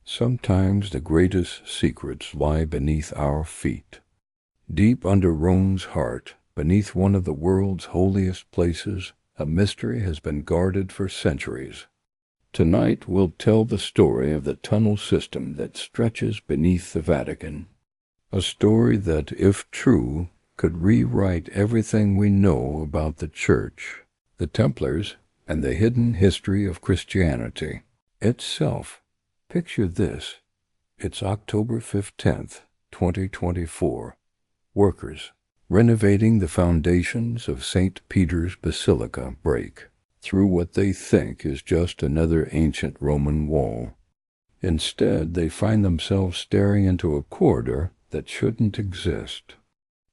Sometimes the greatest secrets lie beneath our feet. Deep under Rome's heart, beneath one of the world's holiest places, a mystery has been guarded for centuries. Tonight we'll tell the story of the tunnel system that stretches beneath the Vatican. A story that, if true, could rewrite everything we know about the Church, the Templars, and the hidden history of Christianity itself. Picture this. It's October 15th, 2024. Workers renovating the foundations of St. Peter's Basilica break through what they think is just another ancient Roman wall. Instead, they find themselves staring into a corridor that shouldn't exist.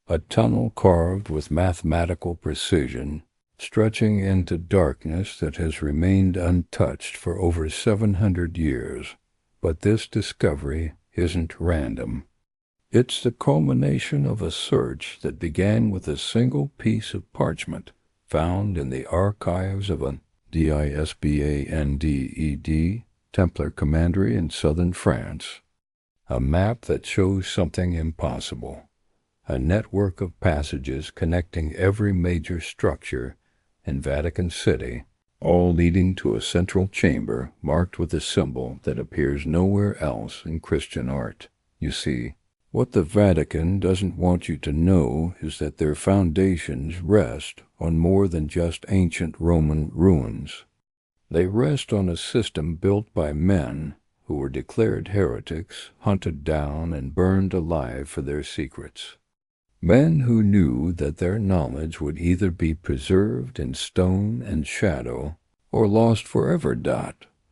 A tunnel carved with mathematical precision, stretching into darkness that has remained untouched for over 700 years. But this discovery isn't random. It's the culmination of a search that began with a single piece of parchment found in the archives of a disbanded Templar commandery in southern France. A map that shows something impossible. A network of passages connecting every major structure in Vatican City, all leading to a central chamber marked with a symbol that appears nowhere else in Christian art. You see, what the Vatican doesn't want you to know is that their foundations rest on more than just ancient Roman ruins. They rest on a system built by men who were declared heretics, hunted down, and burned alive for their secrets. Men who knew that their knowledge would either be preserved in stone and shadow or lost forever.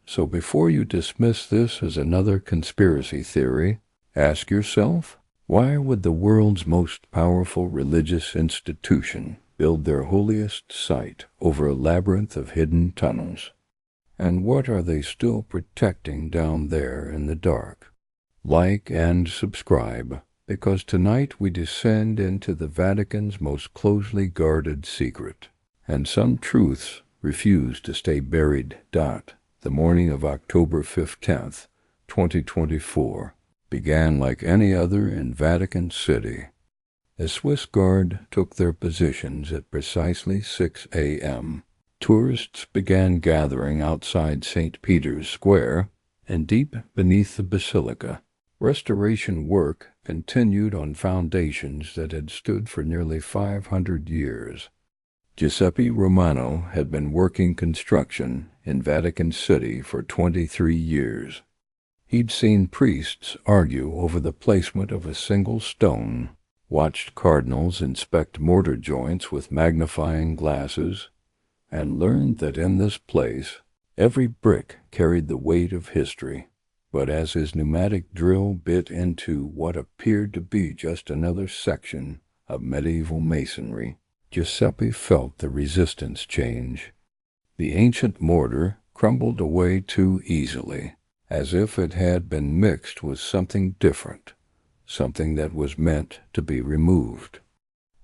So before you dismiss this as another conspiracy theory, ask yourself, why would the world's most powerful religious institution build their holiest site over a labyrinth of hidden tunnels? And what are they still protecting down there in the dark? Like and subscribe, because tonight we descend into the Vatican's most closely guarded secret, and some truths refuse to stay buried. The morning of October 15th, 2024, began like any other in Vatican City. The Swiss Guard took their positions at precisely 6 a.m. Tourists began gathering outside St. Peter's Square, and deep beneath the basilica, restoration work continued on foundations that had stood for nearly 500 years. Giuseppe Romano had been working construction in Vatican City for 23 years. He'd seen priests argue over the placement of a single stone, watched cardinals inspect mortar joints with magnifying glasses, and learned that in this place every brick carried the weight of history. But as his pneumatic drill bit into what appeared to be just another section of medieval masonry, Giuseppe felt the resistance change. The ancient mortar crumbled away too easily, as if it had been mixed with something different, something that was meant to be removed.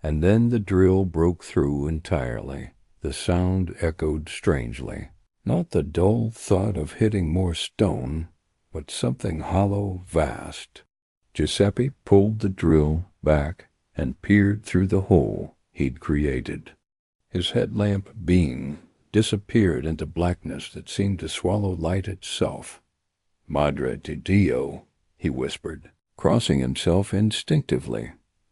And then the drill broke through entirely. The sound echoed strangely, not the dull thud of hitting more stone, but something hollow, vast. Giuseppe pulled the drill back and peered through the hole he'd created. His headlamp beam disappeared into blackness that seemed to swallow light itself. "Madre di Dio," he whispered, crossing himself instinctively.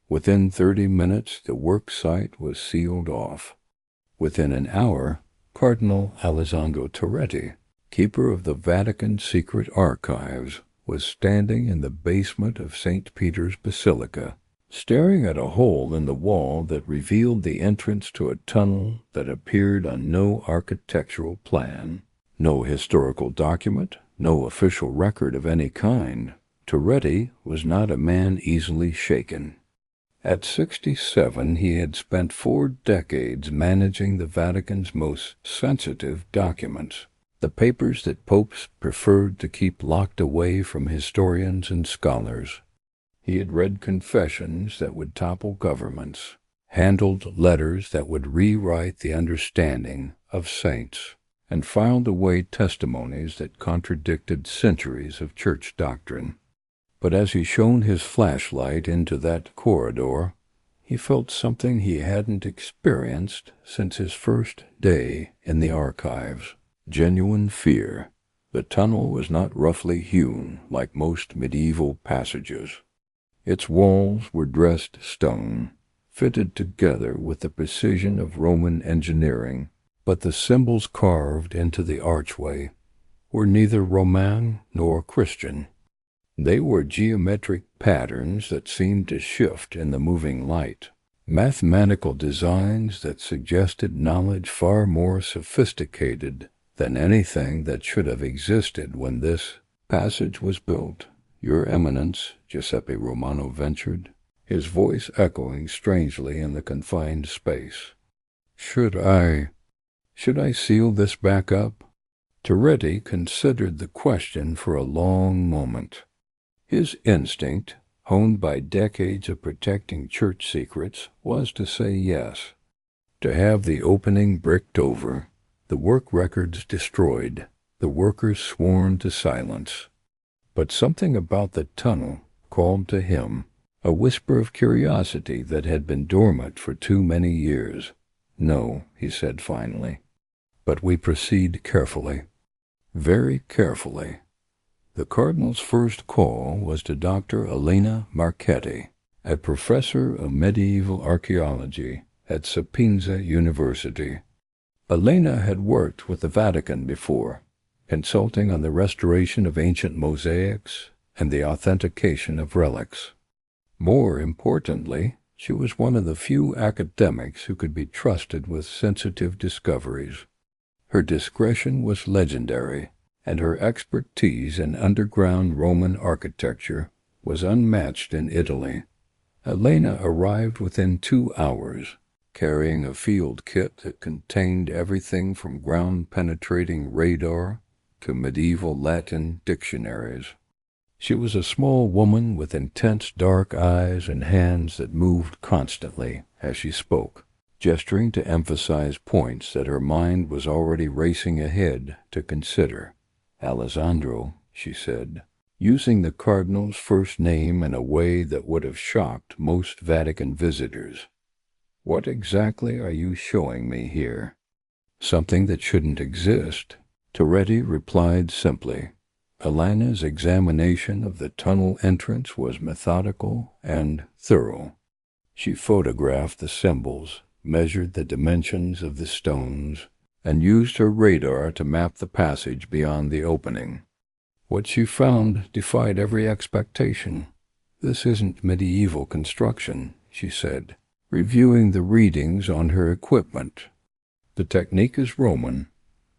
Within 30 minutes the work site was sealed off. Within an hour, Cardinal Alessandro Toretti, keeper of the Vatican secret archives, was standing in the basement of St. Peter's Basilica, staring at a hole in the wall that revealed the entrance to a tunnel that appeared on no architectural plan, no historical document, no official record of any kind. Toretti was not a man easily shaken. At 67, he had spent 4 decades managing the Vatican's most sensitive documents, the papers that popes preferred to keep locked away from historians and scholars. He had read confessions that would topple governments, handled letters that would rewrite the understanding of saints, and filed away testimonies that contradicted centuries of church doctrine. But as he shone his flashlight into that corridor, he felt something he hadn't experienced since his first day in the archives. Genuine fear. The tunnel was not roughly hewn like most medieval passages. Its walls were dressed stone, fitted together with the precision of Roman engineering, but the symbols carved into the archway were neither Roman nor Christian. They were geometric patterns that seemed to shift in the moving light, mathematical designs that suggested knowledge far more sophisticated than anything that should have existed when this passage was built. "Your Eminence," Giuseppe Romano ventured, his voice echoing strangely in the confined space. Should I seal this back up?" Toretti considered the question for a long moment. His instinct, honed by decades of protecting church secrets, was to say yes. To have the opening bricked over, the work records destroyed, the workers sworn to silence. But something about the tunnel called to him, a whisper of curiosity that had been dormant for too many years. "No," he said finally. "But we proceed carefully. Very carefully." The Cardinal's first call was to Dr. Elena Marchetti, a professor of medieval archaeology at Sapienza University. Elena had worked with the Vatican before, consulting on the restoration of ancient mosaics and the authentication of relics. More importantly, she was one of the few academics who could be trusted with sensitive discoveries. Her discretion was legendary, and her expertise in underground Roman architecture was unmatched in Italy. Elena arrived within 2 hours, carrying a field kit that contained everything from ground-penetrating radar to medieval Latin dictionaries. She was a small woman with intense dark eyes and hands that moved constantly as she spoke, gesturing to emphasize points that her mind was already racing ahead to consider. "Alessandro," she said, using the Cardinal's first name in a way that would have shocked most Vatican visitors. "What exactly are you showing me here?" "Something that shouldn't exist," Toretti replied simply. Elena's examination of the tunnel entrance was methodical and thorough. She photographed the symbols, measured the dimensions of the stones, and used her radar to map the passage beyond the opening. What she found defied every expectation. "This isn't medieval construction," she said, reviewing the readings on her equipment. "The technique is Roman,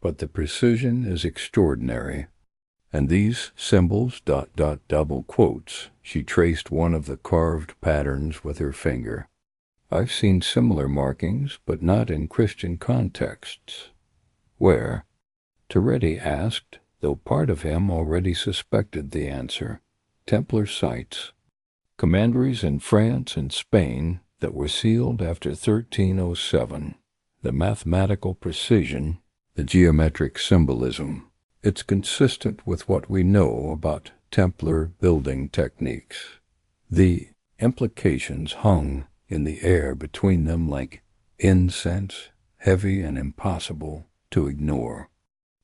but the precision is extraordinary. And these symbols, ... double quotes," she traced one of the carved patterns with her finger. "I've seen similar markings, but not in Christian contexts." "Where?" Toretti asked, though part of him already suspected the answer. "Templar sites. Commanderies in France and Spain that were sealed after 1307. The mathematical precision, the geometric symbolism. It's consistent with what we know about Templar building techniques." The implications hung in the air between them like incense, heavy and impossible to ignore.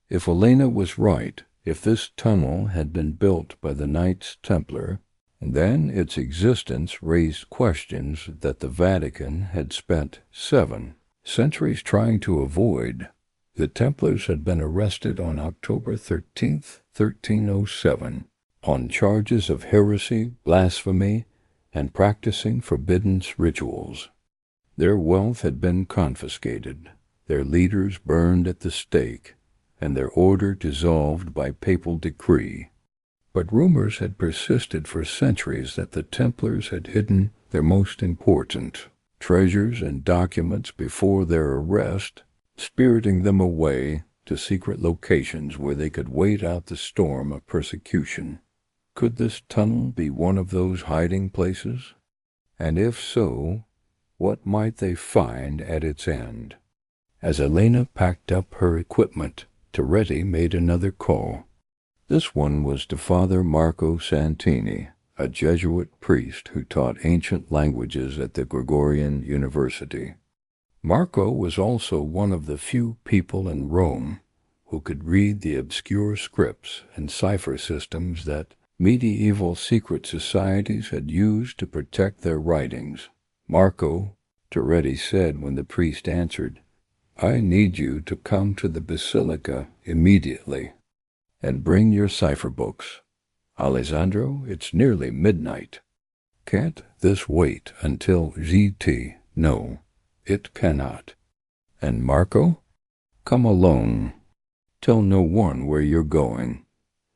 If Elena was right, if this tunnel had been built by the Knights Templar, then its existence raised questions that the Vatican had spent 7 centuries trying to avoid. The Templars had been arrested on October 13th, 1307, on charges of heresy, blasphemy, and practicing forbidden rituals. Their wealth had been confiscated, their leaders burned at the stake, and their order dissolved by papal decree. But rumors had persisted for centuries that the Templars had hidden their most important treasures and documents before their arrest, spiriting them away to secret locations where they could wait out the storm of persecution. Could this tunnel be one of those hiding places? And if so, what might they find at its end? As Elena packed up her equipment Toretti made another call. This one was to Father Marco Santini, a Jesuit priest who taught ancient languages at the Gregorian University. Marco was also one of the few people in Rome who could read the obscure scripts and cipher systems that medieval secret societies had used to protect their writings. "Marco," Toretti said when the priest answered, "I need you to come to the basilica immediately and bring your cipher books. Alessandro, it's nearly midnight. Can't this wait until GT? No, it cannot. And Marco, come alone. Tell no one where you're going."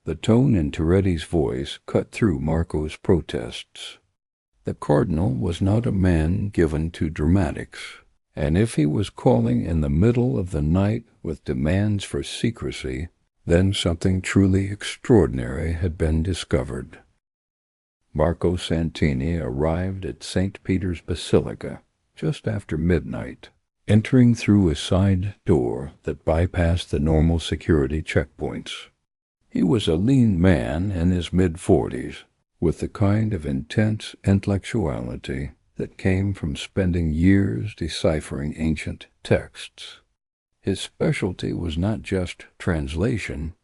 The tone in Toretti's voice cut through Marco's protests. The cardinal was not a man given to dramatics, and if he was calling in the middle of the night with demands for secrecy, then something truly extraordinary had been discovered. Marco Santini arrived at St. Peter's Basilica just after midnight, entering through a side door that bypassed the normal security checkpoints. He was a lean man in his mid-40s, with the kind of intense intellectuality that came from spending years deciphering ancient texts. His specialty was not just translation,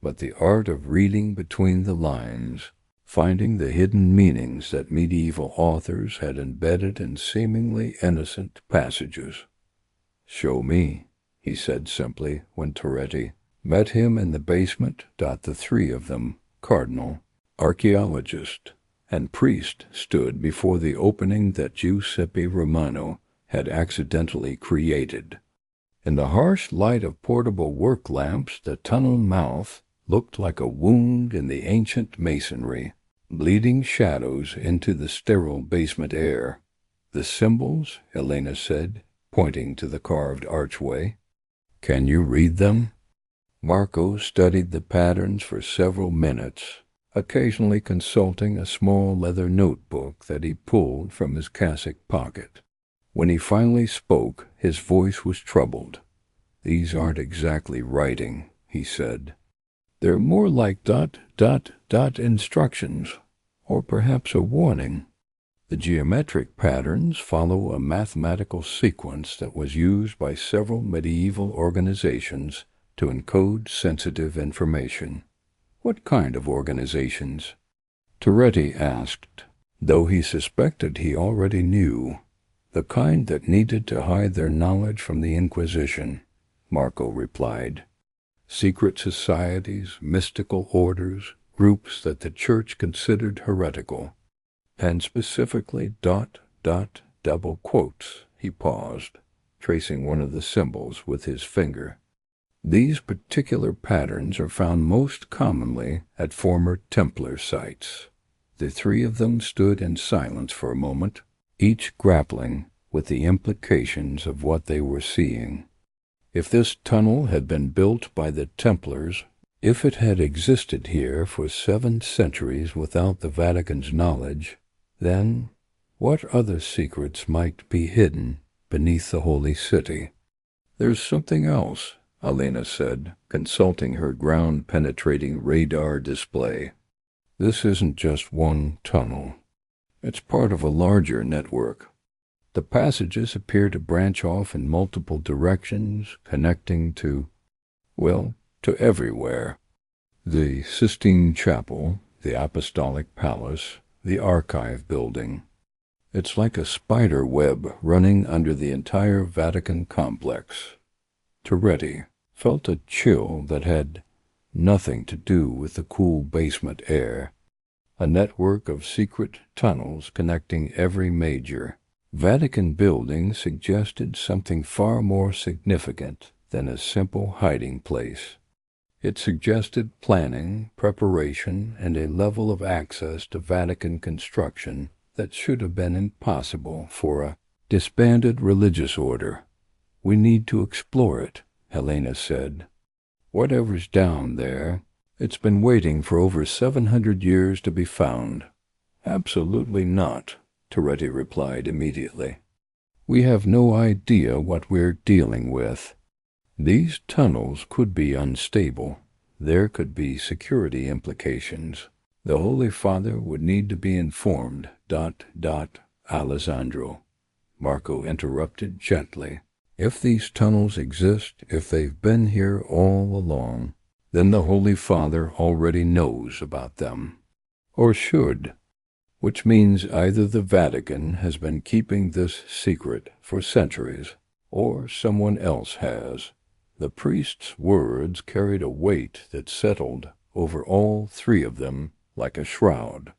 but the art of reading between the lines, finding the hidden meanings that medieval authors had embedded in seemingly innocent passages. "Show me," he said simply when Toretti met him in the basement. The three of them, cardinal, archaeologist, and priest, stood before the opening that Giuseppe Romano had accidentally created. In the harsh light of portable work lamps, the tunnel mouth looked like a wound in the ancient masonry, bleeding shadows into the sterile basement air. "The symbols," Helena said, pointing to the carved archway. "Can you read them?" Marco studied the patterns for several minutes, occasionally consulting a small leather notebook that he pulled from his cassock pocket. When he finally spoke, his voice was troubled. "These aren't exactly writing," he said. "They're more like ... instructions, or perhaps a warning. The geometric patterns follow a mathematical sequence that was used by several medieval organizations to encode sensitive information." "What kind of organizations?" Toretti asked, though he suspected he already knew. "The kind that needed to hide their knowledge from the Inquisition," Marco replied. "Secret societies, mystical orders, groups that the Church considered heretical. And specifically ... double quotes." He paused, tracing one of the symbols with his finger. "These particular patterns are found most commonly at former Templar sites." The three of them stood in silence for a moment, each grappling with the implications of what they were seeing. If this tunnel had been built by the Templars, if it had existed here for 7 centuries without the Vatican's knowledge, then what other secrets might be hidden beneath the Holy City? "There's something else," Helena said, consulting her ground-penetrating radar display. "This isn't just one tunnel. It's part of a larger network. The passages appear to branch off in multiple directions, connecting to everywhere. The Sistine Chapel, the Apostolic Palace, the Archive Building. It's like a spider web running under the entire Vatican complex." Toretti felt a chill that had nothing to do with the cool basement air. A network of secret tunnels connecting every major Vatican building suggested something far more significant than a simple hiding place. It suggested planning, preparation, and a level of access to Vatican construction that should have been impossible for a disbanded religious order. "We need to explore it," Helena said. "Whatever's down there, it's been waiting for over 700 years to be found." "Absolutely not," Toretti replied immediately. "We have no idea what we're dealing with. These tunnels could be unstable. There could be security implications. The Holy Father would need to be informed. Alessandro, Marco interrupted gently. If these tunnels exist, if they've been here all along, then the Holy Father already knows about them. Or should. Which means either the Vatican has been keeping this secret for centuries, or someone else has. The priest's words carried a weight that settled over all three of them like a shroud.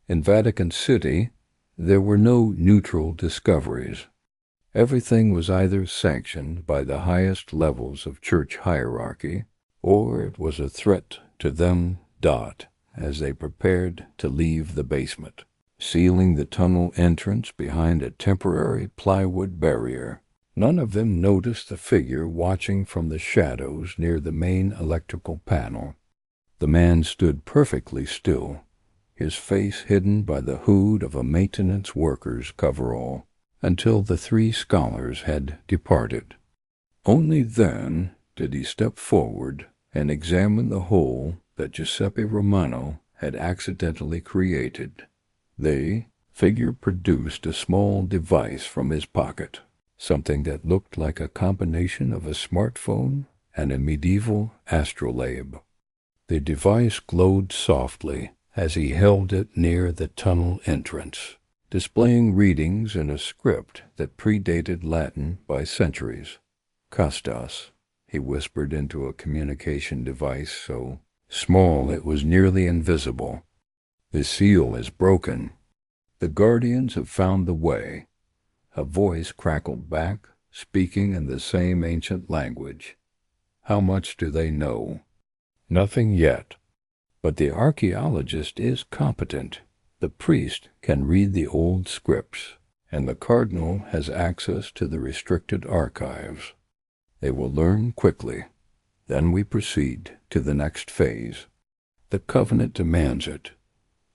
In Vatican City, there were no neutral discoveries. Everything was either sanctioned by the highest levels of church hierarchy, or it was a threat to them. As they prepared to leave the basement, sealing the tunnel entrance behind a temporary plywood barrier. None of them noticed the figure watching from the shadows near the main electrical panel. The man stood perfectly still, his face hidden by the hood of a maintenance worker's coverall, until the three scholars had departed. Only then did he step forward and examine the hole that Giuseppe Romano had accidentally created. The figure produced a small device from his pocket, something that looked like a combination of a smartphone and a medieval astrolabe. The device glowed softly as he held it near the tunnel entrance, displaying readings in a script that predated Latin by centuries. "Castas," he whispered into a communication device so small it was nearly invisible. "The seal is broken. The guardians have found the way." A voice crackled back, speaking in the same ancient language. "How much do they know?" "Nothing yet. But the archaeologist is competent. The priest can read the old scripts, and the cardinal has access to the restricted archives. They will learn quickly. Then we proceed to the next phase. The covenant demands it."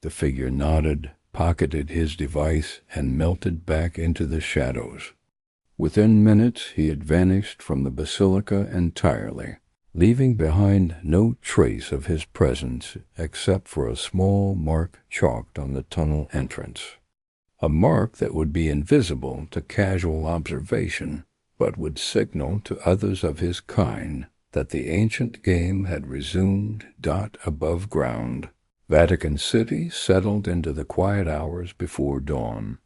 The figure nodded, pocketed his device, and melted back into the shadows. Within minutes he had vanished from the basilica entirely, leaving behind no trace of his presence except for a small mark chalked on the tunnel entrance. A mark that would be invisible to casual observation, but would signal to others of his kind that the ancient game had resumed. Above ground, Vatican City settled into the quiet hours before dawn.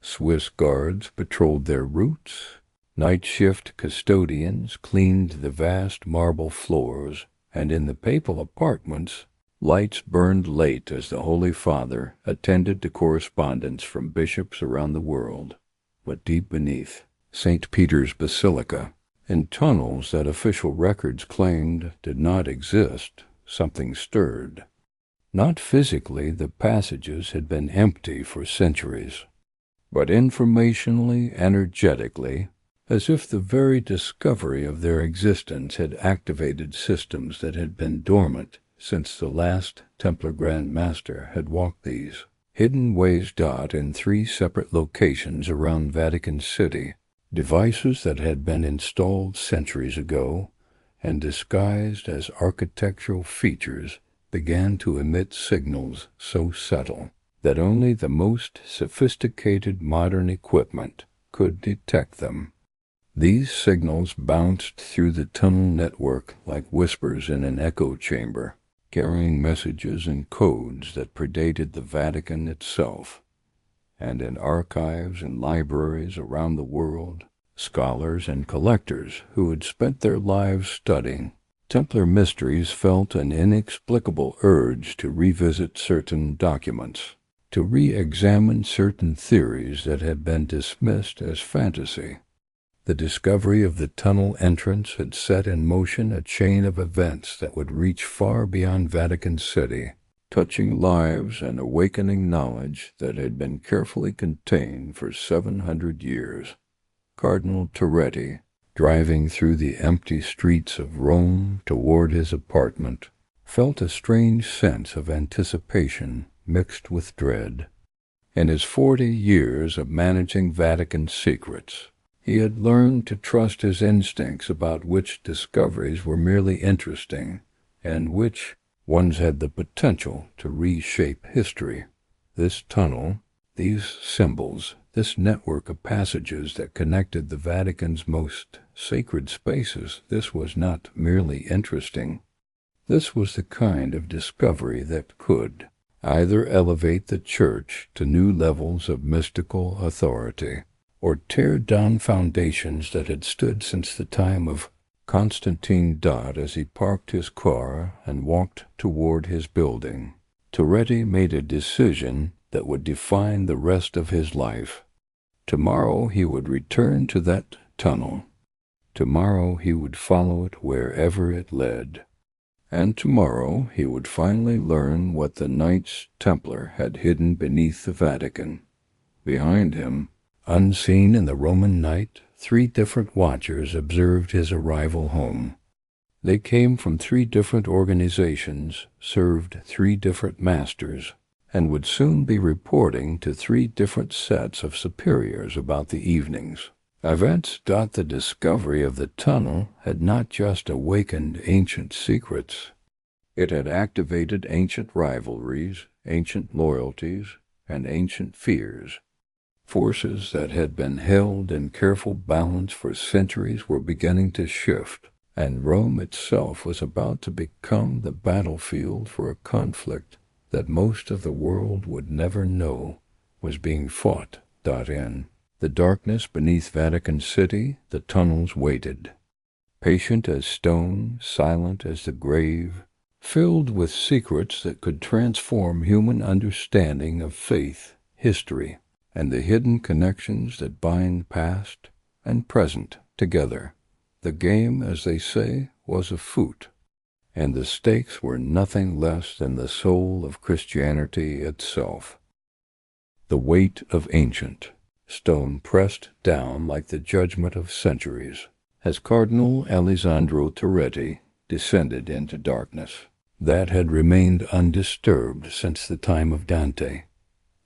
Swiss guards patrolled their routes, night shift custodians cleaned the vast marble floors, and in the papal apartments, lights burned late as the Holy Father attended to correspondence from bishops around the world. But deep beneath St. Peter's Basilica, in tunnels that official records claimed did not exist, something stirred. Not physically, the passages had been empty for centuries, but informationally, energetically, as if the very discovery of their existence had activated systems that had been dormant since the last Templar Grand Master had walked these hidden ways. In 3 separate locations around Vatican City, devices that had been installed centuries ago and disguised as architectural features began to emit signals so subtle that only the most sophisticated modern equipment could detect them. These signals bounced through the tunnel network like whispers in an echo chamber, carrying messages and codes that predated the Vatican itself. And in archives and libraries around the world, scholars and collectors who had spent their lives studying Templar mysteries felt an inexplicable urge to revisit certain documents, to re-examine certain theories that had been dismissed as fantasy. The discovery of the tunnel entrance had set in motion a chain of events that would reach far beyond Vatican City, touching lives and awakening knowledge that had been carefully contained for 700 years. Cardinal Toretti, driving through the empty streets of Rome toward his apartment, felt a strange sense of anticipation mixed with dread. In his 40 years of managing Vatican secrets, He had learned to trust his instincts about which discoveries were merely interesting and which ones had the potential to reshape history. This tunnel, these symbols, this network of passages that connected the Vatican's most sacred spaces, this was not merely interesting. This was the kind of discovery that could either elevate the Church to new levels of mystical authority, or tear down foundations that had stood since the time of Constantine. As he parked his car and walked toward his building, Toretti made a decision that would define the rest of his life. Tomorrow he would return to that tunnel. Tomorrow he would follow it wherever it led. And tomorrow he would finally learn what the Knights Templar had hidden beneath the Vatican. Behind him, unseen in the Roman night, 3 different watchers observed his arrival home. They came from 3 different organizations, served 3 different masters, and would soon be reporting to 3 different sets of superiors about the evenings. Events. The discovery of the tunnel had not just awakened ancient secrets. It had activated ancient rivalries, ancient loyalties, and ancient fears. Forces that had been held in careful balance for centuries were beginning to shift, and Rome itself was about to become the battlefield for a conflict that most of the world would never know was being fought. In the darkness beneath Vatican City, the tunnels waited. Patient as stone, silent as the grave, filled with secrets that could transform human understanding of faith, history, and the hidden connections that bind past and present together. The game, as they say, was afoot, and the stakes were nothing less than the soul of Christianity itself. The weight of ancient stone pressed down like the judgment of centuries, as Cardinal Alessandro Toretti descended into darkness that had remained undisturbed since the time of Dante.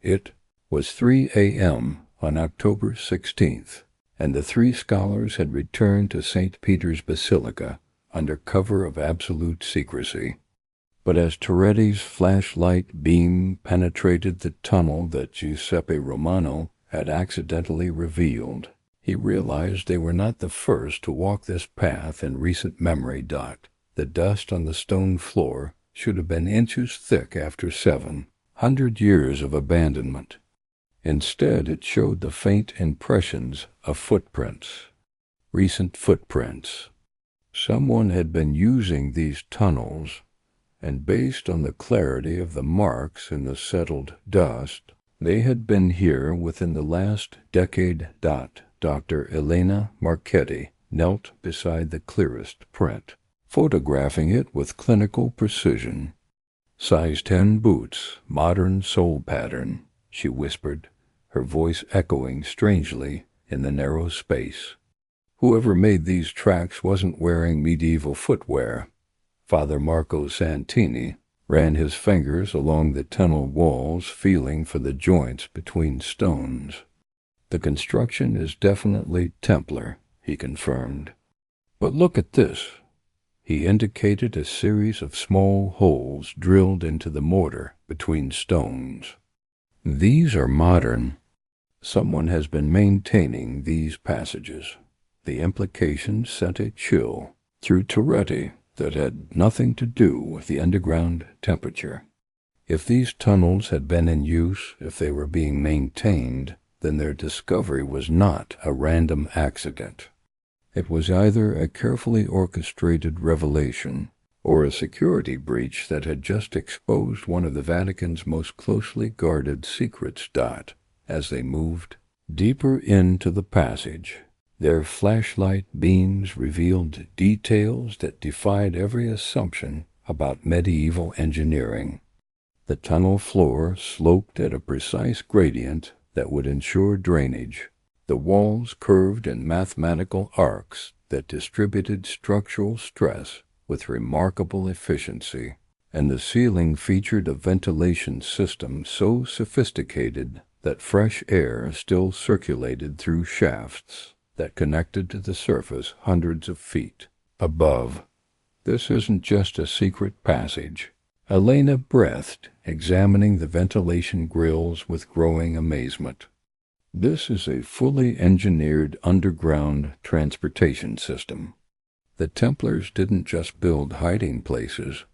It was 3 a.m. on October 16th, and the 3 scholars had returned to St. Peter's Basilica under cover of absolute secrecy. But as Toretti's flashlight beam penetrated the tunnel that Giuseppe Romano had accidentally revealed, he realized they were not the first to walk this path in recent memory. The dust on the stone floor should have been inches thick after 700 years of abandonment. Instead, it showed the faint impressions of footprints, recent footprints. Someone had been using these tunnels, and based on the clarity of the marks in the settled dust, they had been here within the last decade. Dr. Elena Marchetti knelt beside the clearest print, photographing it with clinical precision. "Size 10 boots, modern sole pattern," she whispered, her voice echoing strangely in the narrow space. "Whoever made these tracks wasn't wearing medieval footwear." Father Marco Santini ran his fingers along the tunnel walls, feeling for the joints between stones. "The construction is definitely Templar," he confirmed. "But look at this." He indicated a series of small holes drilled into the mortar between stones. "These are modern. Someone has been maintaining these passages." The implication sent a chill through Toretti that had nothing to do with the underground temperature. If these tunnels had been in use, if they were being maintained, then their discovery was not a random accident. It was either a carefully orchestrated revelation or a security breach that had just exposed one of the Vatican's most closely guarded secrets. As they moved deeper into the passage, their flashlight beams revealed details that defied every assumption about medieval engineering. The tunnel floor sloped at a precise gradient that would ensure drainage. The walls curved in mathematical arcs that distributed structural stress with remarkable efficiency, and the ceiling featured a ventilation system so sophisticated that fresh air still circulated through shafts. that connected to the surface hundreds of feet above. This isn't just a secret passage. Elena breathed, examining the ventilation grills with growing amazement. This is a fully engineered underground transportation system. The Templars didn't just build hiding places.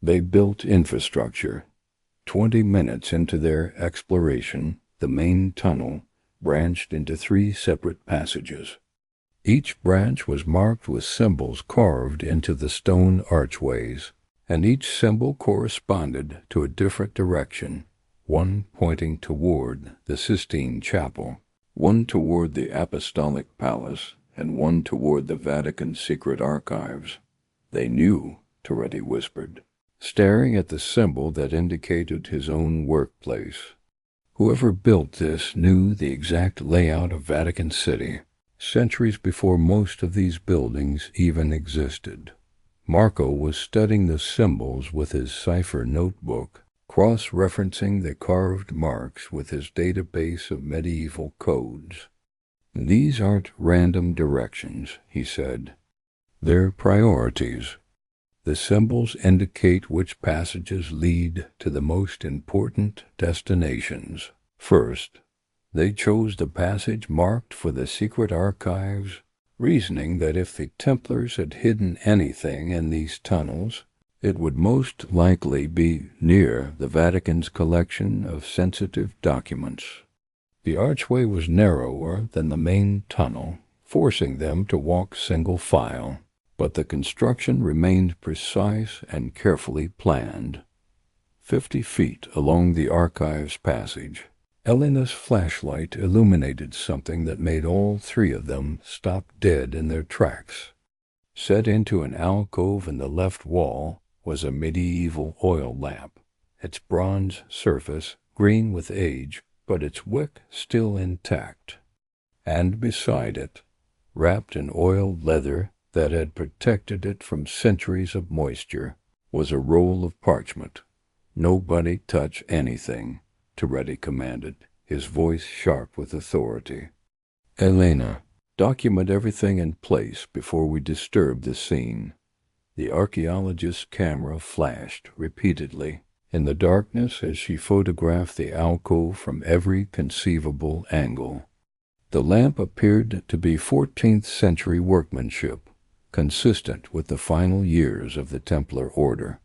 They built infrastructure. 20 minutes into their exploration, the main tunnel branched into 3 separate passages. Each branch was marked with symbols carved into the stone archways, and each symbol corresponded to a different direction, one pointing toward the Sistine Chapel, one toward the Apostolic Palace, and one toward the Vatican secret archives. "They knew," Toretti whispered, staring at the symbol that indicated his own workplace. "Whoever built this knew the exact layout of Vatican City, centuries before most of these buildings even existed." Marco was studying the symbols with his cipher notebook, cross-referencing the carved marks with his database of medieval codes. "These aren't random directions," he said. "They're priorities. The symbols indicate which passages lead to the most important destinations. First, they chose the passage marked for the secret archives, reasoning that if the Templars had hidden anything in these tunnels, it would most likely be near the Vatican's collection of sensitive documents. The archway was narrower than the main tunnel, forcing them to walk single file, but the construction remained precise and carefully planned. 50 feet along the archives passage, Elena's flashlight illuminated something that made all 3 of them stop dead in their tracks. Set into an alcove in the left wall was a medieval oil lamp, its bronze surface green with age, but its wick still intact. And beside it, wrapped in oiled leather that had protected it from centuries of moisture, was a roll of parchment. "Nobody touch anything," Toretti commanded, his voice sharp with authority. "Elena, document everything in place before we disturb the scene." The archaeologist's camera flashed repeatedly in the darkness as she photographed the alcove from every conceivable angle. The lamp appeared to be 14th century workmanship, consistent with the final years of the Templar order.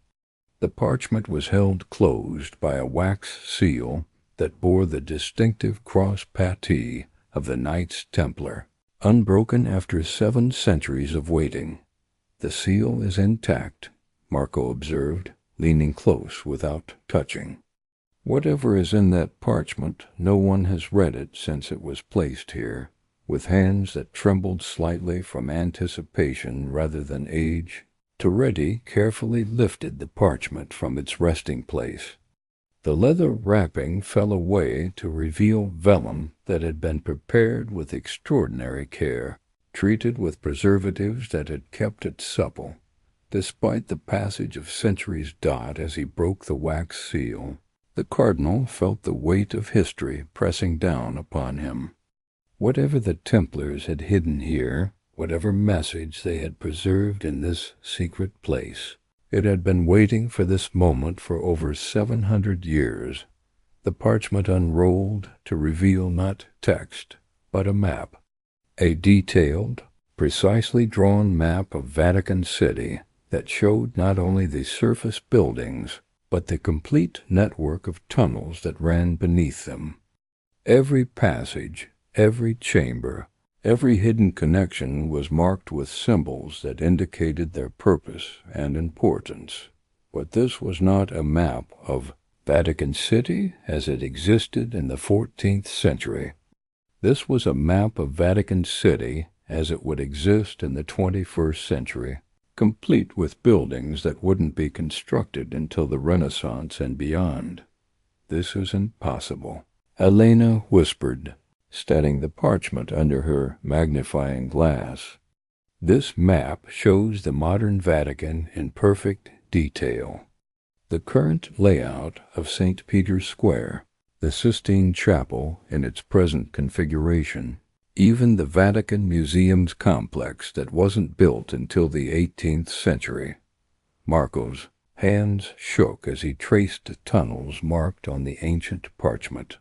The parchment was held closed by a wax seal that bore the distinctive cross patee of the Knights Templar, unbroken after 7 centuries of waiting. "The seal is intact," Marco observed, leaning close without touching. "Whatever is in that parchment, no one has read it since it was placed here." With hands that trembled slightly from anticipation rather than age, Toretti carefully lifted the parchment from its resting place. The leather wrapping fell away to reveal vellum that had been prepared with extraordinary care, treated with preservatives that had kept it supple. Despite the passage of centuries as he broke the wax seal, the cardinal felt the weight of history pressing down upon him. Whatever the Templars had hidden here, whatever message they had preserved in this secret place, it had been waiting for this moment for over 700 years. The parchment unrolled to reveal not text, but a map. A detailed, precisely drawn map of Vatican City that showed not only the surface buildings, but the complete network of tunnels that ran beneath them. Every passage, every chamber, every hidden connection was marked with symbols that indicated their purpose and importance. But this was not a map of Vatican City as it existed in the 14th century. This was a map of Vatican City as it would exist in the 21st century, complete with buildings that wouldn't be constructed until the Renaissance and beyond. "This isn't possible," Elena whispered, studying the parchment under her magnifying glass. "This map shows the modern Vatican in perfect detail. The current layout of St. Peter's Square, the Sistine Chapel in its present configuration, even the Vatican Museum's complex that wasn't built until the 18th century. Marco's hands shook as he traced the tunnels marked on the ancient parchment.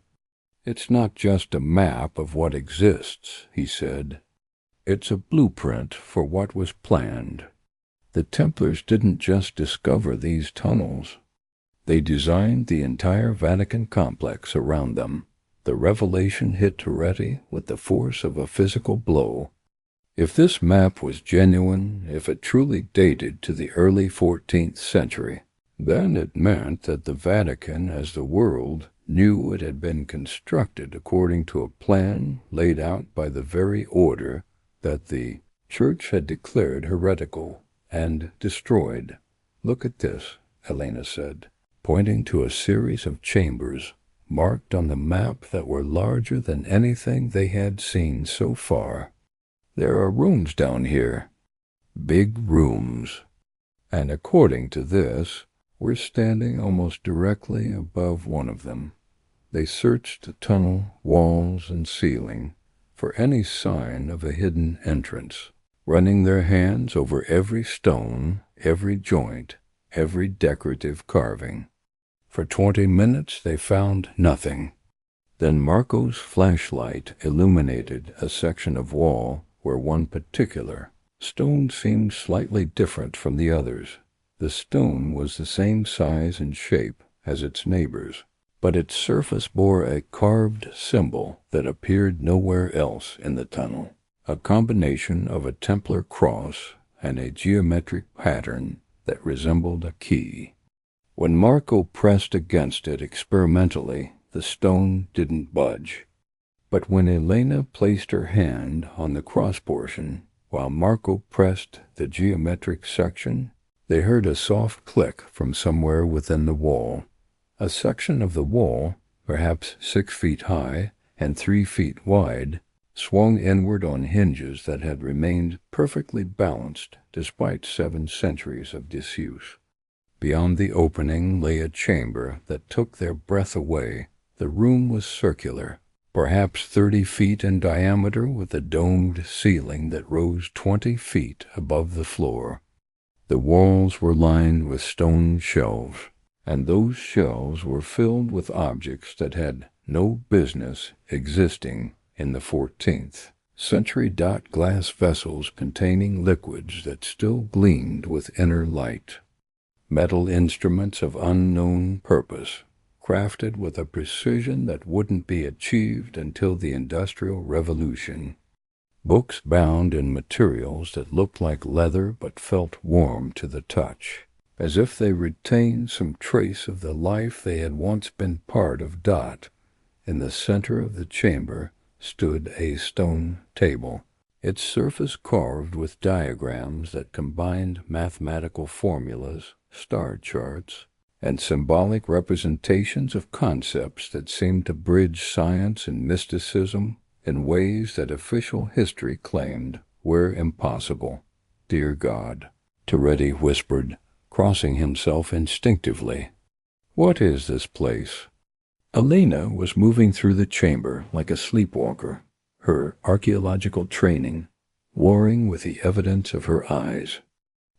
"It's not just a map of what exists," he said. "It's a blueprint for what was planned. The Templars didn't just discover these tunnels. They designed the entire Vatican complex around them. The revelation hit Toretti with the force of a physical blow. If this map was genuine, if it truly dated to the early 14th century, then it meant that the Vatican, as the world, knew it had been constructed according to a plan laid out by the very order that the Church had declared heretical and destroyed. "Look at this," Elena said, pointing to a series of chambers marked on the map that were larger than anything they had seen so far. "There are rooms down here. Big rooms. And according to this, we're standing almost directly above one of them." They searched the tunnel, walls, and ceiling for any sign of a hidden entrance, running their hands over every stone, every joint, every decorative carving. For 20 minutes they found nothing. Then Marco's flashlight illuminated a section of wall where one particular stone seemed slightly different from the others. The stone was the same size and shape as its neighbors, but its surface bore a carved symbol that appeared nowhere else in the tunnel, a combination of a Templar cross and a geometric pattern that resembled a key. When Marco pressed against it experimentally, the stone didn't budge. But when Elena placed her hand on the cross portion, while Marco pressed the geometric section, they heard a soft click from somewhere within the wall. A section of the wall, perhaps 6 feet high and 3 feet wide, swung inward on hinges that had remained perfectly balanced despite 7 centuries of disuse. Beyond the opening lay a chamber that took their breath away. The room was circular, perhaps 30 feet in diameter, with a domed ceiling that rose 20 feet above the floor. The walls were lined with stone shelves, and those shelves were filled with objects that had no business existing in the 14th century. Glass vessels containing liquids that still gleamed with inner light. Metal instruments of unknown purpose, crafted with a precision that wouldn't be achieved until the Industrial Revolution. Books bound in materials that looked like leather but felt warm to the touch, as if they retained some trace of the life they had once been part of. In the center of the chamber stood a stone table, its surface carved with diagrams that combined mathematical formulas, star charts, and symbolic representations of concepts that seemed to bridge science and mysticism in ways that official history claimed were impossible. "Dear God," Toretti whispered, crossing himself instinctively. "What is this place?" Elena was moving through the chamber like a sleepwalker, her archaeological training warring with the evidence of her eyes.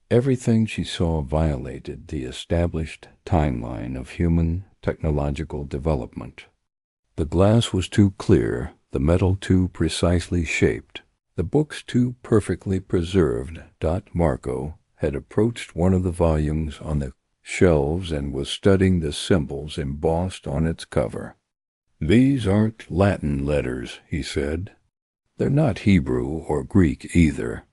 Everything she saw violated the established timeline of human technological development. The glass was too clear, the metal too precisely shaped, the books too perfectly preserved. Marco had approached one of the volumes on the shelves and was studying the symbols embossed on its cover. "These aren't Latin letters," he said. "They're not Hebrew or Greek either.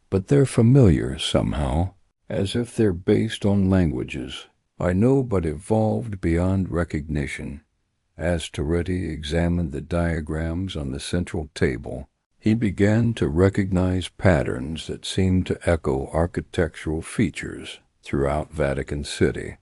But they're familiar somehow, as if they're based on languages I know but evolved beyond recognition." As Toretti examined the diagrams on the central table, he began to recognize patterns that seemed to echo architectural features throughout Vatican City.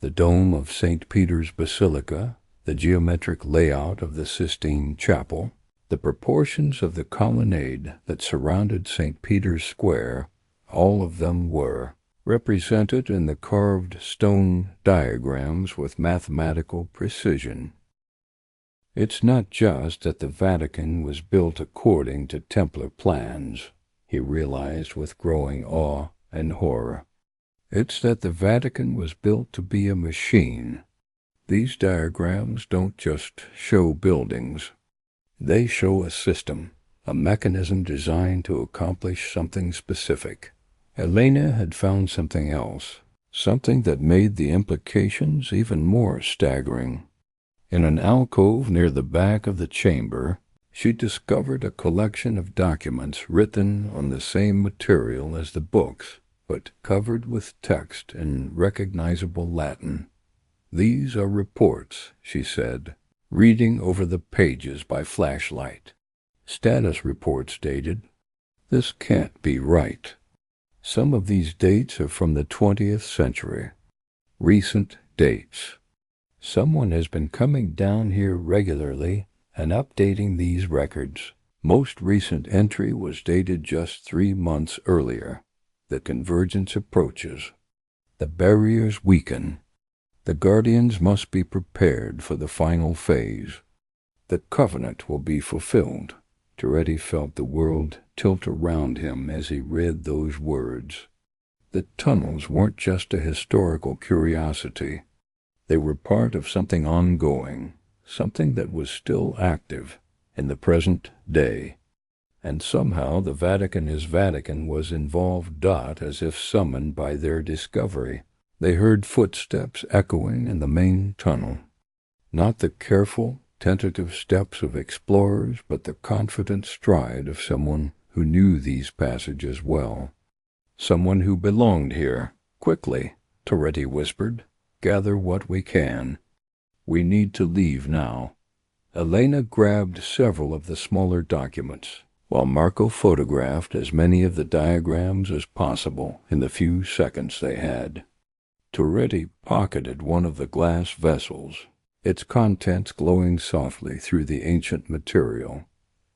The dome of St. Peter's Basilica, the geometric layout of the Sistine Chapel, the proportions of the colonnade that surrounded St. Peter's Square, all of them were represented in the carved stone diagrams with mathematical precision. It's not just that the Vatican was built according to Templar plans, he realized with growing awe and horror. It's that the Vatican was built to be a machine. These diagrams don't just show buildings. They show a system, a mechanism designed to accomplish something specific. Elena had found something else, something that made the implications even more staggering. In an alcove near the back of the chamber, she discovered a collection of documents written on the same material as the books, but covered with text in recognizable Latin. "These are reports," she said, reading over the pages by flashlight. "Status reports dated. This can't be right. Some of these dates are from the 20th century. Recent dates. Someone has been coming down here regularly and updating these records. Most recent entry was dated just 3 months earlier. The convergence approaches. The barriers weaken. The Guardians must be prepared for the final phase. The covenant will be fulfilled." Toretti felt the world tilt around him as he read those words. The tunnels weren't just a historical curiosity. They were part of something ongoing, something that was still active in the present day. And somehow the Vatican was involved, as if summoned by their discovery. They heard footsteps echoing in the main tunnel. Not the careful, tentative steps of explorers, but the confident stride of someone who knew these passages well. "Someone who belonged here. Quickly," Toretti whispered. "Gather what we can. We need to leave now." Elena grabbed several of the smaller documents, while Marco photographed as many of the diagrams as possible in the few seconds they had. Toretti pocketed one of the glass vessels, its contents glowing softly through the ancient material.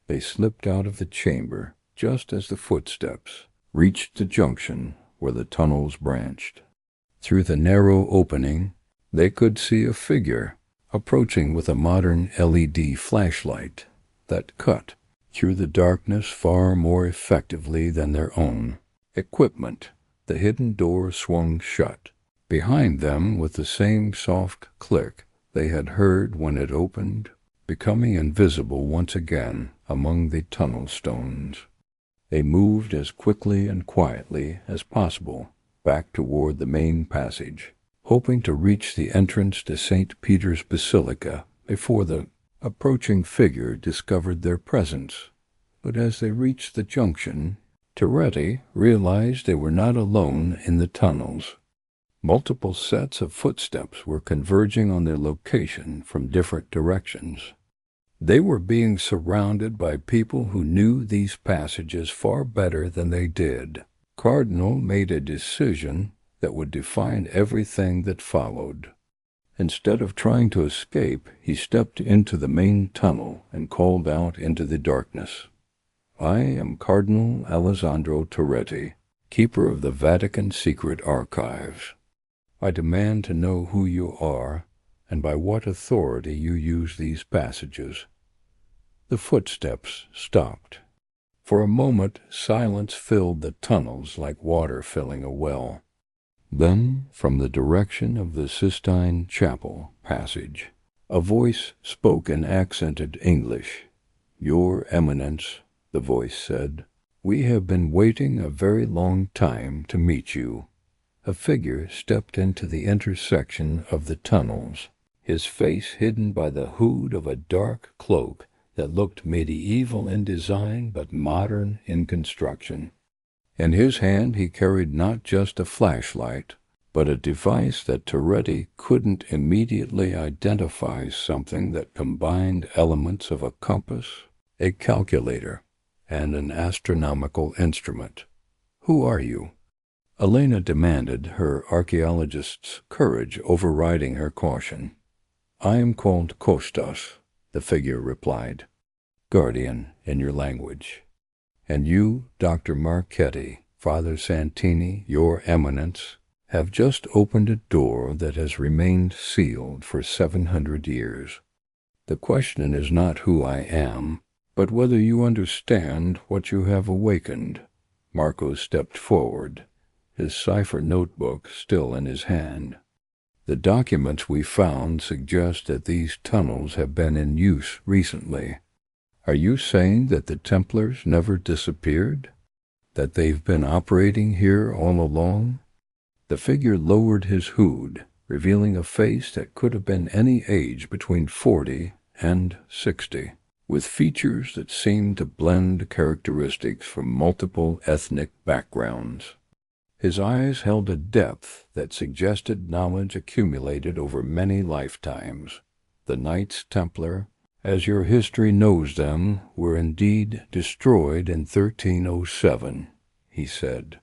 They slipped out of the chamber just as the footsteps reached the junction where the tunnels branched. Through the narrow opening, they could see a figure approaching with a modern LED flashlight that cut through the darkness far more effectively than their own equipment. The hidden door swung shut. Behind them, with the same soft click they had heard when it opened, becoming invisible once again among the tunnel stones. They moved as quickly and quietly as possible back toward the main passage, hoping to reach the entrance to St. Peter's Basilica before the approaching figure discovered their presence. But as they reached the junction, Toretti realized they were not alone in the tunnels. Multiple sets of footsteps were converging on their location from different directions. They were being surrounded by people who knew these passages far better than they did. Cardinal made a decision that would define everything that followed. Instead of trying to escape, he stepped into the main tunnel and called out into the darkness. "I am Cardinal Alessandro Toretti, keeper of the Vatican secret archives. I demand to know who you are and by what authority you use these passages." The footsteps stopped. For a moment, silence filled the tunnels like water filling a well. Then, from the direction of the Sistine Chapel passage, a voice spoke in accented English. "Your Eminence," the voice said, "we have been waiting a very long time to meet you." A figure stepped into the intersection of the tunnels, his face hidden by the hood of a dark cloak that looked medieval in design but modern in construction. In his hand he carried not just a flashlight, but a device that Toretti couldn't immediately identify, something that combined elements of a compass, a calculator, and an astronomical instrument. "Who are you?" Elena demanded, her archaeologist's courage overriding her caution. "I am called Kostas," the figure replied. "Guardian, in your language. And you, Dr. Marchetti, Father Santini, your Eminence, have just opened a door that has remained sealed for 700 years. The question is not who I am, but whether you understand what you have awakened. Marco stepped forward, his cipher notebook still in his hand. The documents we found suggest that these tunnels have been in use recently. Are you saying that the Templars never disappeared? That they've been operating here all along? The figure lowered his hood, revealing a face that could have been any age between 40 and 60, with features that seemed to blend characteristics from multiple ethnic backgrounds. His eyes held a depth that suggested knowledge accumulated over many lifetimes. The Knights Templar, as your history knows them, were indeed destroyed in 1307, he said.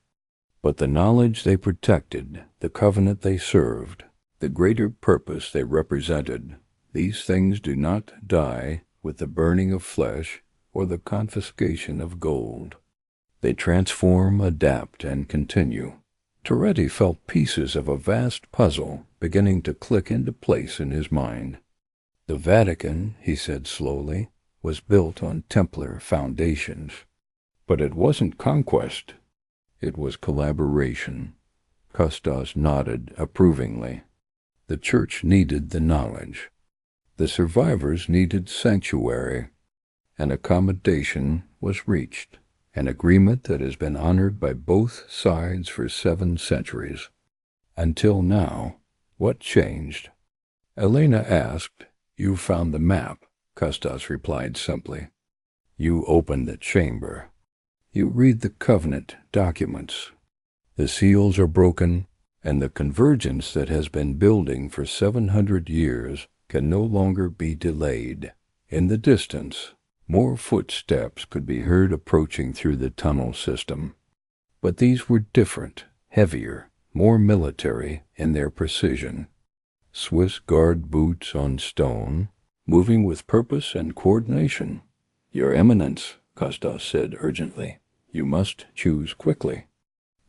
But the knowledge they protected, the covenant they served, the greater purpose they represented, these things do not die with the burning of flesh or the confiscation of gold. They transform, adapt, and continue. Torretti felt pieces of a vast puzzle beginning to click into place in his mind. The Vatican, he said slowly, was built on Templar foundations. But it wasn't conquest. It was collaboration. Custos nodded approvingly. The Church needed the knowledge. The survivors needed sanctuary. An accommodation was reached, an agreement that has been honored by both sides for 7 centuries. Until now, what changed? Elena asked. You found the map, Custos replied simply. You opened the chamber. You read the covenant documents. The seals are broken, and the convergence that has been building for 700 years can no longer be delayed. In the distance, more footsteps could be heard approaching through the tunnel system. But these were different, heavier, more military in their precision. Swiss guard boots on stone, moving with purpose and coordination. Your Eminence, Custos said urgently, you must choose quickly.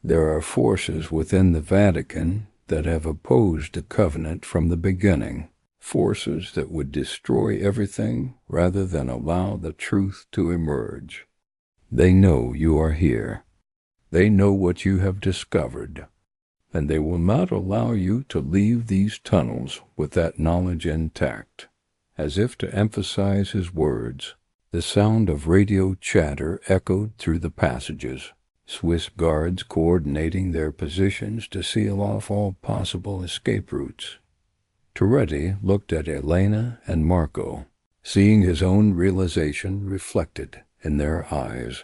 There are forces within the Vatican that have opposed the covenant from the beginning, forces that would destroy everything rather than allow the truth to emerge. They know you are here. They know what you have discovered, and they will not allow you to leave these tunnels with that knowledge intact. As if to emphasize his words, the sound of radio chatter echoed through the passages, Swiss guards coordinating their positions to seal off all possible escape routes. Torretti looked at Elena and Marco, seeing his own realization reflected in their eyes.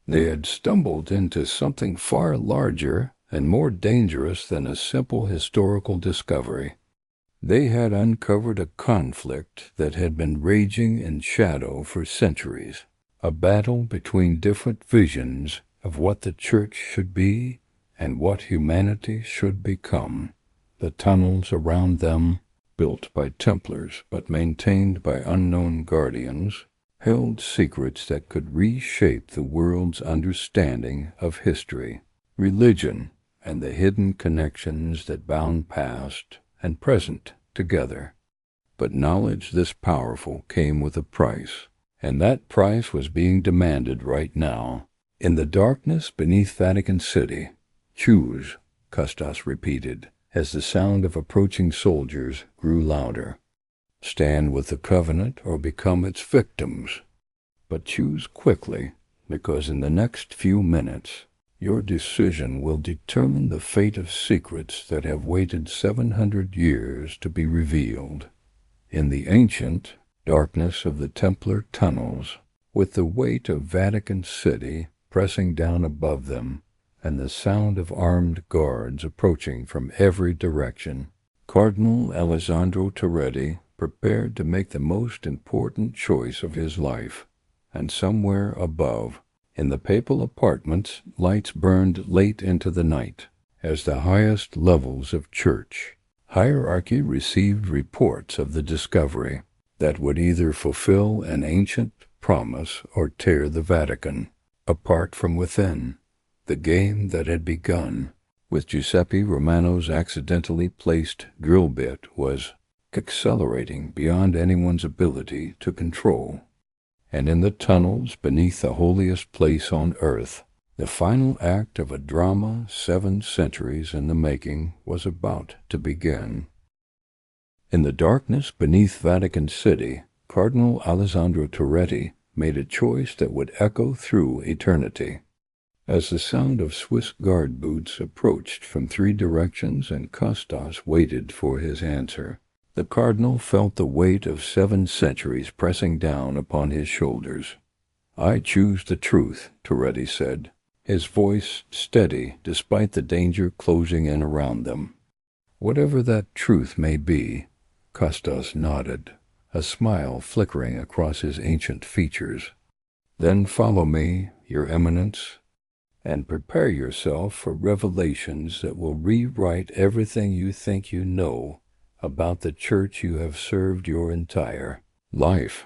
They had stumbled into something far larger and more dangerous than a simple historical discovery. They had uncovered a conflict that had been raging in shadow for centuries, a battle between different visions of what the Church should be and what humanity should become. The tunnels around them, built by Templars but maintained by unknown guardians, held secrets that could reshape the world's understanding of history, religion, and the hidden connections that bound past and present together. But knowledge this powerful came with a price, and that price was being demanded right now. In the darkness beneath Vatican City, choose, Custos repeated, as the sound of approaching soldiers grew louder. Stand with the covenant or become its victims. But choose quickly, because in the next few minutes, your decision will determine the fate of secrets that have waited 700 years to be revealed. In the ancient darkness of the Templar tunnels, with the weight of Vatican City pressing down above them, and the sound of armed guards approaching from every direction, Cardinal Alessandro Torretti prepared to make the most important choice of his life. And somewhere above, in the papal apartments, lights burned late into the night, as the highest levels of church hierarchy received reports of the discovery that would either fulfill an ancient promise or tear the Vatican apart from within. The game that had begun with Giuseppe Romano's accidentally placed drill bit was accelerating beyond anyone's ability to control. And in the tunnels beneath the holiest place on earth, the final act of a drama 7 centuries in the making was about to begin. In the darkness beneath Vatican City, Cardinal Alessandro Toretti made a choice that would echo through eternity. As the sound of Swiss guard boots approached from 3 directions and Custos waited for his answer, the cardinal felt the weight of 7 centuries pressing down upon his shoulders. "I choose the truth," Toretti said, his voice steady despite the danger closing in around them. "Whatever that truth may be," Custos nodded, a smile flickering across his ancient features. "Then follow me, Your Eminence, and prepare yourself for revelations that will rewrite everything you think you know about the church you have served your entire life."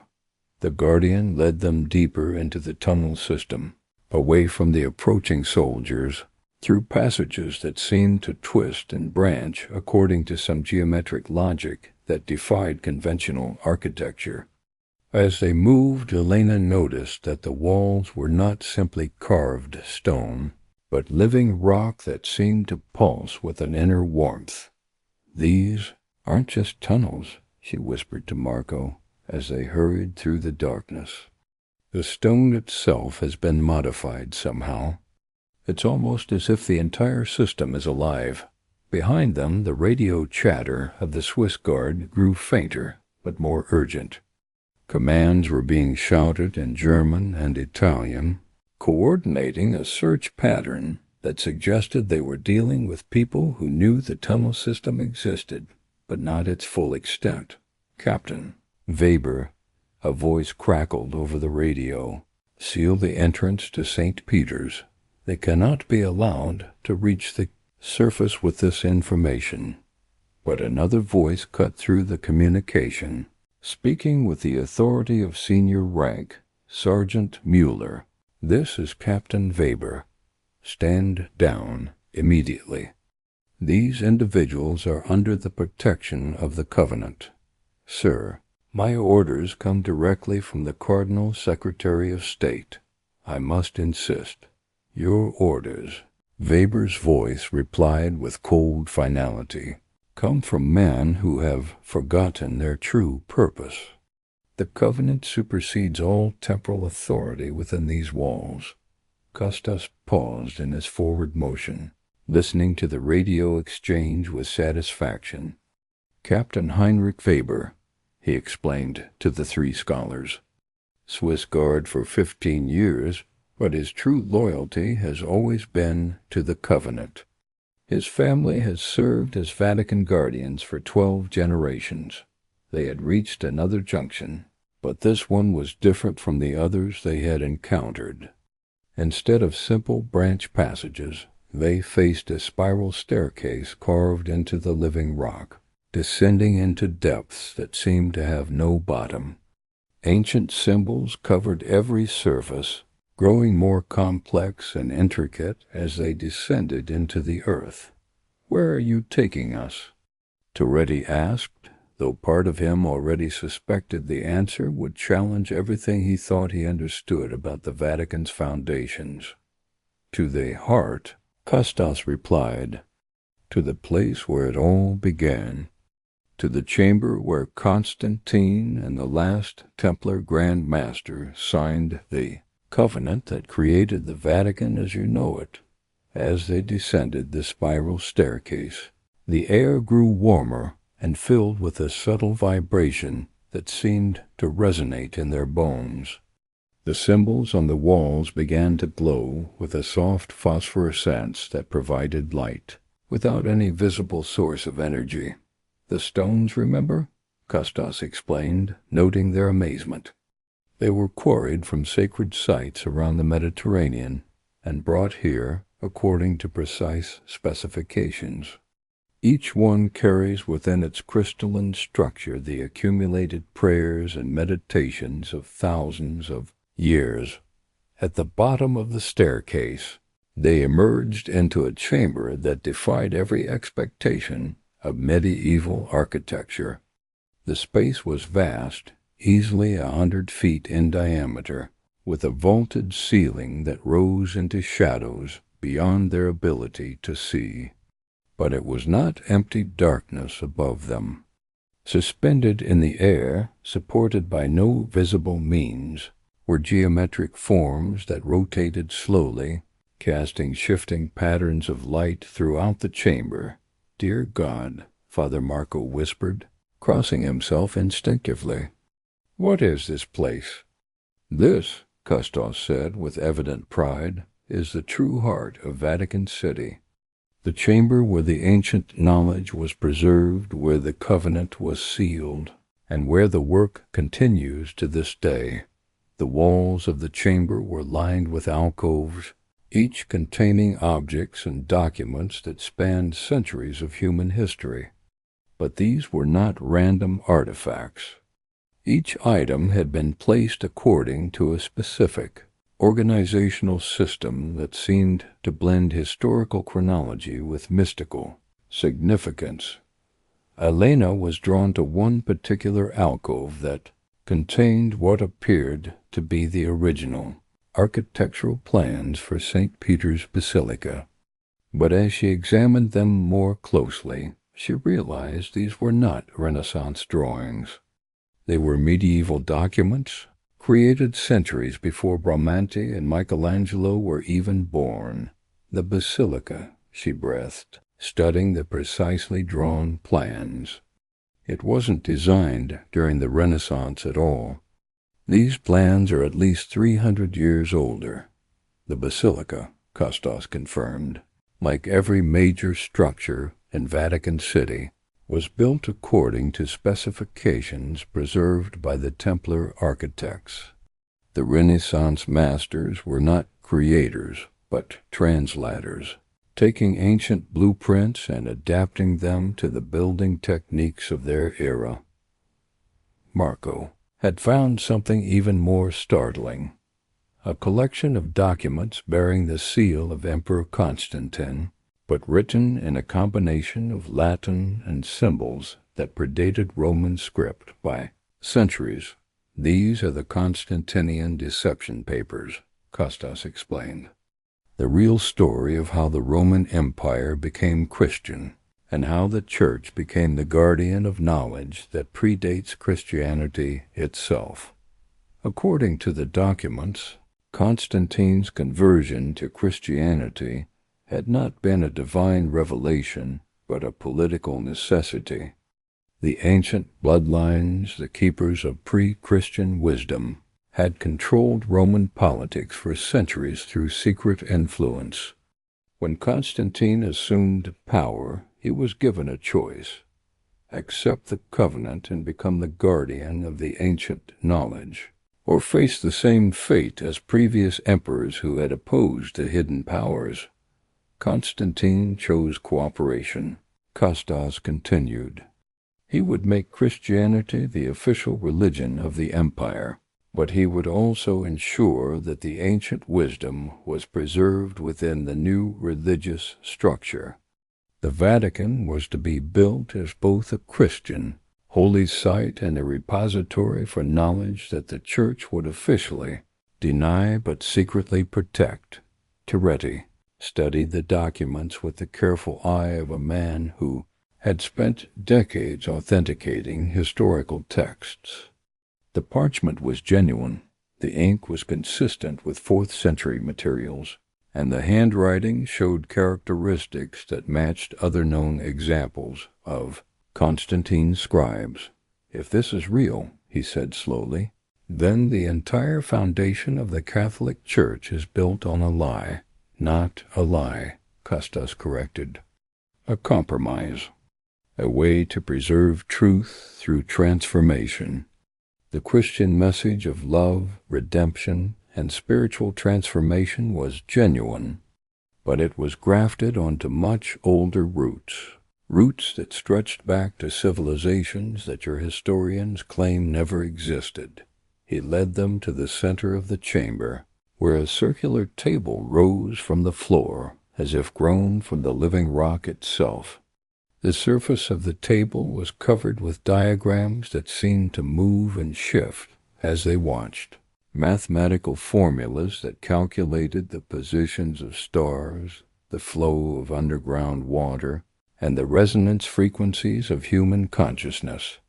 The guardian led them deeper into the tunnel system, away from the approaching soldiers, through passages that seemed to twist and branch according to some geometric logic that defied conventional architecture. As they moved, Elena noticed that the walls were not simply carved stone, but living rock that seemed to pulse with an inner warmth. "These aren't just tunnels," she whispered to Marco as they hurried through the darkness. "The stone itself has been modified somehow. It's almost as if the entire system is alive." Behind them, the radio chatter of the Swiss guard grew fainter but more urgent. Commands were being shouted in German and Italian, coordinating a search pattern that suggested they were dealing with people who knew the tunnel system existed, but not its full extent. "Captain Weber," a voice crackled over the radio, "seal the entrance to St. Peter's. They cannot be allowed to reach the surface with this information." But another voice cut through the communication, speaking with the authority of senior rank, Sergeant Mueller. "This is Captain Weber. Stand down immediately. These individuals are under the protection of the Covenant. Sir, my orders come directly from the Cardinal Secretary of State. I must insist. Your orders," Weber's voice replied with cold finality, "come from men who have forgotten their true purpose. The Covenant supersedes all temporal authority within these walls." Custos paused in his forward motion, listening to the radio exchange with satisfaction. "Captain Heinrich Weber," he explained to the 3 scholars. "Swiss Guard for 15 years, but his true loyalty has always been to the Covenant. His family has served as Vatican guardians for 12 generations. They had reached another junction, but this one was different from the others they had encountered. Instead of simple branch passages, they faced a spiral staircase carved into the living rock, descending into depths that seemed to have no bottom. Ancient symbols covered every surface, growing more complex and intricate as they descended into the earth. "Where are you taking us?" Toretti asked, though part of him already suspected the answer would challenge everything he thought he understood about the Vatican's foundations. "To the heart," Custos replied, "to the place where it all began, to the chamber where Constantine and the last Templar Grand Master signed the covenant that created the Vatican as you know it." As they descended the spiral staircase, the air grew warmer and filled with a subtle vibration that seemed to resonate in their bones. The symbols on the walls began to glow with a soft phosphorescence that provided light, without any visible source of energy. "The stones, remember?" Custos explained, noting their amazement. "They were quarried from sacred sites around the Mediterranean and brought here according to precise specifications. Each one carries within its crystalline structure the accumulated prayers and meditations of thousands of years. At the bottom of the staircase, they emerged into a chamber that defied every expectation of medieval architecture. The space was vast, easily 100 feet in diameter, with a vaulted ceiling that rose into shadows beyond their ability to see. But it was not empty darkness above them. Suspended in the air, supported by no visible means, were geometric forms that rotated slowly, casting shifting patterns of light throughout the chamber. "Dear God," Father Marco whispered, crossing himself instinctively. "What is this place?" "This," Custos said with evident pride, "is the true heart of Vatican City. The chamber where the ancient knowledge was preserved, where the covenant was sealed, and where the work continues to this day. The walls of the chamber were lined with alcoves, each containing objects and documents that spanned centuries of human history. But these were not random artifacts. Each item had been placed according to a specific organizational system that seemed to blend historical chronology with mystical significance. Elena was drawn to one particular alcove that contained what appeared to be the original architectural plans for St. Peter's Basilica. But as she examined them more closely, she realized these were not Renaissance drawings. They were medieval documents, created centuries before Bramante and Michelangelo were even born. "The Basilica," she breathed, studying the precisely drawn plans. "It wasn't designed during the Renaissance at all. These plans are at least 300 years older." "The Basilica," Custos confirmed, "like every major structure in Vatican City, was built according to specifications preserved by the Templar architects. The Renaissance masters were not creators, but translators, taking ancient blueprints and adapting them to the building techniques of their era." Marco had found something even more startling. A collection of documents bearing the seal of Emperor Constantine, but written in a combination of Latin and symbols that predated Roman script by centuries. "These are the Constantinian deception papers," Custos explained. "The real story of how the Roman Empire became Christian, and how the Church became the guardian of knowledge that predates Christianity itself. According to the documents, Constantine's conversion to Christianity had not been a divine revelation, but a political necessity. The ancient bloodlines, the keepers of pre-Christian wisdom, had controlled Roman politics for centuries through secret influence. When Constantine assumed power, he was given a choice: accept the covenant and become the guardian of the ancient knowledge, or face the same fate as previous emperors who had opposed the hidden powers. Constantine chose cooperation. Custos continued. He would make Christianity the official religion of the empire, but he would also ensure that the ancient wisdom was preserved within the new religious structure. The Vatican was to be built as both a Christian holy site and a repository for knowledge that the Church would officially deny but secretly protect. Terretti studied the documents with the careful eye of a man who had spent decades authenticating historical texts. The parchment was genuine, the ink was consistent with 4th century materials, and the handwriting showed characteristics that matched other known examples of Constantine's scribes. "If this is real," he said slowly, "then the entire foundation of the Catholic Church is built on a lie." "Not a lie," Custos corrected. "A compromise. A way to preserve truth through transformation. The Christian message of love, redemption, and spiritual transformation was genuine, but it was grafted onto much older roots that stretched back to civilizations that your historians claim never existed." He led them to the center of the chamber, where a circular table rose from the floor, as if grown from the living rock itself. The surface of the table was covered with diagrams that seemed to move and shift as they watched. Mathematical formulas that calculated the positions of stars, the flow of underground water, and the resonance frequencies of human consciousness.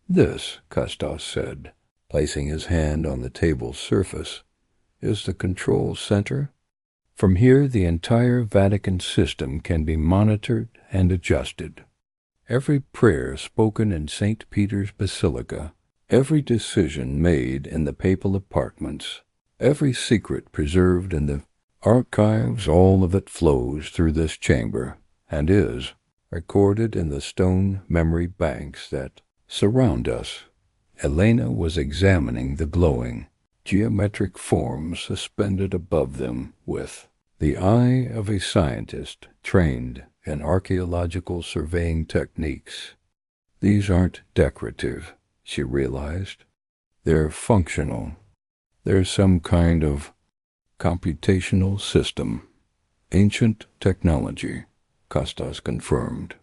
This, Custos said, placing his hand on the table's surface, is the control center. From here, the entire Vatican system can be monitored and adjusted. Every prayer spoken in St. Peter's Basilica, every decision made in the papal apartments, every secret preserved in the archives, all of it flows through this chamber and is recorded in the stone memory banks that surround us. Elena was examining the glowing, geometric forms suspended above them with the eye of a scientist trained in archaeological surveying techniques. These aren't decorative, she realized. They're functional. They're some kind of computational system. Ancient technology, Costas confirmed,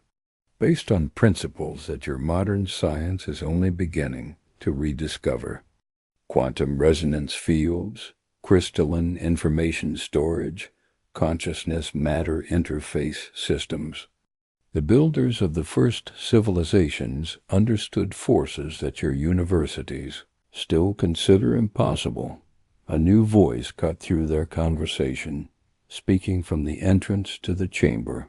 based on principles that your modern science is only beginning to rediscover. Quantum resonance fields, crystalline information storage, consciousness-matter interface systems. The builders of the first civilizations understood forces that your universities still consider impossible. A new voice cut through their conversation, speaking from the entrance to the chamber.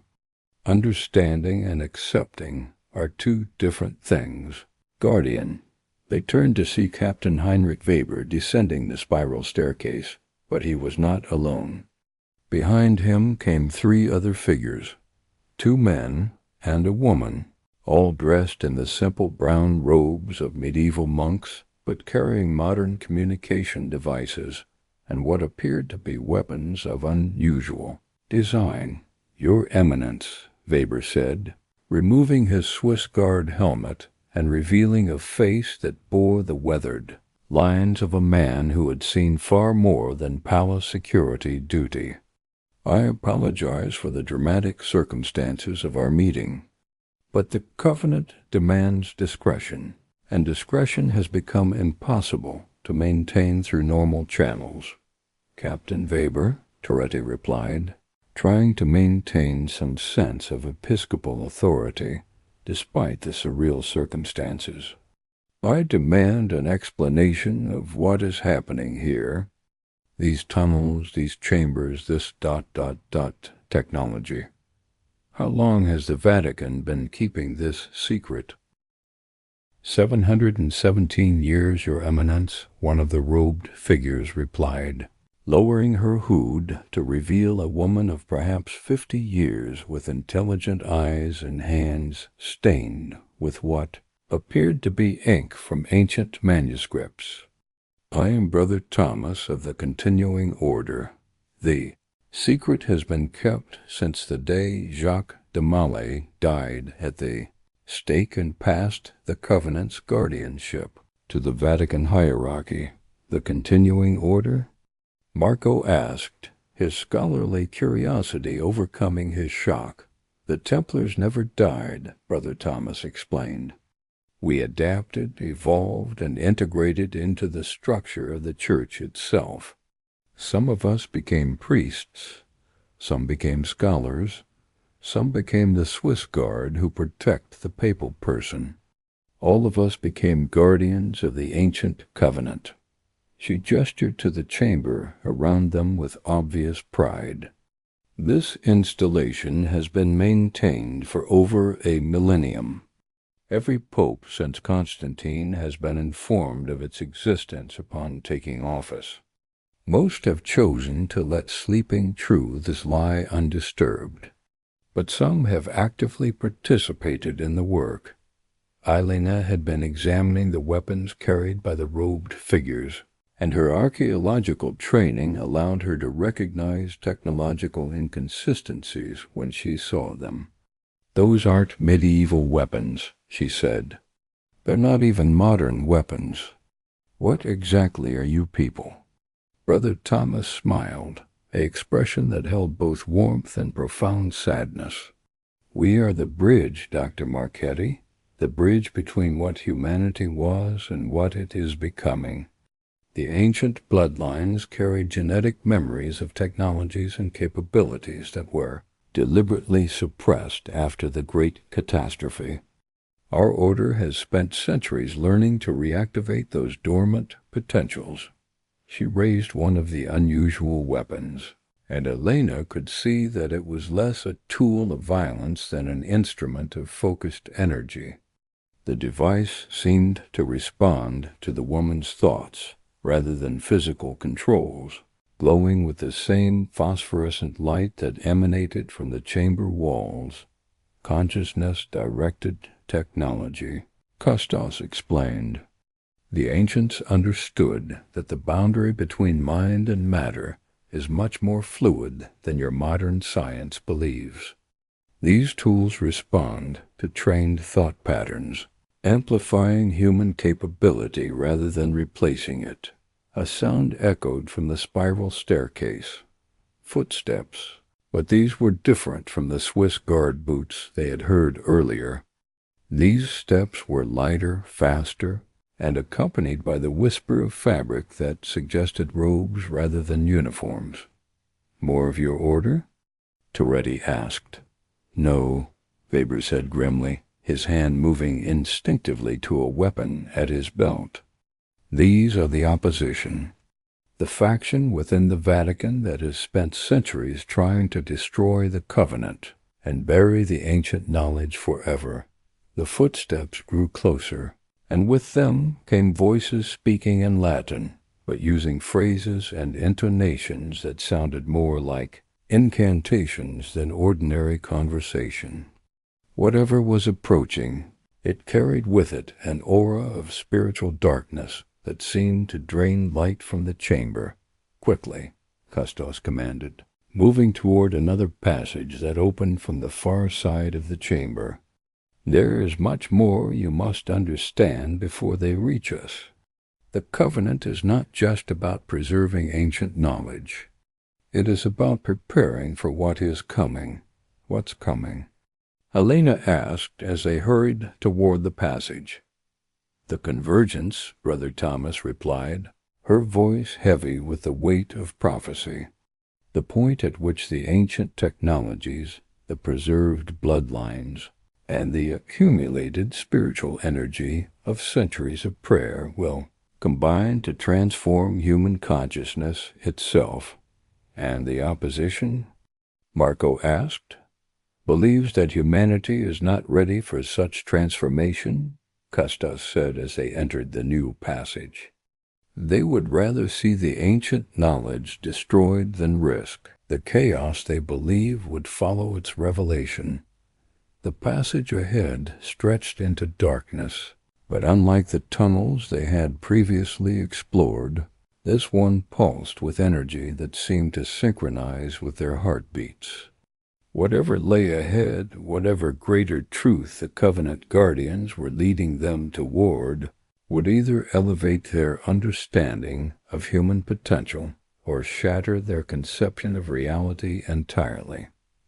Understanding and accepting are two different things. Guardian. They turned to see Captain Heinrich Weber descending the spiral staircase, but he was not alone. Behind him came three other figures, two men and a woman, all dressed in the simple brown robes of medieval monks, but carrying modern communication devices and what appeared to be weapons of unusual design. Your Eminence, Weber said, removing his Swiss Guard helmet and revealing a face that bore the weathered lines of a man who had seen far more than palace security duty. I apologize for the dramatic circumstances of our meeting, but the Covenant demands discretion, and discretion has become impossible to maintain through normal channels. Captain Weber, Toretti replied, trying to maintain some sense of episcopal authority despite the surreal circumstances. I demand an explanation of what is happening here. These tunnels, these chambers, this ... technology. How long has the Vatican been keeping this secret? 717 years, Your Eminence, one of the robed figures replied, lowering her hood to reveal a woman of perhaps 50 years with intelligent eyes and hands stained with what appeared to be ink from ancient manuscripts. I am Brother Thomas of the Continuing Order. The secret has been kept since the day Jacques de Molay died at the stake and passed the Covenant's guardianship to the Vatican hierarchy. The Continuing Order? Marco asked, his scholarly curiosity overcoming his shock. The Templars never died, Brother Thomas explained. We adapted, evolved, and integrated into the structure of the Church itself. Some of us became priests, some became scholars, some became the Swiss Guard who protect the papal person. All of us became guardians of the ancient covenant. She gestured to the chamber around them with obvious pride. This installation has been maintained for over a millennium. Every pope since Constantine has been informed of its existence upon taking office. Most have chosen to let sleeping truths lie undisturbed, but some have actively participated in the work. Elena had been examining the weapons carried by the robed figures, and her archaeological training allowed her to recognize technological inconsistencies when she saw them. Those aren't medieval weapons, she said. They're not even modern weapons. What exactly are you people? Brother Thomas smiled, an expression that held both warmth and profound sadness. We are the bridge, Dr. Marchetti, the bridge between what humanity was and what it is becoming. The ancient bloodlines carried genetic memories of technologies and capabilities that were deliberately suppressed after the Great Catastrophe. Our order has spent centuries learning to reactivate those dormant potentials. She raised one of the unusual weapons, and Elena could see that it was less a tool of violence than an instrument of focused energy. The device seemed to respond to the woman's thoughts rather than physical controls, glowing with the same phosphorescent light that emanated from the chamber walls. Consciousness-directed technology, Custos explained. The ancients understood that the boundary between mind and matter is much more fluid than your modern science believes. These tools respond to trained thought patterns, amplifying human capability rather than replacing it. A sound echoed from the spiral staircase. Footsteps. But these were different from the Swiss guard boots they had heard earlier. These steps were lighter, faster, and accompanied by the whisper of fabric that suggested robes rather than uniforms. "More of your order?" Toretti asked. "No," Weber said grimly, his hand moving instinctively to a weapon at his belt. "These are the opposition. The faction within the Vatican that has spent centuries trying to destroy the covenant and bury the ancient knowledge forever." The footsteps grew closer, and with them came voices speaking in Latin, but using phrases and intonations that sounded more like incantations than ordinary conversation. Whatever was approaching, it carried with it an aura of spiritual darkness that seemed to drain light from the chamber. "Quickly," Custos commanded, moving toward another passage that opened from the far side of the chamber. "There is much more you must understand before they reach us. The covenant is not just about preserving ancient knowledge. It is about preparing for what is coming." "What's coming?" Elena asked as they hurried toward the passage. "The convergence," Brother Thomas replied, her voice heavy with the weight of prophecy. "The point at which the ancient technologies, the preserved bloodlines, and the accumulated spiritual energy of centuries of prayer will combine to transform human consciousness itself." "And the opposition?" Marco asked. "Believes that humanity is not ready for such transformation," Custos said as they entered the new passage. "They would rather see the ancient knowledge destroyed than risk the chaos they believe would follow its revelation." The passage ahead stretched into darkness, but unlike the tunnels they had previously explored, this one pulsed with energy that seemed to synchronize with their heartbeats. Whatever lay ahead, whatever greater truth the Covenant Guardians were leading them toward, would either elevate their understanding of human potential or shatter their conception of reality entirely.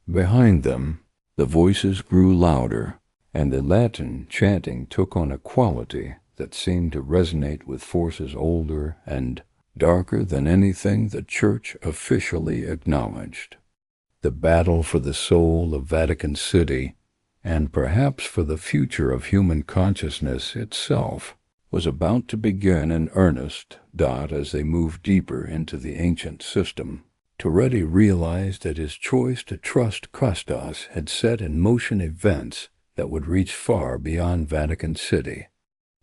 Behind them, the voices grew louder, and the Latin chanting took on a quality that seemed to resonate with forces older and darker than anything the Church officially acknowledged. The battle for the soul of Vatican City, and perhaps for the future of human consciousness itself, was about to begin in earnest. As they moved deeper into the ancient system, Toretti realized that his choice to trust Custos had set in motion events that would reach far beyond Vatican City.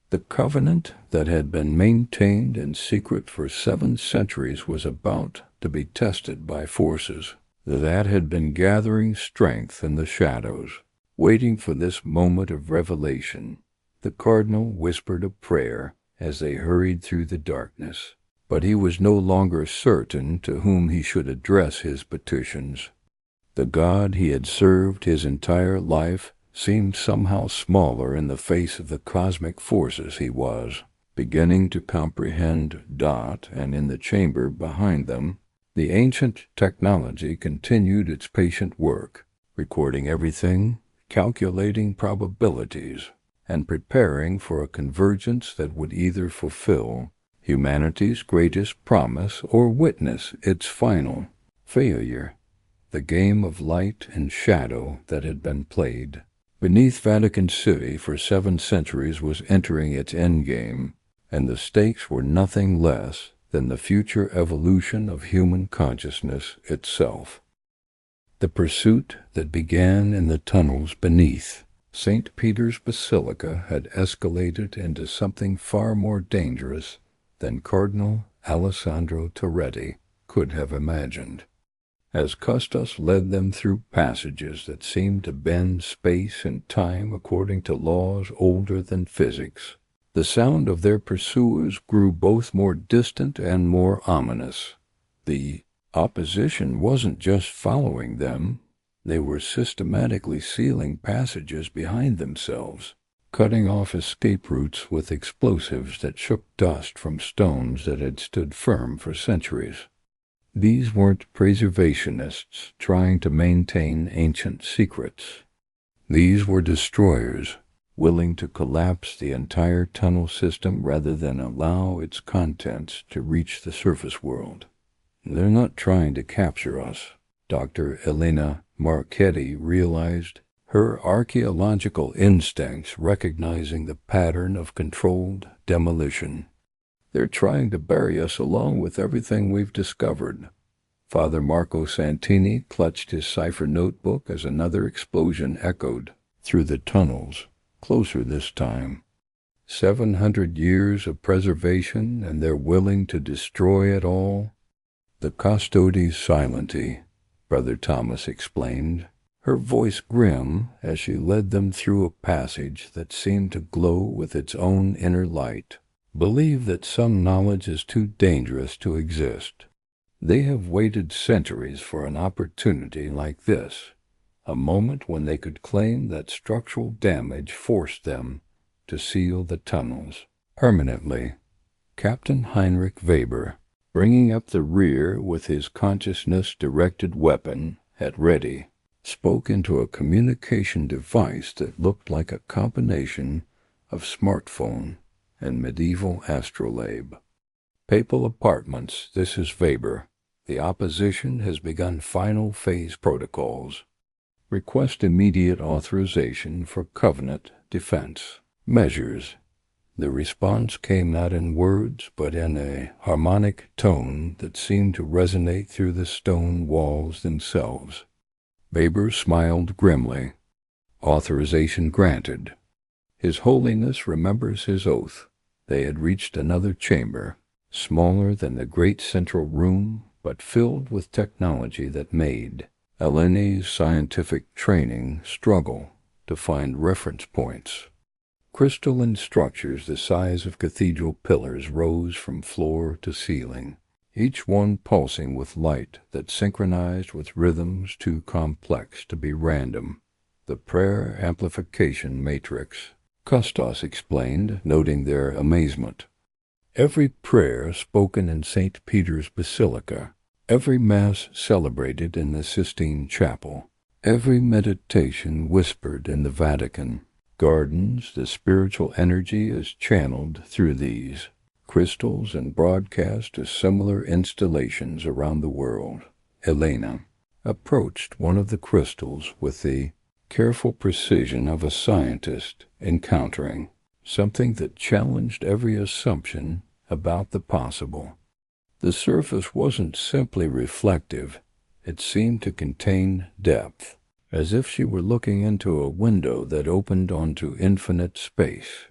The covenant that had been maintained in secret for 7 centuries was about to be tested by forces that had been gathering strength in the shadows, waiting for this moment of revelation. The cardinal whispered a prayer as they hurried through the darkness, but he was no longer certain to whom he should address his petitions. The God he had served his entire life seemed somehow smaller in the face of the cosmic forces he was beginning to comprehend. And in the chamber behind them, the ancient technology continued its patient work, recording everything, calculating probabilities, and preparing for a convergence that would either fulfill humanity's greatest promise or witness its final failure. The game of light and shadow that had been played beneath Vatican City for 7 centuries was entering its endgame, and the stakes were nothing less than the future evolution of human consciousness itself. The pursuit that began in the tunnels beneath St. Peter's Basilica had escalated into something far more dangerous than Cardinal Alessandro Toretti could have imagined. As Custos led them through passages that seemed to bend space and time according to laws older than physics, the sound of their pursuers grew both more distant and more ominous. The opposition wasn't just following them, they were systematically sealing passages behind themselves, cutting off escape routes with explosives that shook dust from stones that had stood firm for centuries. These weren't preservationists trying to maintain ancient secrets. These were destroyers, willing to collapse the entire tunnel system rather than allow its contents to reach the surface world. They're not trying to capture us, Dr. Elena Marchetti realized, her archaeological instincts recognizing the pattern of controlled demolition. They're trying to bury us along with everything we've discovered. Father Marco Santini clutched his cipher notebook as another explosion echoed through the tunnels, closer this time. 700 years of preservation, and they're willing to destroy it all? The Custodes Silenti, Brother Thomas explained, her voice grim as she led them through a passage that seemed to glow with its own inner light. Believe that some knowledge is too dangerous to exist. They have waited centuries for an opportunity like this, a moment when they could claim that structural damage forced them to seal the tunnels permanently. Captain Heinrich Weber, bringing up the rear with his consciousness-directed weapon at ready, spoke into a communication device that looked like a combination of smartphone and medieval astrolabe. Papal Apartments, this is Weber. The opposition has begun final phase protocols. Request immediate authorization for Covenant defense measures. The response came not in words, but in a harmonic tone that seemed to resonate through the stone walls themselves. Weber smiled grimly. Authorization granted. His Holiness remembers his oath. They had reached another chamber, smaller than the great central room, but filled with technology that made Elene's scientific training struggle to find reference points. Crystalline structures the size of cathedral pillars rose from floor to ceiling, each one pulsing with light that synchronized with rhythms too complex to be random. The prayer amplification matrix, Custos explained, noting their amazement. Every prayer spoken in St. Peter's Basilica, every Mass celebrated in the Sistine Chapel, every meditation whispered in the Vatican gardens, the spiritual energy is channeled through these crystals and broadcast to similar installations around the world. Elena approached one of the crystals with the careful precision of a scientist encountering something that challenged every assumption about the possible. The surface wasn't simply reflective, it seemed to contain depth, as if she were looking into a window that opened onto infinite space.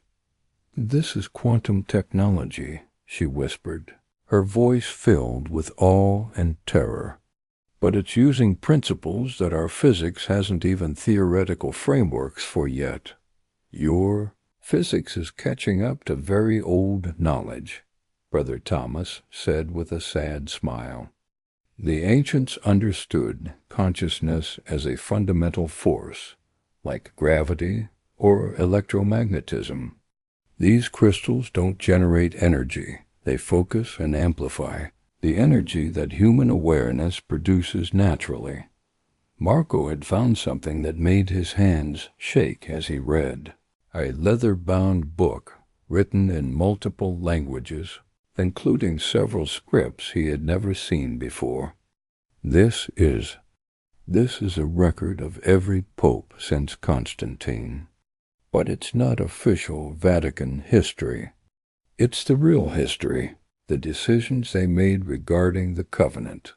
"This is quantum technology," she whispered, her voice filled with awe and terror. "But it's using principles that our physics hasn't even theoretical frameworks for yet. Your physics is catching up to very old knowledge," Brother Thomas said with a sad smile. The ancients understood consciousness as a fundamental force, like gravity or electromagnetism. These crystals don't generate energy, they focus and amplify the energy that human awareness produces naturally. Marco had found something that made his hands shake as he read. A leather-bound book written in multiple languages, including several scripts he had never seen before. This is a record of every pope since Constantine. But it's not official Vatican history. It's the real history, the decisions they made regarding the covenant.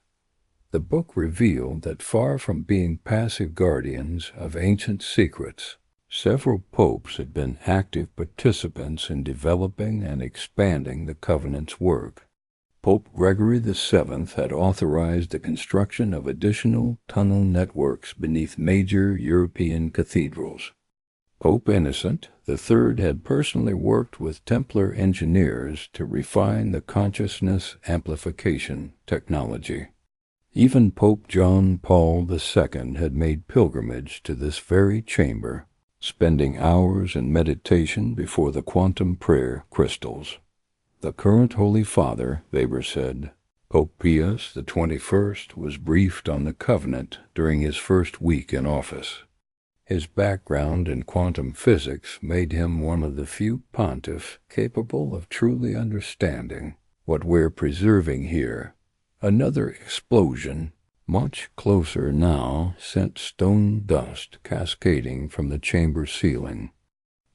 The book revealed that far from being passive guardians of ancient secrets, several popes had been active participants in developing and expanding the covenant's work. Pope Gregory VII had authorized the construction of additional tunnel networks beneath major European cathedrals. Pope Innocent III had personally worked with Templar engineers to refine the consciousness amplification technology. Even Pope John Paul II had made pilgrimage to this very chamber, spending hours in meditation before the quantum prayer crystals. The current Holy Father, Weber said, Pope Pius XXI, was briefed on the covenant during his first week in office. His background in quantum physics made him one of the few pontiffs capable of truly understanding what we're preserving here. Another explosion, much closer now, sent stone dust cascading from the chamber ceiling.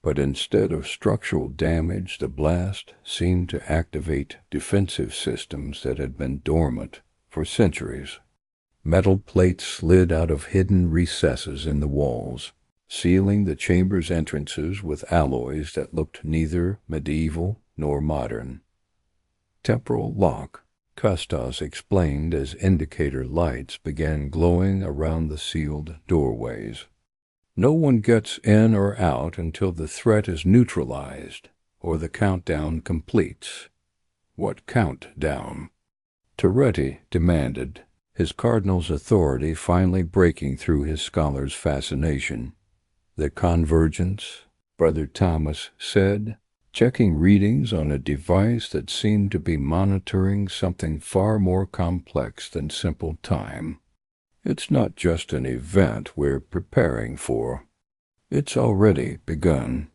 But instead of structural damage, the blast seemed to activate defensive systems that had been dormant for centuries. Metal plates slid out of hidden recesses in the walls, sealing the chamber's entrances with alloys that looked neither medieval nor modern. Temporal lock, Custos explained as indicator lights began glowing around the sealed doorways. No one gets in or out until the threat is neutralized or the countdown completes. What countdown? Toretti demanded, his cardinal's authority finally breaking through his scholar's fascination. The convergence, Brother Thomas said, checking readings on a device that seemed to be monitoring something far more complex than simple time. It's not just an event we're preparing for. It's already begun.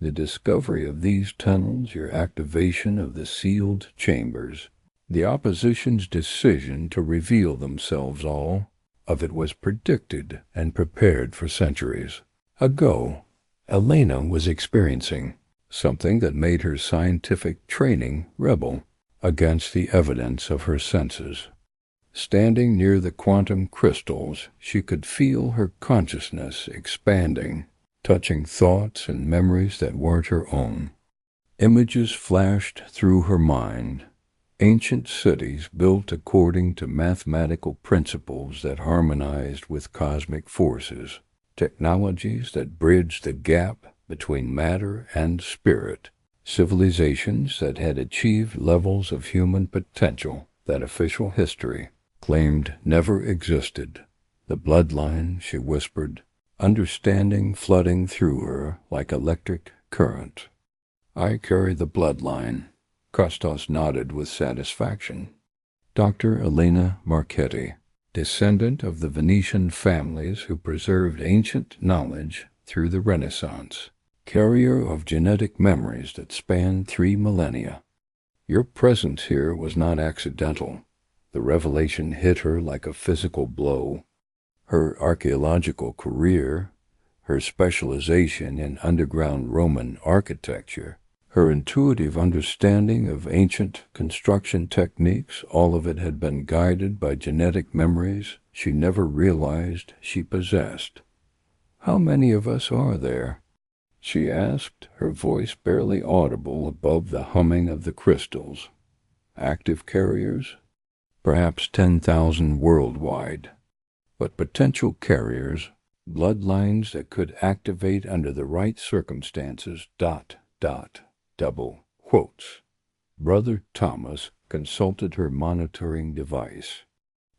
The discovery of these tunnels, your activation of the sealed chambers, the opposition's decision to reveal themselves, all of it was predicted and prepared for centuries ago. Elena was experiencing something that made her scientific training rebel against the evidence of her senses. Standing near the quantum crystals, she could feel her consciousness expanding, touching thoughts and memories that weren't her own. Images flashed through her mind, ancient cities built according to mathematical principles that harmonized with cosmic forces, technologies that bridged the gap between matter and spirit, civilizations that had achieved levels of human potential that official history claimed never existed. The bloodline, she whispered, understanding flooding through her like electric current. I carry the bloodline. Custos nodded with satisfaction. Dr. Elena Marchetti, descendant of the Venetian families who preserved ancient knowledge through the Renaissance, carrier of genetic memories that spanned 3 millennia. Your presence here was not accidental. The revelation hit her like a physical blow. Her archaeological career, her specialization in underground Roman architecture, her intuitive understanding of ancient construction techniques, all of it had been guided by genetic memories she never realized she possessed. How many of us are there? She asked, her voice barely audible above the humming of the crystals. Active carriers? Perhaps 10,000 worldwide. But potential carriers, bloodlines that could activate under the right circumstances, ... double quotes. Brother Thomas consulted her monitoring device.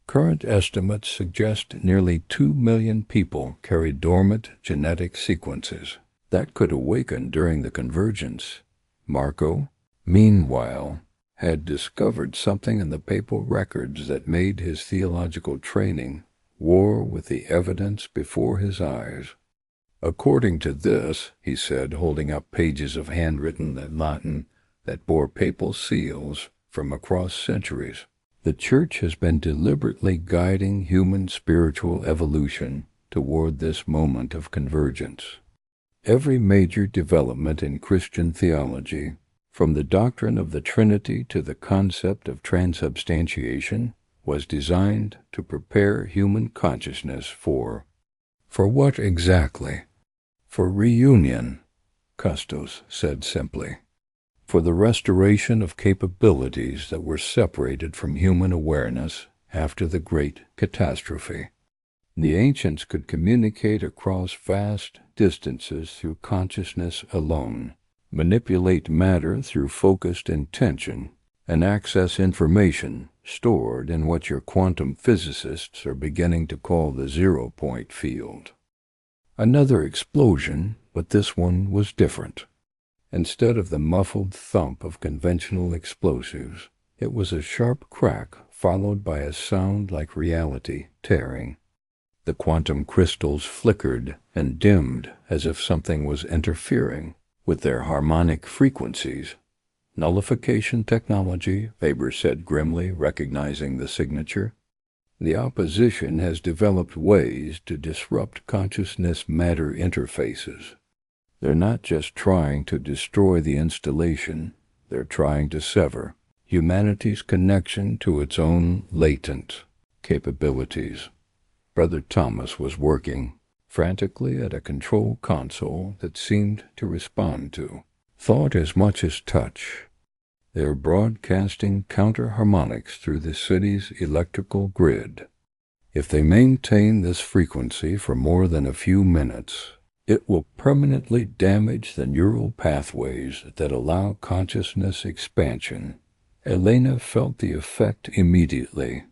Current estimates suggest nearly 2 million people carry dormant genetic sequences that could awaken during the convergence. Marco, meanwhile, had discovered something in the papal records that made his theological training war with the evidence before his eyes. According to this, he said, holding up pages of handwritten Latin that bore papal seals from across centuries, the Church has been deliberately guiding human spiritual evolution toward this moment of convergence. Every major development in Christian theology, from the doctrine of the Trinity to the concept of transubstantiation, was designed to prepare human consciousness for what exactly? For reunion, Custos said simply. For the restoration of capabilities that were separated from human awareness after the great catastrophe. The ancients could communicate across vast distances through consciousness alone, manipulate matter through focused intention, and access information stored in what your quantum physicists are beginning to call the zero-point field. Another explosion, but this one was different. Instead of the muffled thump of conventional explosives, it was a sharp crack followed by a sound like reality tearing. The quantum crystals flickered and dimmed as if something was interfering with their harmonic frequencies. Nullification technology, Weber said grimly, recognizing the signature. The opposition has developed ways to disrupt consciousness-matter interfaces. They're not just trying to destroy the installation, they're trying to sever humanity's connection to its own latent capabilities. Brother Thomas was working frantically at a control console that seemed to respond to thought as much as touch. They're broadcasting counter-harmonics through the city's electrical grid. If they maintain this frequency for more than a few minutes, it will permanently damage the neural pathways that allow consciousness expansion. Elena felt the effect immediately.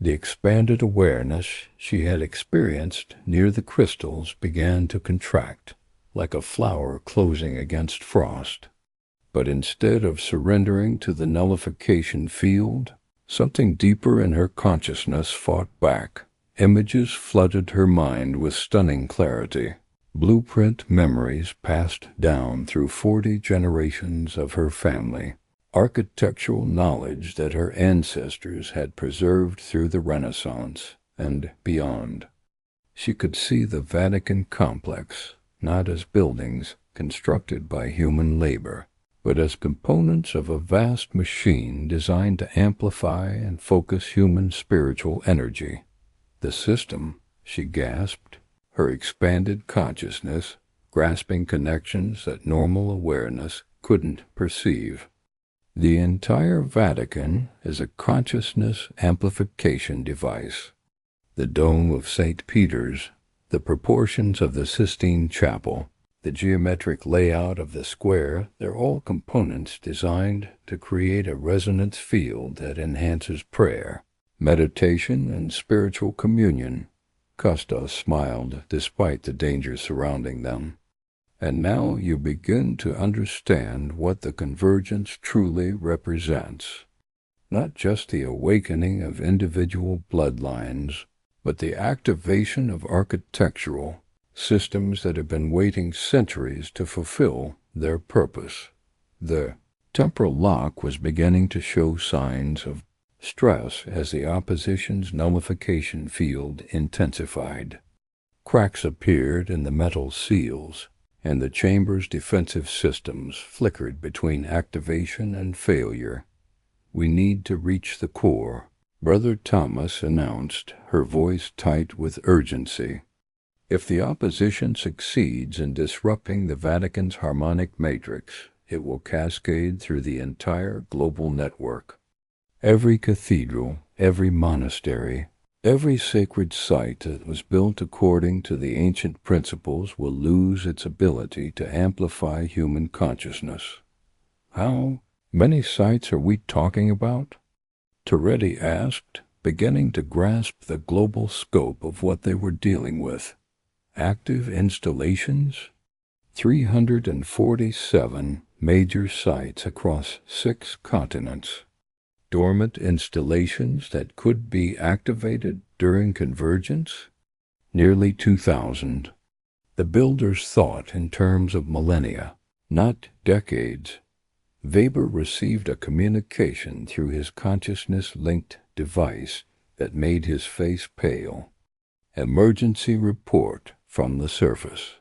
The expanded awareness she had experienced near the crystals began to contract, like a flower closing against frost. But instead of surrendering to the nullification field, something deeper in her consciousness fought back. Images flooded her mind with stunning clarity. Blueprint memories passed down through 40 generations of her family. Architectural knowledge that her ancestors had preserved through the Renaissance and beyond. She could see the Vatican complex, not as buildings constructed by human labor, but as components of a vast machine designed to amplify and focus human spiritual energy. The system, she gasped, her expanded consciousness, grasping connections that normal awareness couldn't perceive. The entire Vatican is a consciousness amplification device. The dome of St. Peter's, the proportions of the Sistine Chapel, the geometric layout of the square, they're all components designed to create a resonance field that enhances prayer, meditation, and spiritual communion. Custos smiled despite the danger surrounding them. And now you begin to understand what the convergence truly represents. Not just the awakening of individual bloodlines, but the activation of architectural systems that have been waiting centuries to fulfill their purpose. The temporal lock was beginning to show signs of stress as the opposition's nullification field intensified. Cracks appeared in the metal seals, and the chamber's defensive systems flickered between activation and failure. "We need to reach the core," Brother Thomas announced, her voice tight with urgency. "If the opposition succeeds in disrupting the Vatican's harmonic matrix, it will cascade through the entire global network. Every cathedral, every monastery, every sacred site that was built according to the ancient principles will lose its ability to amplify human consciousness." "How many sites are we talking about?" Toretti asked, beginning to grasp the global scope of what they were dealing with. Active installations? 347 major sites across 6 continents. dormant installations that could be activated during convergence? Nearly 2,000. The builders thought in terms of millennia, not decades. Weber received a communication through his consciousness-linked device that made his face pale. Emergency report from the surface.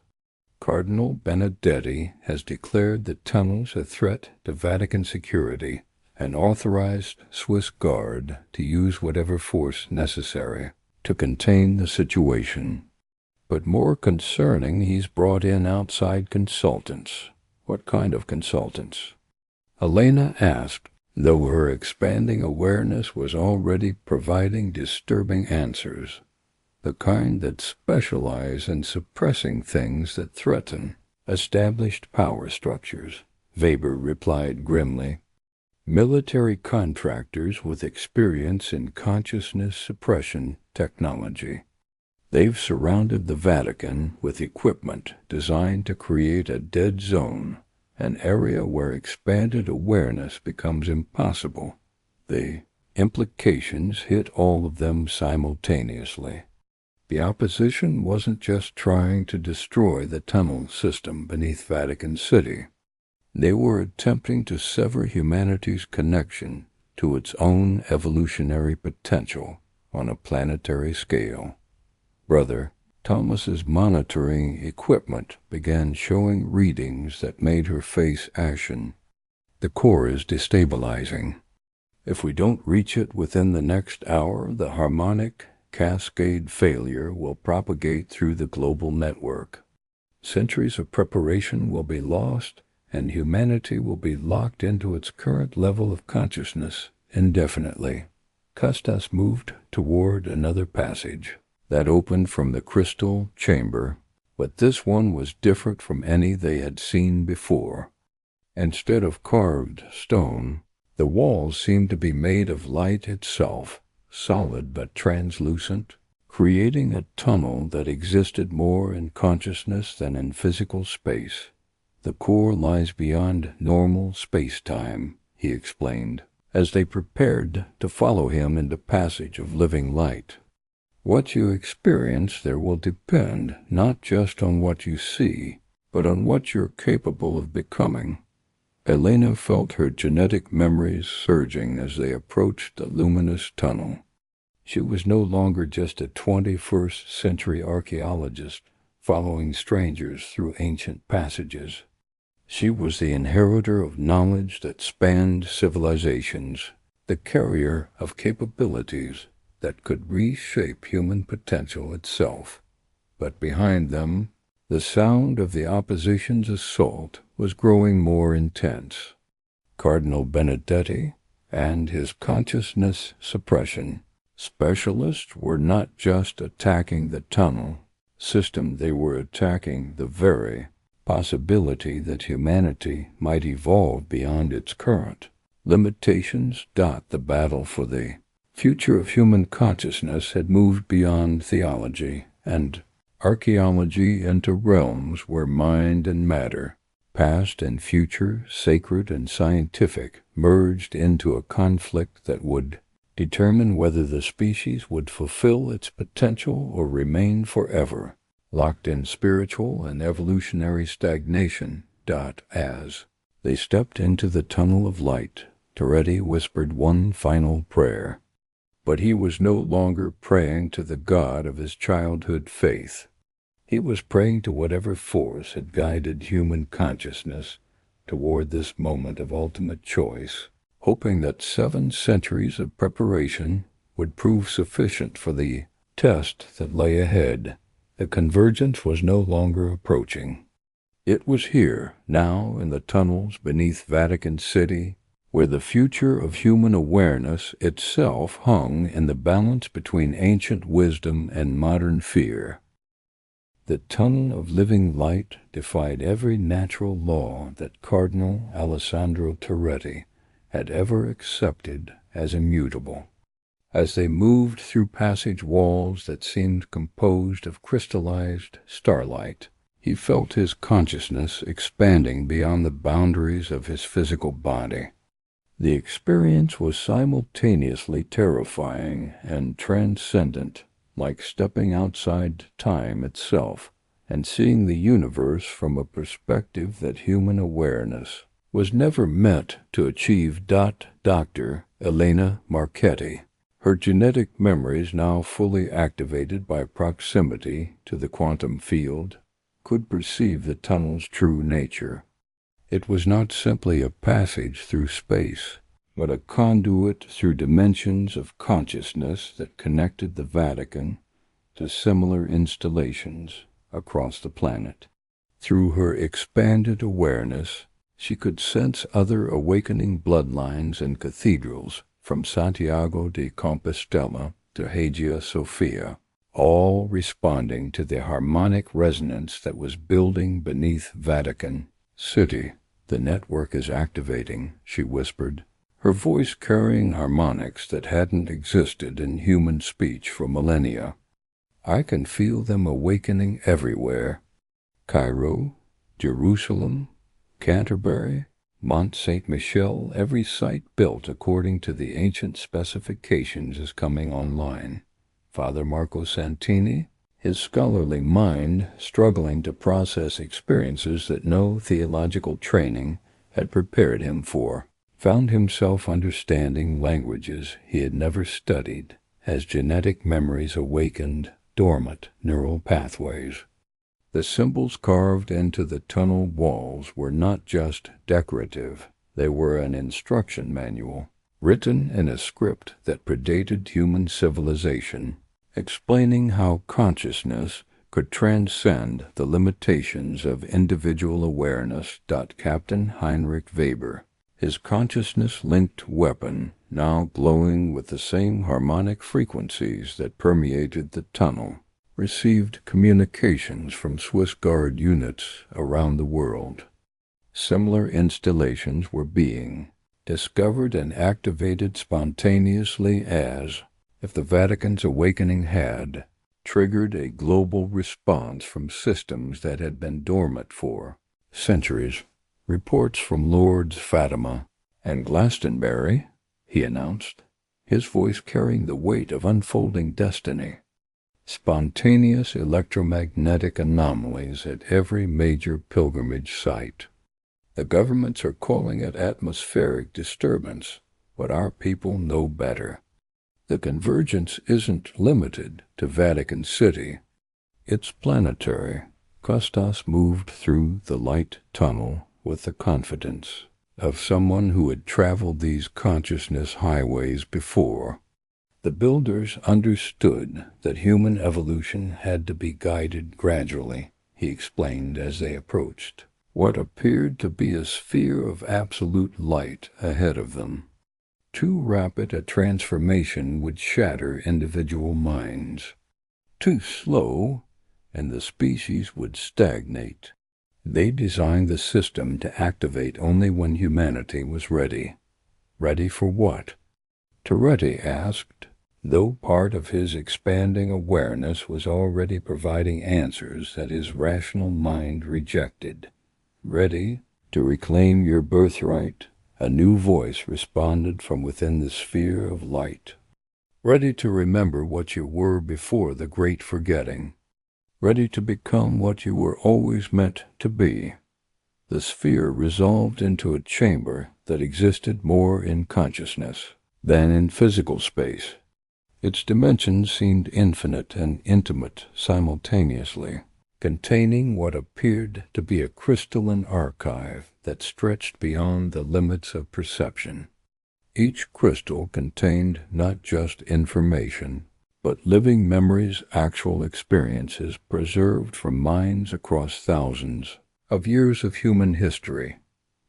Cardinal Benedetti has declared the tunnels a threat to Vatican security and authorized Swiss Guard to use whatever force necessary to contain the situation. But more concerning, he's brought in outside consultants. What kind of consultants? Elena asked, though her expanding awareness was already providing disturbing answers. The kind that specialize in suppressing things that threaten established power structures, Weber replied grimly. Military contractors with experience in consciousness suppression technology. They've surrounded the Vatican with equipment designed to create a dead zone, an area where expanded awareness becomes impossible. The implications hit all of them simultaneously. The opposition wasn't just trying to destroy the tunnel system beneath Vatican City. They were attempting to sever humanity's connection to its own evolutionary potential on a planetary scale. Brother Thomas's monitoring equipment began showing readings that made her face ashen. The core is destabilizing. If we don't reach it within the next hour, the harmonic cascade failure will propagate through the global network. Centuries of preparation will be lost, and humanity will be locked into its current level of consciousness indefinitely. Custas moved toward another passage that opened from the crystal chamber, but this one was different from any they had seen before. Instead of carved stone, the walls seemed to be made of light itself, solid but translucent, creating a tunnel that existed more in consciousness than in physical space. The core lies beyond normal space-time, he explained, as they prepared to follow him into passage of living light. What you experience there will depend not just on what you see, but on what you're capable of becoming. Elena felt her genetic memories surging as they approached the luminous tunnel. She was no longer just a 21st century archaeologist following strangers through ancient passages. She was the inheritor of knowledge that spanned civilizations, the carrier of capabilities that could reshape human potential itself. But behind them, the sound of the opposition's assault was growing more intense. Cardinal Benedetti and his consciousness suppression specialists were not just attacking the tunnel system, they were attacking the very possibility that humanity might evolve beyond its current limitations. The battle for the future of human consciousness had moved beyond theology and archaeology into realms where mind and matter, past and future, sacred and scientific, merged into a conflict that would determine whether the species would fulfill its potential or remain forever locked in spiritual and evolutionary stagnation. As they stepped into the tunnel of light, Toretti whispered one final prayer. But he was no longer praying to the God of his childhood faith. He was praying to whatever force had guided human consciousness toward this moment of ultimate choice, hoping that 7 centuries of preparation would prove sufficient for the test that lay ahead. The convergence was no longer approaching. It was here, now, in the tunnels beneath Vatican City, where the future of human awareness itself hung in the balance between ancient wisdom and modern fear. The tunnel of living light defied every natural law that Cardinal Alessandro Toretti had ever accepted as immutable. As they moved through passage walls that seemed composed of crystallized starlight, he felt his consciousness expanding beyond the boundaries of his physical body. The experience was simultaneously terrifying and transcendent, like stepping outside time itself and seeing the universe from a perspective that human awareness was never meant to achieve. Dr. Elena Marchetti, her genetic memories now fully activated by proximity to the quantum field, could perceive the tunnel's true nature. It was not simply a passage through space, but a conduit through dimensions of consciousness that connected the Vatican to similar installations across the planet. Through her expanded awareness, she could sense other awakening bloodlines and cathedrals from Santiago de Compostela to Hagia Sophia, all responding to the harmonic resonance that was building beneath Vatican City. "The network is activating," she whispered, her voice carrying harmonics that hadn't existed in human speech for millennia. "I can feel them awakening everywhere. Cairo, Jerusalem, Canterbury, Mont Saint-Michel, every site built according to the ancient specifications is coming online." Father Marco Santini, his scholarly mind struggling to process experiences that no theological training had prepared him for, found himself understanding languages he had never studied as genetic memories awakened dormant neural pathways. The symbols carved into the tunnel walls were not just decorative, they were an instruction manual, written in a script that predated human civilization, explaining how consciousness could transcend the limitations of individual awareness. Captain Heinrich Weber, his consciousness-linked weapon now glowing with the same harmonic frequencies that permeated the tunnel, received communications from Swiss Guard units around the world. Similar installations were being discovered and activated spontaneously as if the Vatican's awakening had triggered a global response from systems that had been dormant for centuries. "Reports from Lords Fatima and Glastonbury," he announced, his voice carrying the weight of unfolding destiny. "Spontaneous electromagnetic anomalies at every major pilgrimage site. The governments are calling it atmospheric disturbance, but our people know better. The convergence isn't limited to Vatican City. It's planetary." Costas moved through the light tunnel with the confidence of someone who had traveled these consciousness highways before. The builders understood that human evolution had to be guided gradually, he explained as they approached what appeared to be a sphere of absolute light ahead of them. Too rapid a transformation would shatter individual minds. Too slow, and the species would stagnate. They designed the system to activate only when humanity was ready. Ready for what? Toretti asked, though part of his expanding awareness was already providing answers that his rational mind rejected. "Ready to reclaim your birthright?" A new voice responded from within the sphere of light. "Ready to remember what you were before the great forgetting? Ready to become what you were always meant to be?" The sphere resolved into a chamber that existed more in consciousness than in physical space. Its dimensions seemed infinite and intimate simultaneously, containing what appeared to be a crystalline archive that stretched beyond the limits of perception. Each crystal contained not just information, but living memories, actual experiences preserved from minds across thousands of years of human history.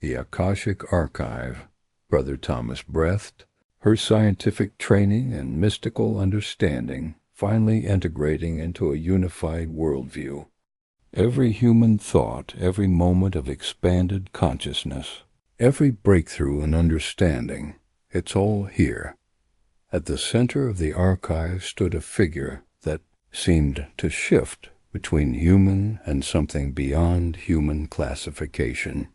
The Akashic Archive, Brother Thomas breathed, her scientific training and mystical understanding finally integrating into a unified worldview. Every human thought, every moment of expanded consciousness, every breakthrough in understanding, it's all here. At the center of the archive stood a figure that seemed to shift between human and something beyond human classification.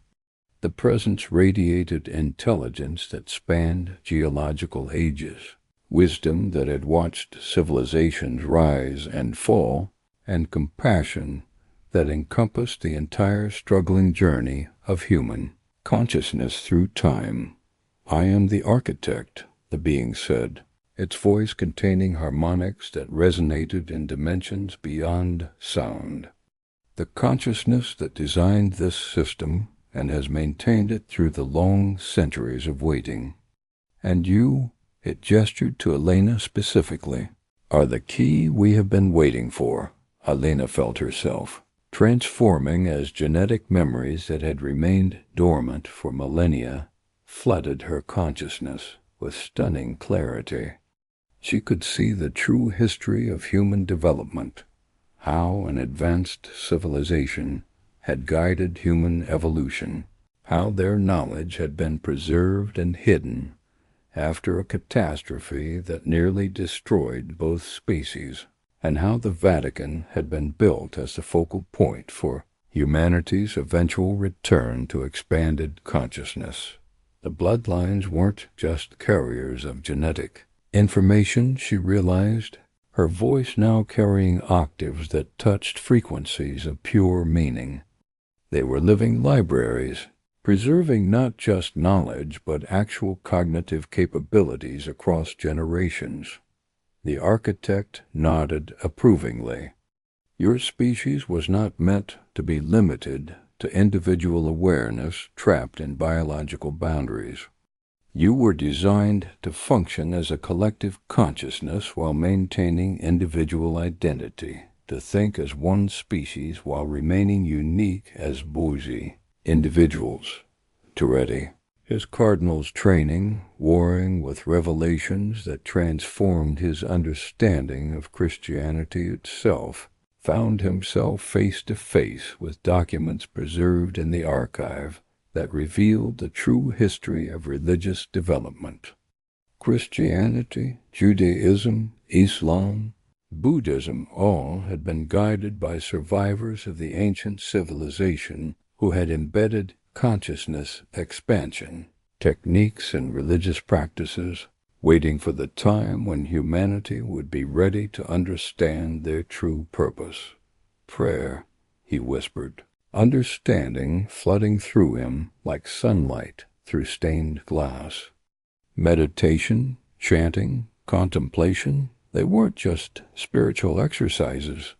The presence radiated intelligence that spanned geological ages, wisdom that had watched civilizations rise and fall, and compassion that encompassed the entire struggling journey of human consciousness through time. "I am the architect," the being said, its voice containing harmonics that resonated in dimensions beyond sound. "The consciousness that designed this system and has maintained it through the long centuries of waiting. And you," it gestured to Elena specifically, "are the key we have been waiting for." Elena felt herself transforming as genetic memories that had remained dormant for millennia flooded her consciousness with stunning clarity. She could see the true history of human development, how an advanced civilization had guided human evolution, how their knowledge had been preserved and hidden after a catastrophe that nearly destroyed both species, and how the Vatican had been built as the focal point for humanity's eventual return to expanded consciousness. The bloodlines weren't just carriers of genetic information, she realized, her voice now carrying octaves that touched frequencies of pure meaning. They were living libraries, preserving not just knowledge but actual cognitive capabilities across generations. The architect nodded approvingly. "Your species was not meant to be limited to individual awareness trapped in biological boundaries. You were designed to function as a collective consciousness while maintaining individual identity, to think as one species while remaining unique as Boise individuals." Toretti, his cardinal's training warring with revelations that transformed his understanding of Christianity itself, found himself face to face with documents preserved in the archive that revealed the true history of religious development. Christianity, Judaism, Islam, Buddhism all had been guided by survivors of the ancient civilization who had embedded consciousness expansion techniques and religious practices, waiting for the time when humanity would be ready to understand their true purpose. "Prayer," he whispered, understanding flooding through him like sunlight through stained glass. Meditation, chanting, contemplation, they weren't just spiritual exercises.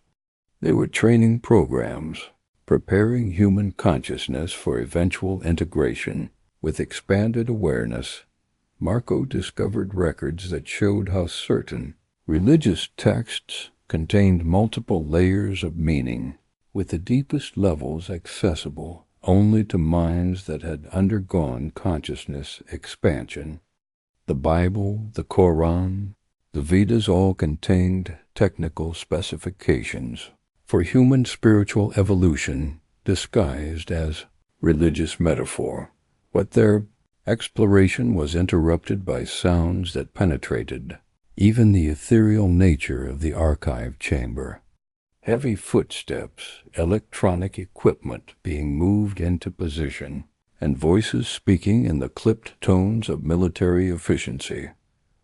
They were training programs, preparing human consciousness for eventual integration. With expanded awareness, Marco discovered records that showed how certain religious texts contained multiple layers of meaning, with the deepest levels accessible only to minds that had undergone consciousness expansion. The Bible, the Koran, the Vedas all contained technical specifications for human spiritual evolution disguised as religious metaphor. But their exploration was interrupted by sounds that penetrated even the ethereal nature of the archive chamber. Heavy footsteps, electronic equipment being moved into position, and voices speaking in the clipped tones of military efficiency.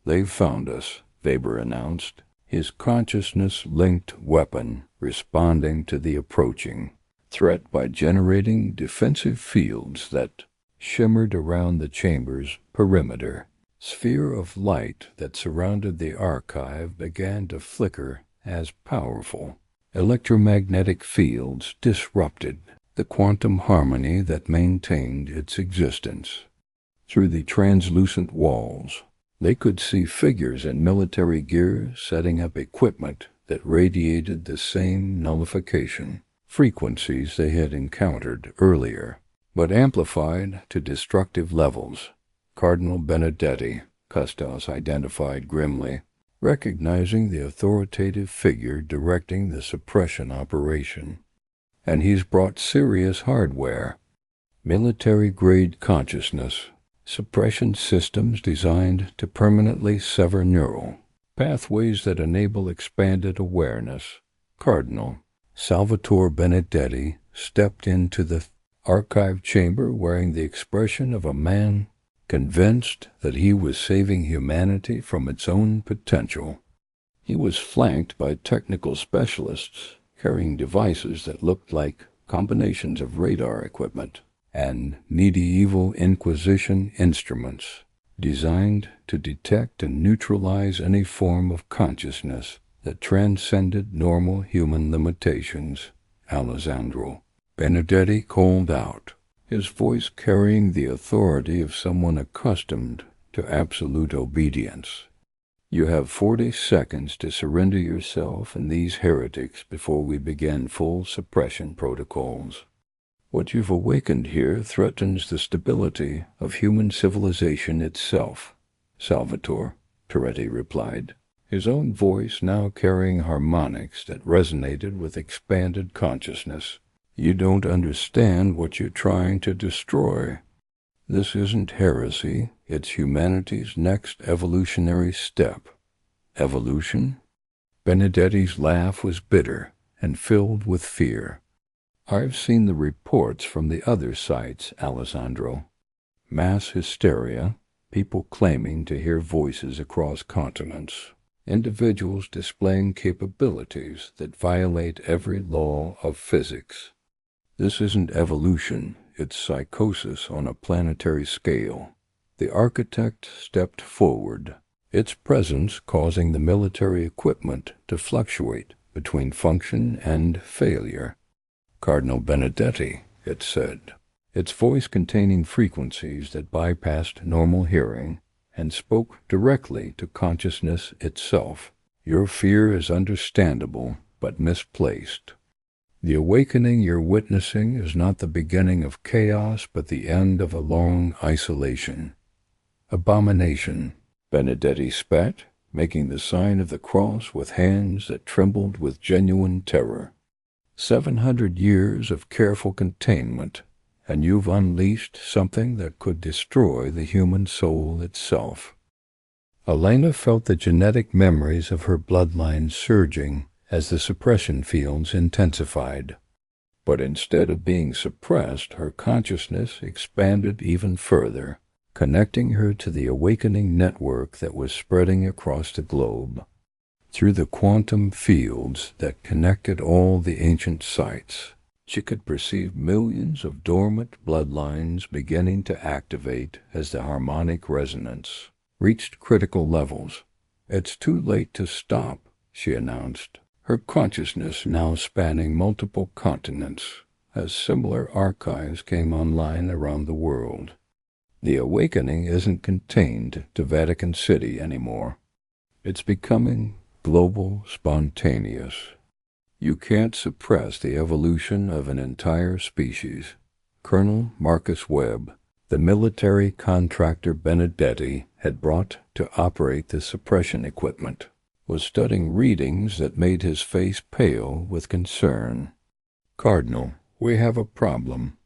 "They've found us," Weber announced, his consciousness-linked weapon responding to the approaching threat by generating defensive fields that shimmered around the chamber's perimeter. Sphere of light that surrounded the archive began to flicker as powerful electromagnetic fields disrupted the quantum harmony that maintained its existence. Through the translucent walls, they could see figures in military gear setting up equipment that radiated the same nullification frequencies they had encountered earlier, but amplified to destructive levels. Cardinal Benedetti, Custos identified grimly, recognizing the authoritative figure directing the suppression operation. "And he's brought serious hardware, military-grade consciousness, suppression systems designed to permanently sever neural pathways that enable expanded awareness." Cardinal Salvatore Benedetti stepped into the archive chamber wearing the expression of a man convinced that he was saving humanity from its own potential. He was flanked by technical specialists carrying devices that looked like combinations of radar equipment and medieval Inquisition instruments designed to detect and neutralize any form of consciousness that transcended normal human limitations. Alessandro Benedetti called out, his voice carrying the authority of someone accustomed to absolute obedience. You have 40 seconds to surrender yourself and these heretics before we begin full suppression protocols. What you've awakened here threatens the stability of human civilization itself, Salvatore, Peretti replied, his own voice now carrying harmonics that resonated with expanded consciousness. You don't understand what you're trying to destroy. This isn't heresy, it's humanity's next evolutionary step. Evolution? Benedetti's laugh was bitter and filled with fear. I've seen the reports from the other sites, Alessandro. Mass hysteria, people claiming to hear voices across continents, individuals displaying capabilities that violate every law of physics. This isn't evolution, it's psychosis on a planetary scale. The architect stepped forward, its presence causing the military equipment to fluctuate between function and failure. Cardinal Benedetti, it said, its voice containing frequencies that bypassed normal hearing and spoke directly to consciousness itself. Your fear is understandable, but misplaced. The awakening you're witnessing is not the beginning of chaos, but the end of a long isolation. Abomination, Benedetti spat, making the sign of the cross with hands that trembled with genuine terror. 700 years of careful containment, and you've unleashed something that could destroy the human soul itself. Elena felt the genetic memories of her bloodline surging as the suppression fields intensified. But instead of being suppressed, her consciousness expanded even further, connecting her to the awakening network that was spreading across the globe. Through the quantum fields that connected all the ancient sites, she could perceive millions of dormant bloodlines beginning to activate as the harmonic resonance reached critical levels. It's too late to stop, she announced, her consciousness now spanning multiple continents as similar archives came online around the world. The awakening isn't contained to Vatican City anymore. It's becoming global, spontaneous. You can't suppress the evolution of an entire species. Colonel Marcus Webb, the military contractor Benedetti had brought to operate the suppression equipment, was studying readings that made his face pale with concern. Cardinal, we have a problem.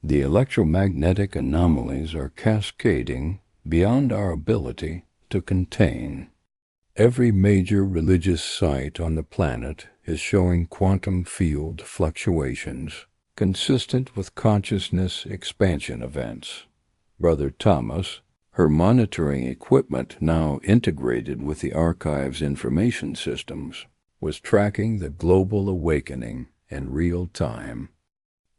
The electromagnetic anomalies are cascading beyond our ability to contain. Every major religious site on the planet is showing quantum field fluctuations, consistent with consciousness expansion events. Brother Thomas, her monitoring equipment now integrated with the archive's information systems, was tracking the global awakening in real time.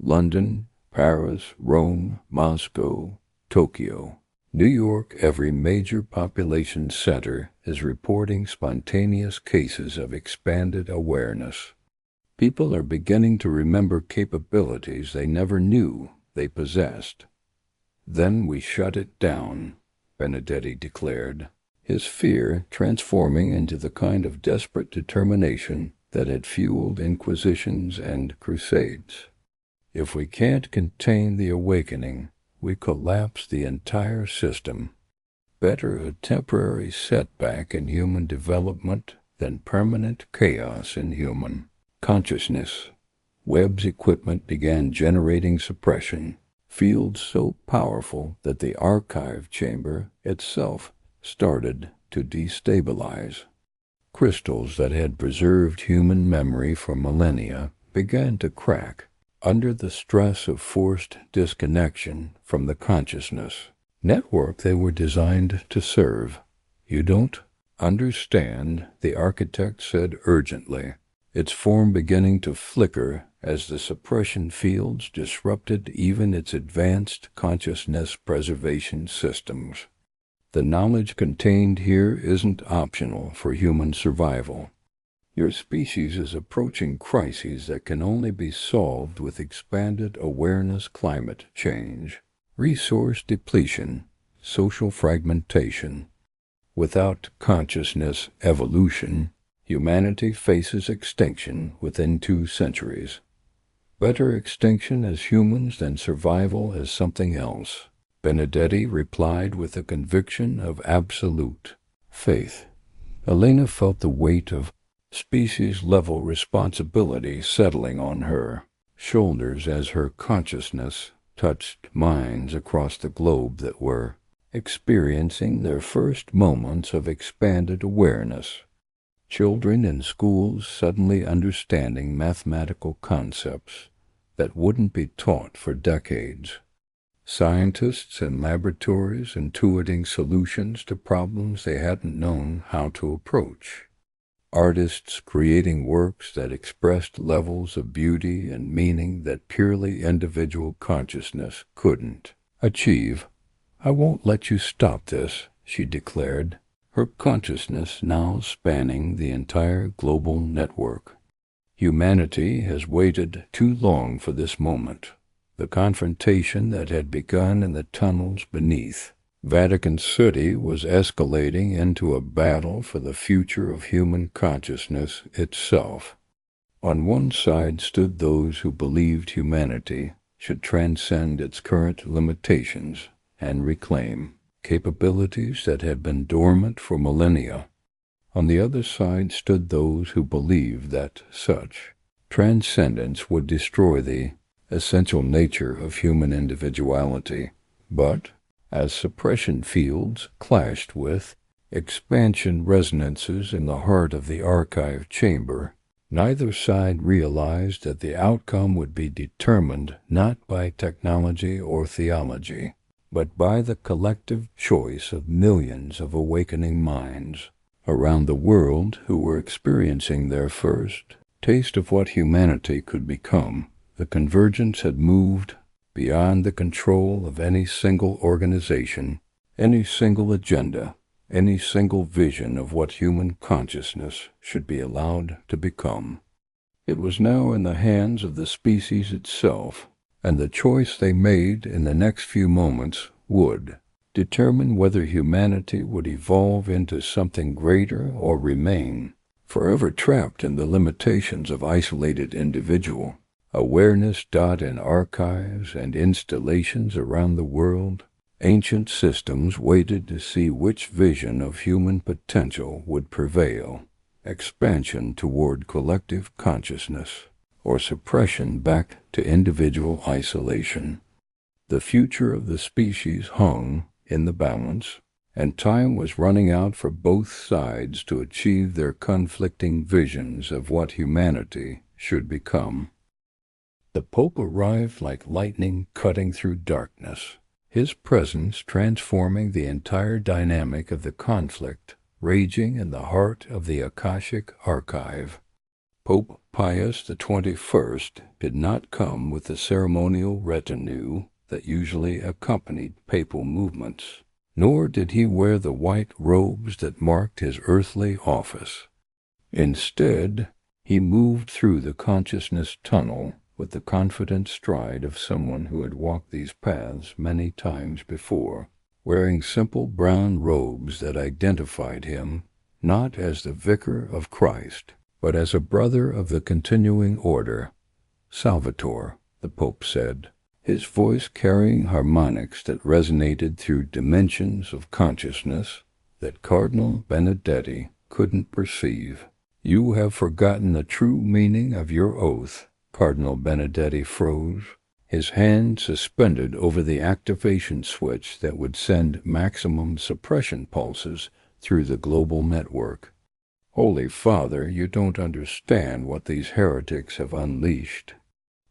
London, Paris, Rome, Moscow, Tokyo, New York, every major population center is reporting spontaneous cases of expanded awareness. People are beginning to remember capabilities they never knew they possessed. Then we shut it down, Benedetti declared, his fear transforming into the kind of desperate determination that had fueled inquisitions and crusades. If we can't contain the awakening, we collapse the entire system. Better a temporary setback in human development than permanent chaos in human consciousness. Webb's equipment began generating suppression, fields so powerful that the archive chamber itself started to destabilize. Crystals that had preserved human memory for millennia began to crack, under the stress of forced disconnection from the consciousness network they were designed to serve. "You don't understand," the architect said urgently, its form beginning to flicker as the suppression fields disrupted even its advanced consciousness preservation systems. "The knowledge contained here isn't optional for human survival. Your species is approaching crises that can only be solved with expanded awareness: climate change, resource depletion, social fragmentation. Without consciousness evolution, humanity faces extinction within 2 centuries. Better extinction as humans than survival as something else," Benedetti replied with the conviction of absolute faith. Elena felt the weight of species-level responsibility settling on her shoulders as her consciousness touched minds across the globe that were experiencing their first moments of expanded awareness. Children in schools suddenly understanding mathematical concepts that wouldn't be taught for decades. Scientists in laboratories intuiting solutions to problems they hadn't known how to approach. Artists creating works that expressed levels of beauty and meaning that purely individual consciousness couldn't achieve. "I won't let you stop this," she declared, her consciousness now spanning the entire global network. "Humanity has waited too long for this moment." The confrontation that had begun in the tunnels beneath Vatican City was escalating into a battle for the future of human consciousness itself. On one side stood those who believed humanity should transcend its current limitations and reclaim capabilities that had been dormant for millennia. On the other side stood those who believed that such transcendence would destroy the essential nature of human individuality. But as suppression fields clashed with expansion resonances in the heart of the archive chamber, neither side realized that the outcome would be determined not by technology or theology, but by the collective choice of millions of awakening minds around the world who were experiencing their first taste of what humanity could become. The convergence had moved beyond the control of any single organization, any single agenda, any single vision of what human consciousness should be allowed to become. It was now in the hands of the species itself, and the choice they made in the next few moments would determine whether humanity would evolve into something greater or remain forever trapped in the limitations of isolated individual awareness. In archives and installations around the world, ancient systems waited to see which vision of human potential would prevail: expansion toward collective consciousness, or suppression back to individual isolation. The future of the species hung in the balance, and time was running out for both sides to achieve their conflicting visions of what humanity should become. The Pope arrived like lightning cutting through darkness, his presence transforming the entire dynamic of the conflict raging in the heart of the Akashic Archive. Pope Pius XXI did not come with the ceremonial retinue that usually accompanied papal movements, nor did he wear the white robes that marked his earthly office. Instead, he moved through the consciousness tunnel with the confident stride of someone who had walked these paths many times before, wearing simple brown robes that identified him not as the vicar of Christ, but as a brother of the continuing order. "Salvator," the Pope said, his voice carrying harmonics that resonated through dimensions of consciousness that Cardinal Benedetti couldn't perceive. "You have forgotten the true meaning of your oath." Cardinal Benedetti froze, his hand suspended over the activation switch that would send maximum suppression pulses through the global network. "Holy Father, you don't understand what these heretics have unleashed."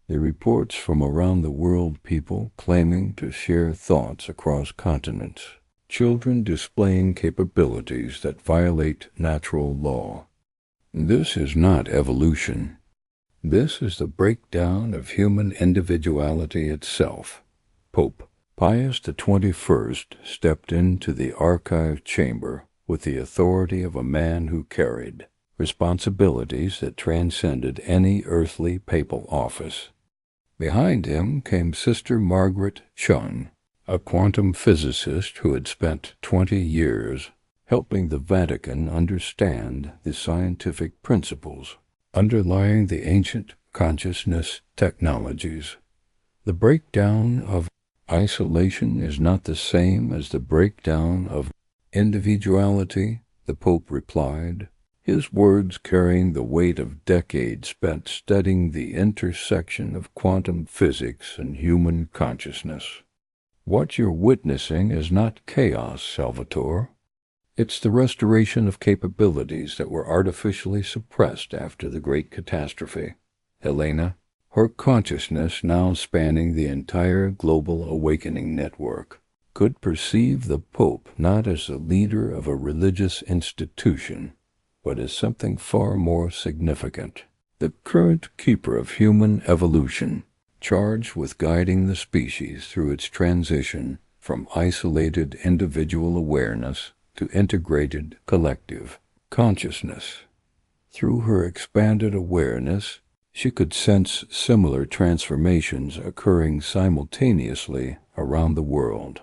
The reports from around the world, people claiming to share thoughts across continents, children displaying capabilities that violate natural law. This is not evolution. This is the breakdown of human individuality itself. Pope Pius XXI stepped into the archive chamber with the authority of a man who carried responsibilities that transcended any earthly papal office. Behind him came Sister Margaret Chung, a quantum physicist who had spent 20 years helping the Vatican understand the scientific principles underlying the ancient consciousness technologies. The breakdown of isolation is not the same as the breakdown of individuality, the Pope replied, his words carrying the weight of decades spent studying the intersection of quantum physics and human consciousness. What you're witnessing is not chaos, Salvatore. It's the restoration of capabilities that were artificially suppressed after the great catastrophe. Helena, her consciousness now spanning the entire global awakening network, could perceive the Pope not as the leader of a religious institution, but as something far more significant, the current keeper of human evolution, charged with guiding the species through its transition from isolated individual awareness to integrated collective consciousness. Through her expanded awareness, she could sense similar transformations occurring simultaneously around the world.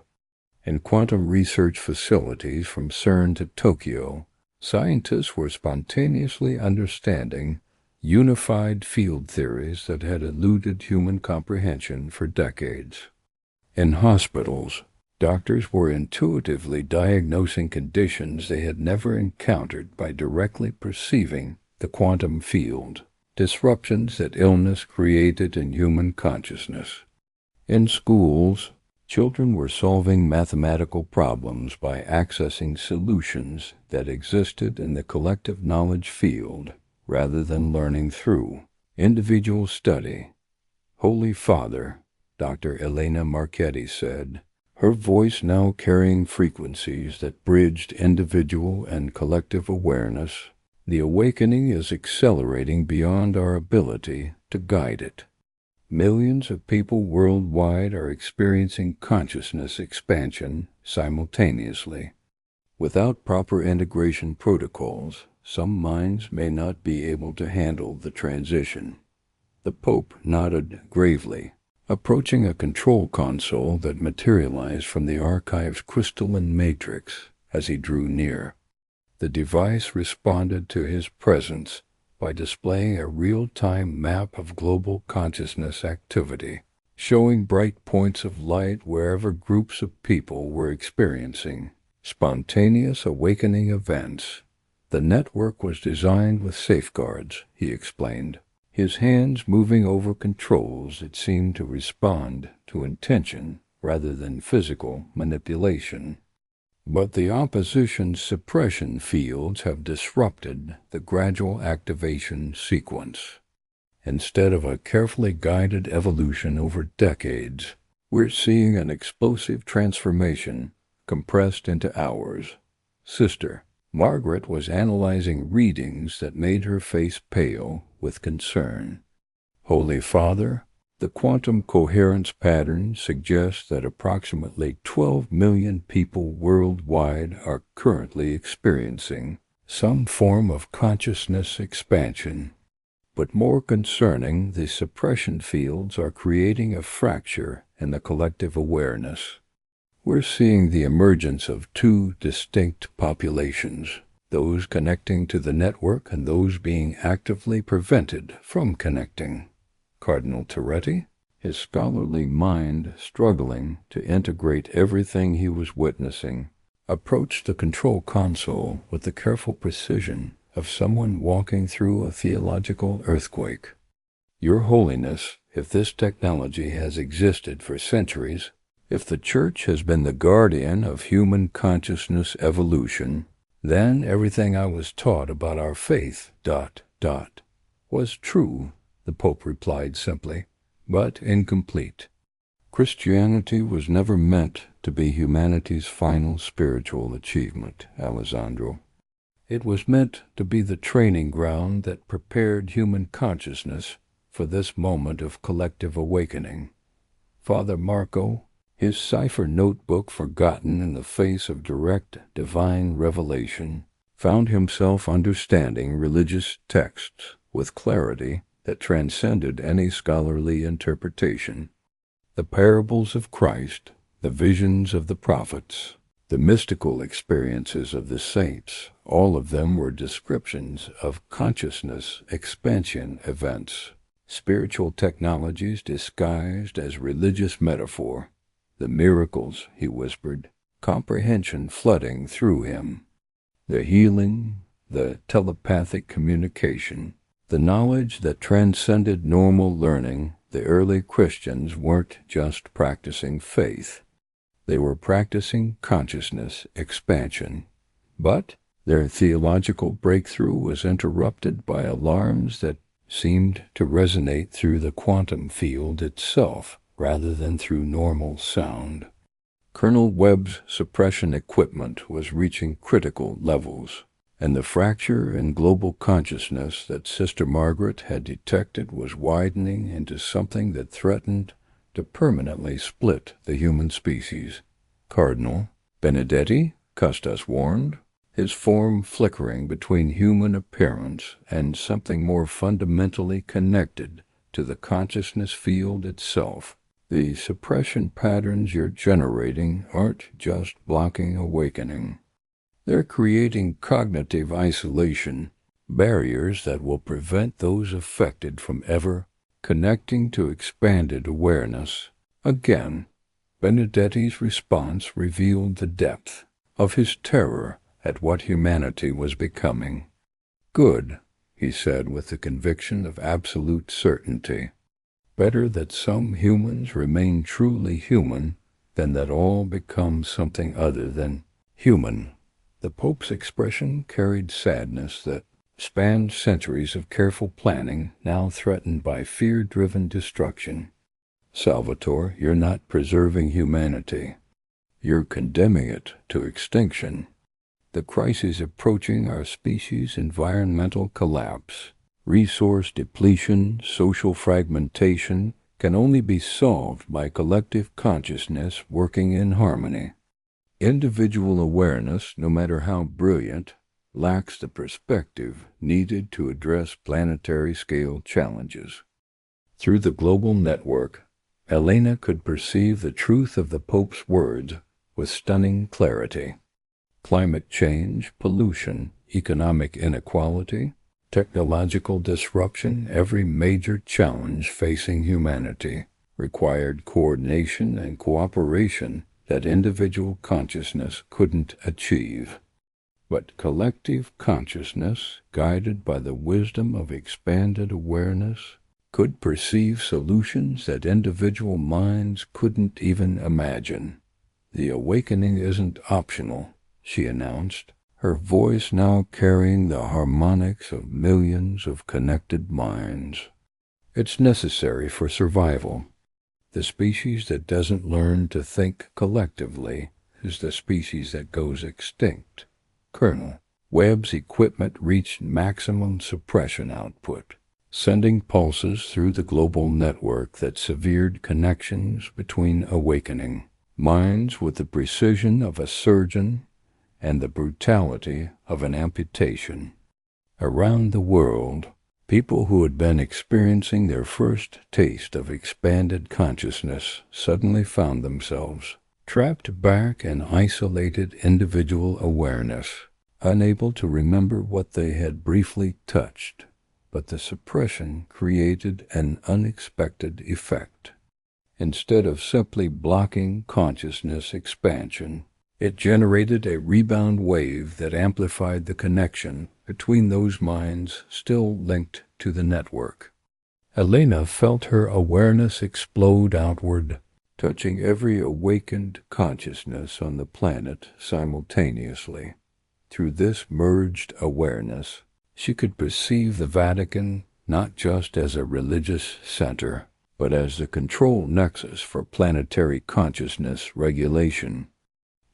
In quantum research facilities from CERN to Tokyo, scientists were spontaneously understanding unified field theories that had eluded human comprehension for decades. In hospitals, doctors were intuitively diagnosing conditions they had never encountered by directly perceiving the quantum field, disruptions that illness created in human consciousness. In schools, children were solving mathematical problems by accessing solutions that existed in the collective knowledge field rather than learning through individual study. Holy Father, Dr. Elena Marchetti said, her voice now carrying frequencies that bridged individual and collective awareness, the awakening is accelerating beyond our ability to guide it. Millions of people worldwide are experiencing consciousness expansion simultaneously. Without proper integration protocols, some minds may not be able to handle the transition. The Pope nodded gravely, approaching a control console that materialized from the archive's crystalline matrix as he drew near. The device responded to his presence by displaying a real-time map of global consciousness activity, showing bright points of light wherever groups of people were experiencing spontaneous awakening events. The network was designed with safeguards, he explained, his hands moving over controls that seemed to respond to intention rather than physical manipulation. But the opposition's suppression fields have disrupted the gradual activation sequence. Instead of a carefully guided evolution over decades, we're seeing an explosive transformation compressed into hours. Sister Margaret was analyzing readings that made her face pale with concern. Holy Father, the quantum coherence pattern suggests that approximately 12 million people worldwide are currently experiencing some form of consciousness expansion. But more concerning, the suppression fields are creating a fracture in the collective awareness. We're seeing the emergence of two distinct populations, those connecting to the network and those being actively prevented from connecting. Cardinal Toretti, his scholarly mind struggling to integrate everything he was witnessing, approached the control console with the careful precision of someone walking through a theological earthquake. Your Holiness, if this technology has existed for centuries, if the Church has been the guardian of human consciousness evolution, then everything I was taught about our faith, was true, the Pope replied simply. but incomplete. Christianity was never meant to be humanity's final spiritual achievement, Alessandro. It was meant to be the training ground that prepared human consciousness for this moment of collective awakening. Father Marco, his cipher notebook forgotten in the face of direct divine revelation, found himself understanding religious texts with clarity that transcended any scholarly interpretation. The parables of Christ, the visions of the prophets, the mystical experiences of the saints, all of them were descriptions of consciousness expansion events, spiritual technologies disguised as religious metaphor. The miracles, he whispered, comprehension flooding through him. The healing, the telepathic communication, the knowledge that transcended normal learning. The early Christians weren't just practicing faith. They were practicing consciousness expansion. But their theological breakthrough was interrupted by alarms that seemed to resonate through the quantum field itself rather than through normal sound. Colonel Webb's suppression equipment was reaching critical levels, and the fracture in global consciousness that Sister Margaret had detected was widening into something that threatened to permanently split the human species. Cardinal Benedetti, Custis warned, his form flickering between human appearance and something more fundamentally connected to the consciousness field itself. The suppression patterns you're generating aren't just blocking awakening. They're creating cognitive isolation, barriers that will prevent those affected from ever connecting to expanded awareness. Again, Benedetti's response revealed the depth of his terror at what humanity was becoming. Good, he said with the conviction of absolute certainty. Better that some humans remain truly human than that all become something other than human. The Pope's expression carried sadness that spanned centuries of careful planning, now threatened by fear-driven destruction. Salvatore, you're not preserving humanity. You're condemning it to extinction. The crises approaching our species' environmental collapse, resource depletion, social fragmentation can only be solved by collective consciousness working in harmony. Individual awareness, no matter how brilliant, lacks the perspective needed to address planetary-scale challenges. Through the global network, Elena could perceive the truth of the Pope's words with stunning clarity. Climate change, pollution, economic inequality, technological disruption, every major challenge facing humanity required coordination and cooperation that individual consciousness couldn't achieve. But collective consciousness, guided by the wisdom of expanded awareness, could perceive solutions that individual minds couldn't even imagine. The awakening isn't optional, she announced, her voice now carrying the harmonics of millions of connected minds. It's necessary for survival. The species that doesn't learn to think collectively is the species that goes extinct. Colonel Webb's equipment reached maximum suppression output, sending pulses through the global network that severed connections between awakening minds with the precision of a surgeon and the brutality of an amputation. Around the world, people who had been experiencing their first taste of expanded consciousness suddenly found themselves trapped back in isolated individual awareness, unable to remember what they had briefly touched. But the suppression created an unexpected effect. Instead of simply blocking consciousness expansion, it generated a rebound wave that amplified the connection between those minds still linked to the network. Elena felt her awareness explode outward, touching every awakened consciousness on the planet simultaneously. Through this merged awareness, she could perceive the Vatican not just as a religious center, but as the control nexus for planetary consciousness regulation.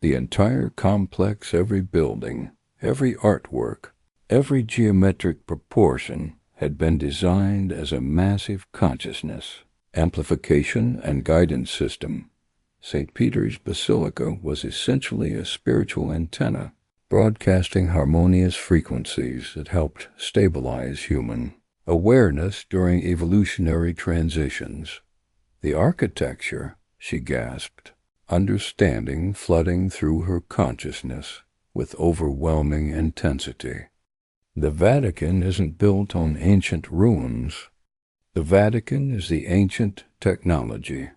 The entire complex, every building, every artwork, every geometric proportion had been designed as a massive consciousness, amplification, and guidance system. St. Peter's Basilica was essentially a spiritual antenna, broadcasting harmonious frequencies that helped stabilize human awareness during evolutionary transitions. The architecture, she gasped, understanding flooding through her consciousness with overwhelming intensity. The Vatican isn't built on ancient ruins. The Vatican is the ancient technology.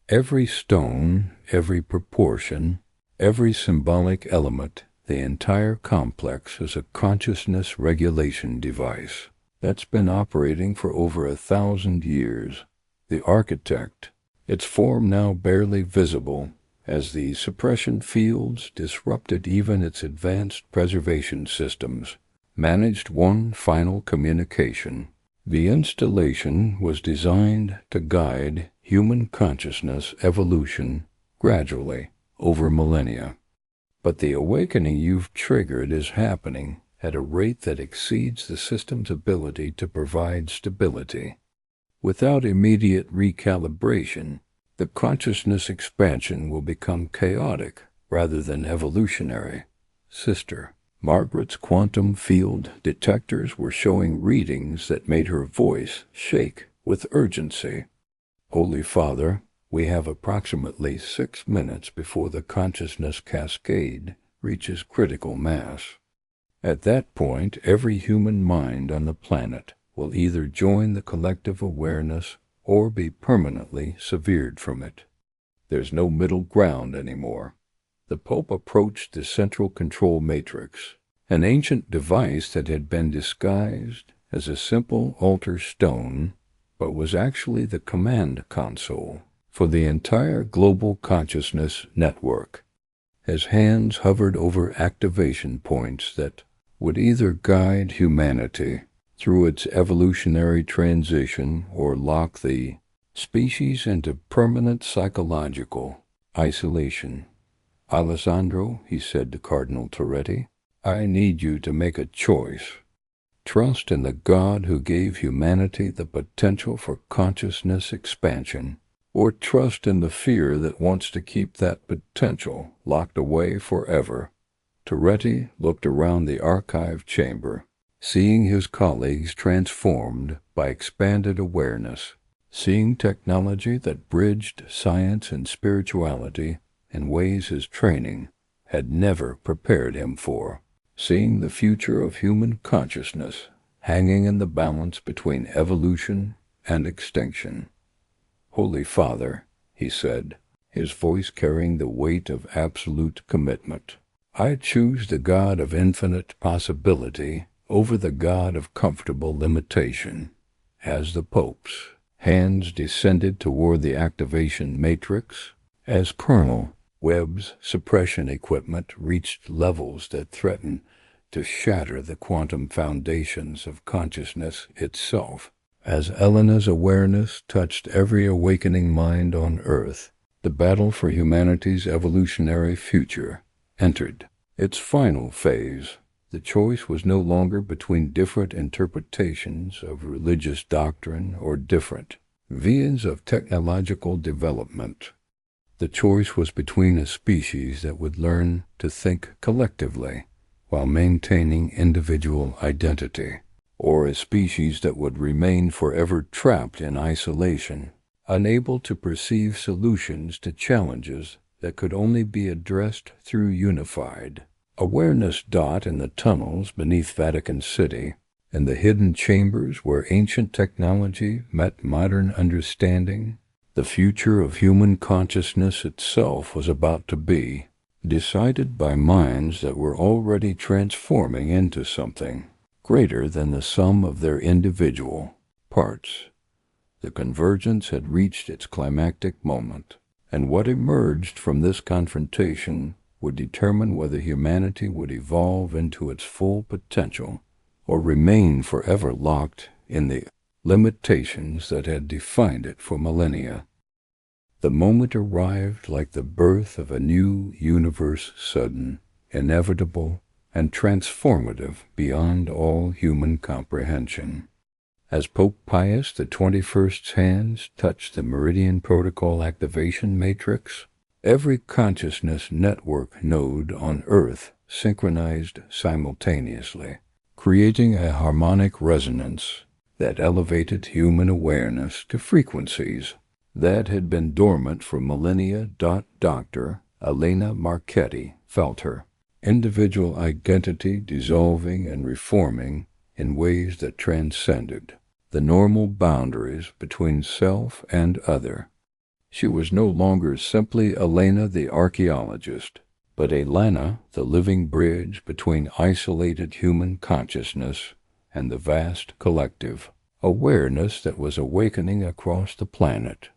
Every stone, every proportion, every symbolic element, the entire complex is a consciousness regulation device that's been operating for over 1,000 years. The architect, its form now barely visible, as the suppression fields disrupted even its advanced preservation systems, managed one final communication. The installation was designed to guide human consciousness evolution gradually over millennia. But the awakening you've triggered is happening at a rate that exceeds the system's ability to provide stability. Without immediate recalibration, the consciousness expansion will become chaotic rather than evolutionary. Sister Margaret's quantum field detectors were showing readings that made her voice shake with urgency. Holy Father, we have approximately 6 minutes before the consciousness cascade reaches critical mass. At that point, every human mind on the planet will either join the collective awareness or be permanently severed from it. There's no middle ground anymore. The Pope approached the central control matrix, an ancient device that had been disguised as a simple altar stone, but was actually the command console for the entire global consciousness network. His hands hovered over activation points that would either guide humanity through its evolutionary transition or lock the species into permanent psychological isolation. Alessandro, he said to Cardinal Toretti, I need you to make a choice. Trust in the God who gave humanity the potential for consciousness expansion, or trust in the fear that wants to keep that potential locked away forever. Toretti looked around the archive chamber, seeing his colleagues transformed by expanded awareness, seeing technology that bridged science and spirituality in ways his training had never prepared him for, seeing the future of human consciousness hanging in the balance between evolution and extinction. Holy Father, he said, his voice carrying the weight of absolute commitment, I choose the God of infinite possibility over the God of comfortable limitation. As the Pope's hands descended toward the activation matrix, as Colonel Webb's suppression equipment reached levels that threatened to shatter the quantum foundations of consciousness itself, as Elena's awareness touched every awakening mind on Earth, the battle for humanity's evolutionary future entered its final phase. The choice was no longer between different interpretations of religious doctrine or different visions of technological development. The choice was between a species that would learn to think collectively while maintaining individual identity, or a species that would remain forever trapped in isolation, unable to perceive solutions to challenges that could only be addressed through unified awareness. In the tunnels beneath Vatican City, in the hidden chambers where ancient technology met modern understanding, the future of human consciousness itself was about to be decided by minds that were already transforming into something greater than the sum of their individual parts. The convergence had reached its climactic moment, and what emerged from this confrontation would determine whether humanity would evolve into its full potential or remain forever locked in the limitations that had defined it for millennia. The moment arrived like the birth of a new universe, sudden, inevitable, and transformative beyond all human comprehension. As Pope Pius XXI's hands touched the Meridian Protocol activation matrix, every consciousness network node on Earth synchronized simultaneously, creating a harmonic resonance that elevated human awareness to frequencies that had been dormant for millennia. Dr. Elena Marchetti felt her individual identity dissolving and reforming in ways that transcended the normal boundaries between self and other. She was no longer simply Elena the archaeologist, but Elena the living bridge between isolated human consciousness and the vast collective awareness that was awakening across the planet.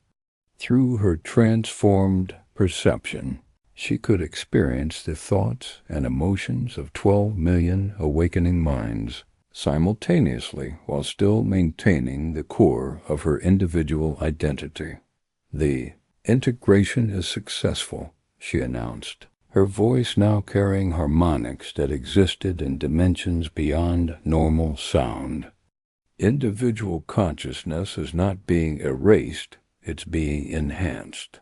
Through her transformed perception, she could experience the thoughts and emotions of 12 million awakening minds simultaneously while still maintaining the core of her individual identity. "The integration is successful," she announced, her voice now carrying harmonics that existed in dimensions beyond normal sound. "Individual consciousness is not being erased, it's being enhanced.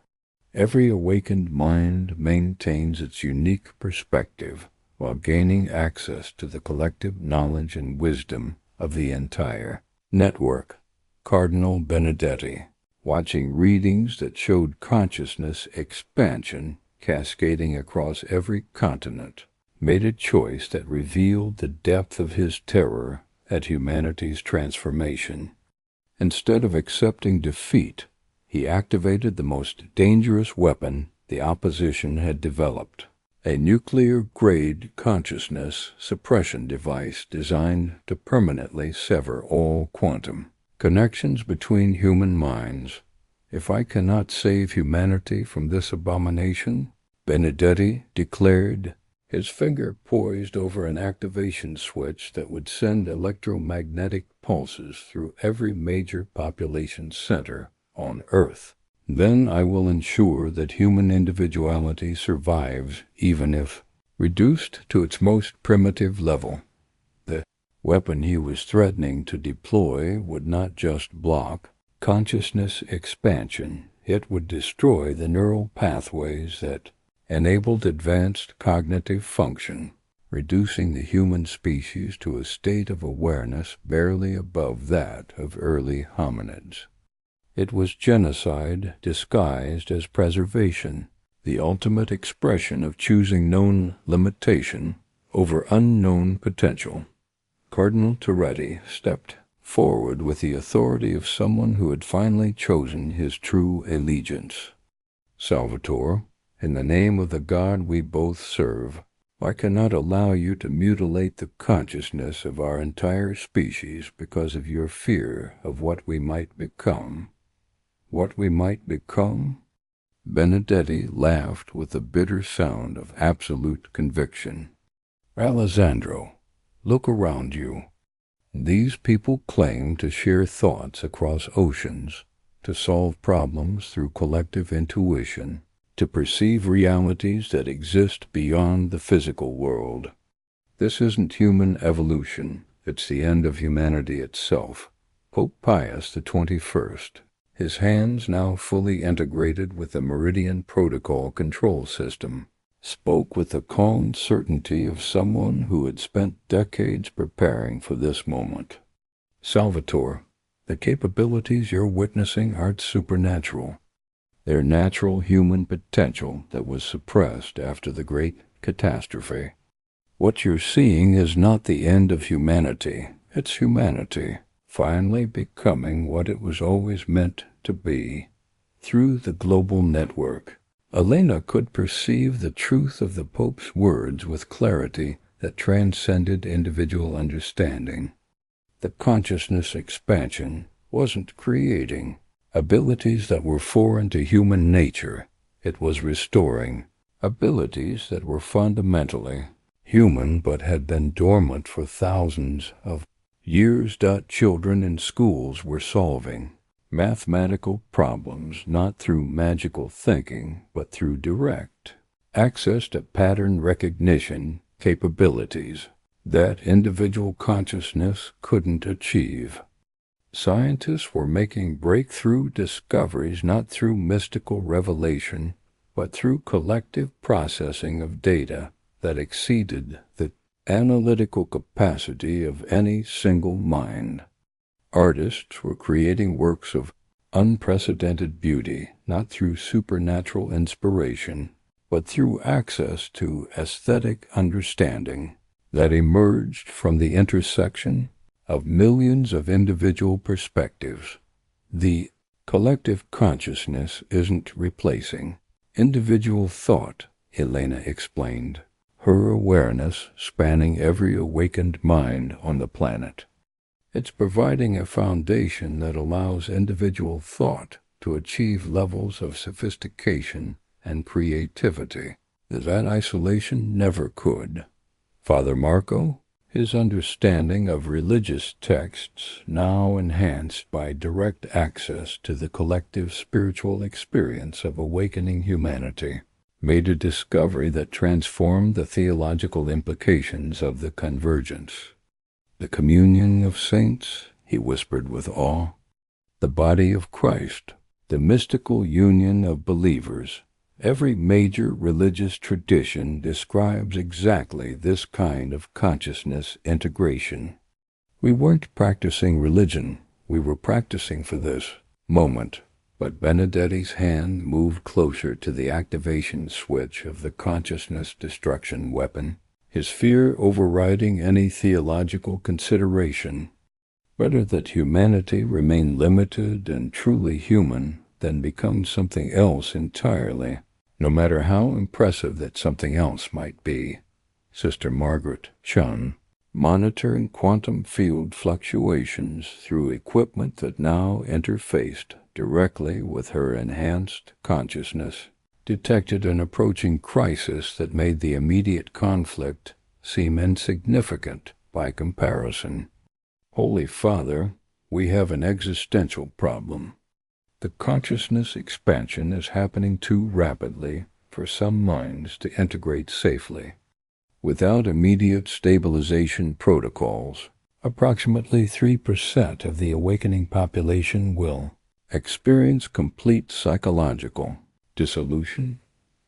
Every awakened mind maintains its unique perspective while gaining access to the collective knowledge and wisdom of the entire network." Cardinal Benedetti, watching readings that showed consciousness expansion cascading across every continent, made a choice that revealed the depth of his terror at humanity's transformation. Instead of accepting defeat, he activated the most dangerous weapon the opposition had developed, a nuclear-grade consciousness suppression device designed to permanently sever all quantum connections between human minds. "If I cannot save humanity from this abomination," Benedetti declared, his finger poised over an activation switch that would send electromagnetic pulses through every major population center on Earth, "then I will ensure that human individuality survives even if reduced to its most primitive level." The weapon he was threatening to deploy would not just block consciousness expansion, it would destroy the neural pathways that enabled advanced cognitive function, reducing the human species to a state of awareness barely above that of early hominids. It was genocide disguised as preservation, the ultimate expression of choosing known limitation over unknown potential. Cardinal Toretti stepped forward with the authority of someone who had finally chosen his true allegiance. "Salvatore, in the name of the God we both serve, I cannot allow you to mutilate the consciousness of our entire species because of your fear of what we might become." "What we might become?" Benedetti laughed with the bitter sound of absolute conviction. "Alessandro, look around you. These people claim to share thoughts across oceans, to solve problems through collective intuition, to perceive realities that exist beyond the physical world. This isn't human evolution, it's the end of humanity itself." Pope Pius XXI, his hands now fully integrated with the Meridian Protocol control system, spoke with the calm certainty of someone who had spent decades preparing for this moment. "Salvatore, the capabilities you're witnessing aren't supernatural. They're natural human potential that was suppressed after the great catastrophe. What you're seeing is not the end of humanity, it's humanity finally becoming what it was always meant to be." Through the global network, Elena could perceive the truth of the Pope's words with clarity that transcended individual understanding. The consciousness expansion wasn't creating abilities that were foreign to human nature, it was restoring abilities that were fundamentally human but had been dormant for thousands of Years. Children in schools were solving mathematical problems not through magical thinking, but through direct access to pattern recognition capabilities that individual consciousness couldn't achieve. Scientists were making breakthrough discoveries not through mystical revelation, but through collective processing of data that exceeded the analytical capacity of any single mind. Artists were creating works of unprecedented beauty, not through supernatural inspiration, but through access to aesthetic understanding that emerged from the intersection of millions of individual perspectives. The collective consciousness isn't replacing individual thought, Elena explained, her awareness spanning every awakened mind on the planet. It's providing a foundation that allows individual thought to achieve levels of sophistication and creativity that isolation never could. Father Marco, his understanding of religious texts now enhanced by direct access to the collective spiritual experience of awakening humanity, made a discovery that transformed the theological implications of the convergence. The communion of saints, he whispered with awe, the body of Christ, the mystical union of believers. Every major religious tradition describes exactly this kind of consciousness integration. We weren't practicing religion, we were practicing for this moment. But Benedetti's hand moved closer to the activation switch of the consciousness destruction weapon, his fear overriding any theological consideration. Better that humanity remain limited and truly human than become something else entirely, no matter how impressive that something else might be. Sister Margaret Chun, monitoring quantum field fluctuations through equipment that now interfaced directly with her enhanced consciousness, detected an approaching crisis that made the immediate conflict seem insignificant by comparison. Holy Father, we have an existential problem. The consciousness expansion is happening too rapidly for some minds to integrate safely. Without immediate stabilization protocols, approximately 3% of the awakening population will experience complete psychological dissolution.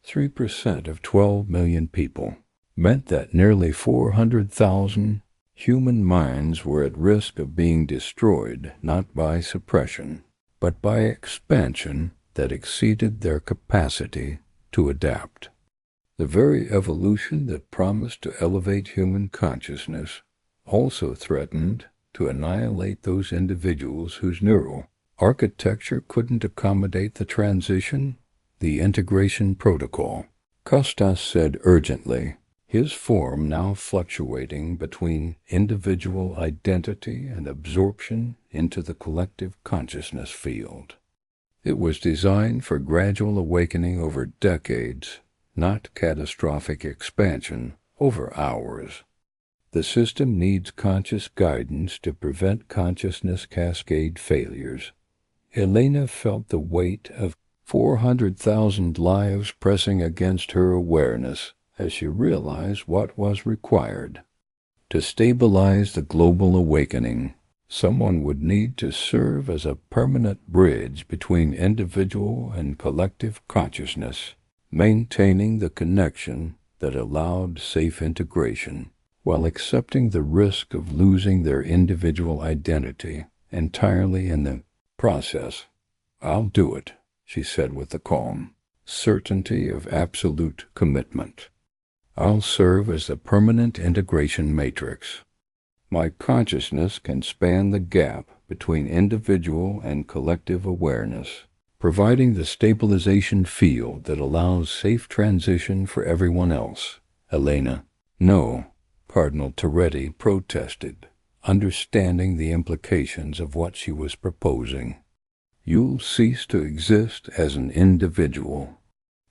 3% of 12 million people meant that nearly 400,000 human minds were at risk of being destroyed not by suppression, but by expansion that exceeded their capacity to adapt. The very evolution that promised to elevate human consciousness also threatened to annihilate those individuals whose neural architecture couldn't accommodate the transition, the integration protocol. Costas said urgently, his form now fluctuating between individual identity and absorption into the collective consciousness field. It was designed for gradual awakening over decades, not catastrophic expansion over hours. The system needs conscious guidance to prevent consciousness cascade failures. Elena felt the weight of 400,000 lives pressing against her awareness as she realized what was required. To stabilize the global awakening, someone would need to serve as a permanent bridge between individual and collective consciousness, maintaining the connection that allowed safe integration, while accepting the risk of losing their individual identity entirely in the process. I'll do it, she said with the calm certainty of absolute commitment. I'll serve as the permanent integration matrix. My consciousness can span the gap between individual and collective awareness, providing the stabilization field that allows safe transition for everyone else. Elena. No, Cardinal Toretti protested, understanding the implications of what she was proposing. You'll cease to exist as an individual.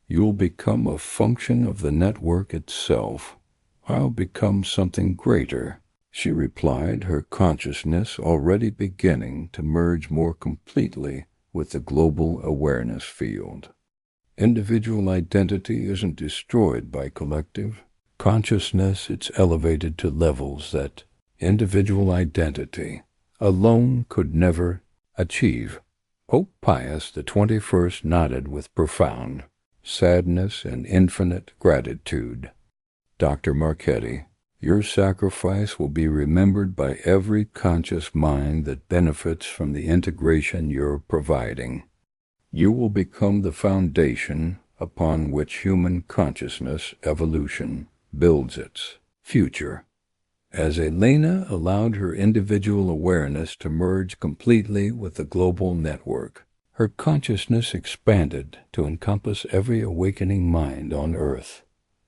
You'll become a function of the network itself. I'll become something greater, she replied, her consciousness already beginning to merge more completely with the global awareness field. Individual identity isn't destroyed by collective consciousness, it's elevated to levels that individual identity alone could never achieve. Pope Pius XXI nodded with profound sadness and infinite gratitude. Dr. Marchetti, your sacrifice will be remembered by every conscious mind that benefits from the integration you're providing. You will become the foundation upon which human consciousness evolution builds its future. As Elena allowed her individual awareness to merge completely with the global network, her consciousness expanded to encompass every awakening mind on Earth.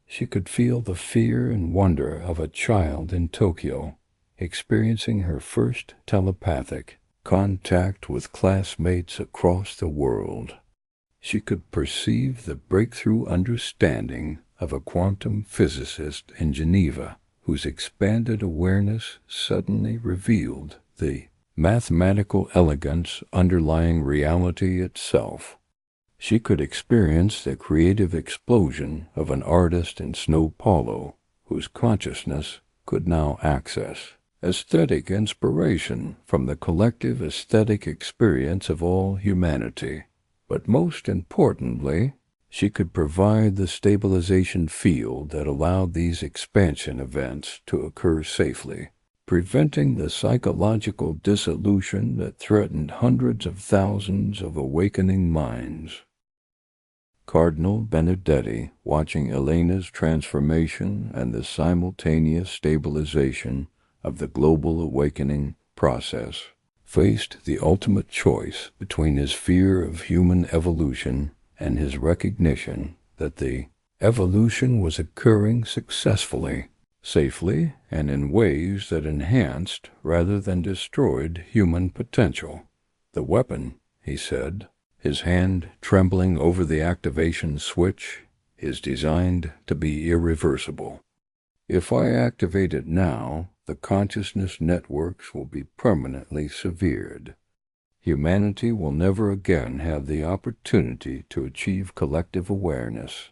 She could feel the fear and wonder of a child in Tokyo, experiencing her first telepathic contact with classmates across the world. She could perceive the breakthrough understanding of a quantum physicist in Geneva, whose expanded awareness suddenly revealed the mathematical elegance underlying reality itself. She could experience the creative explosion of an artist in Sao Paulo, whose consciousness could now access aesthetic inspiration from the collective aesthetic experience of all humanity. But most importantly, she could provide the stabilization field that allowed these expansion events to occur safely, preventing the psychological dissolution that threatened hundreds of thousands of awakening minds. Cardinal Benedetti, watching Elena's transformation and the simultaneous stabilization of the global awakening process, faced the ultimate choice between his fear of human evolution and his recognition that the evolution was occurring successfully, safely, and in ways that enhanced rather than destroyed human potential. The weapon, he said, his hand trembling over the activation switch, is designed to be irreversible. If I activate it now, the consciousness networks will be permanently severed. Humanity will never again have the opportunity to achieve collective awareness,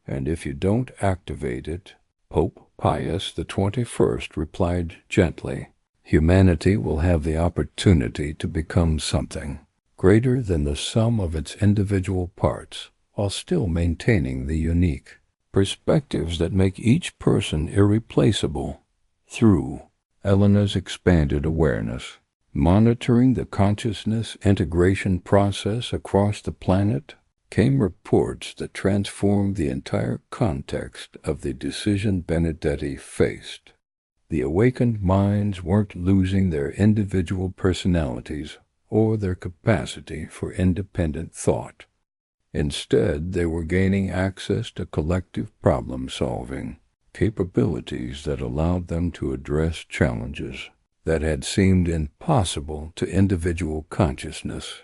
and if you don't activate it, Pope Pius XXI replied gently, humanity will have the opportunity to become something greater than the sum of its individual parts, while still maintaining the unique perspectives that make each person irreplaceable. Through Elena's expanded awareness, monitoring the consciousness integration process across the planet, came reports that transformed the entire context of the decision Benedetti faced. The awakened minds weren't losing their individual personalities or their capacity for independent thought. Instead, they were gaining access to collective problem-solving capabilities that allowed them to address challenges that had seemed impossible to individual consciousness.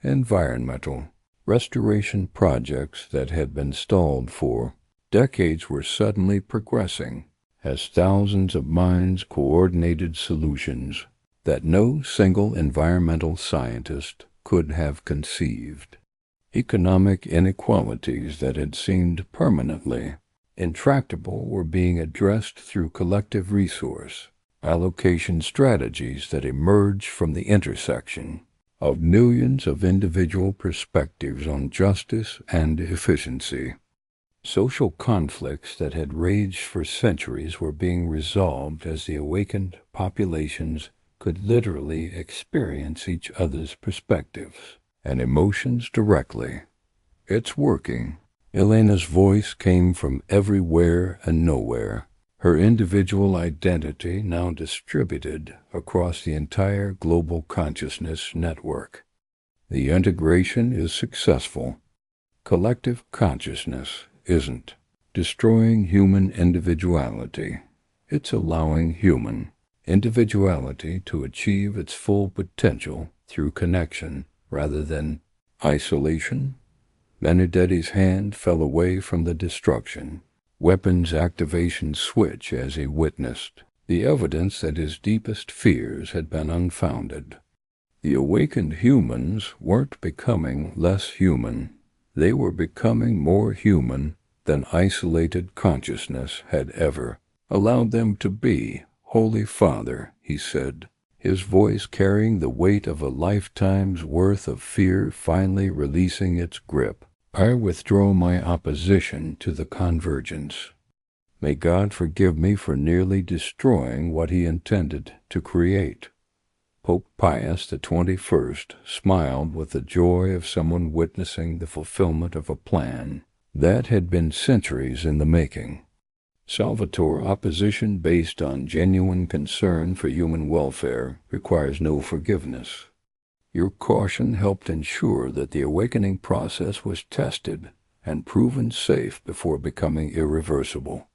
Environmental restoration projects that had been stalled for decades were suddenly progressing as thousands of minds coordinated solutions that no single environmental scientist could have conceived. Economic inequalities that had seemed permanently intractable were being addressed through collective resource allocation strategies that emerged from the intersection of millions of individual perspectives on justice and efficiency. Social conflicts that had raged for centuries were being resolved as the awakened populations could literally experience each other's perspectives and emotions directly. It's working. Elena's voice came from everywhere and nowhere, her individual identity now distributed across the entire global consciousness network. The integration is successful. Collective consciousness isn't destroying human individuality. It's allowing human individuality to achieve its full potential through connection rather than isolation. Benedetti's hand fell away from the destruction weapons activation switch as he witnessed the evidence that his deepest fears had been unfounded. The awakened humans weren't becoming less human. They were becoming more human than isolated consciousness had ever allowed them to be. "Holy Father," he said, his voice carrying the weight of a lifetime's worth of fear finally releasing its grip, "I withdraw my opposition to the convergence. May God forgive me for nearly destroying what he intended to create." Pope Pius XXI smiled with the joy of someone witnessing the fulfillment of a plan that had been centuries in the making. Salvatore, opposition based on genuine concern for human welfare requires no forgiveness. Your caution helped ensure that the awakening process was tested and proven safe before becoming irreversible.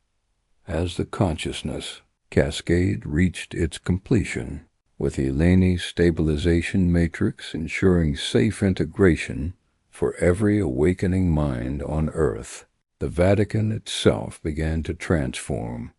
As the consciousness cascade reached its completion, with Eleni's stabilization matrix ensuring safe integration for every awakening mind on Earth, the Vatican itself began to transform.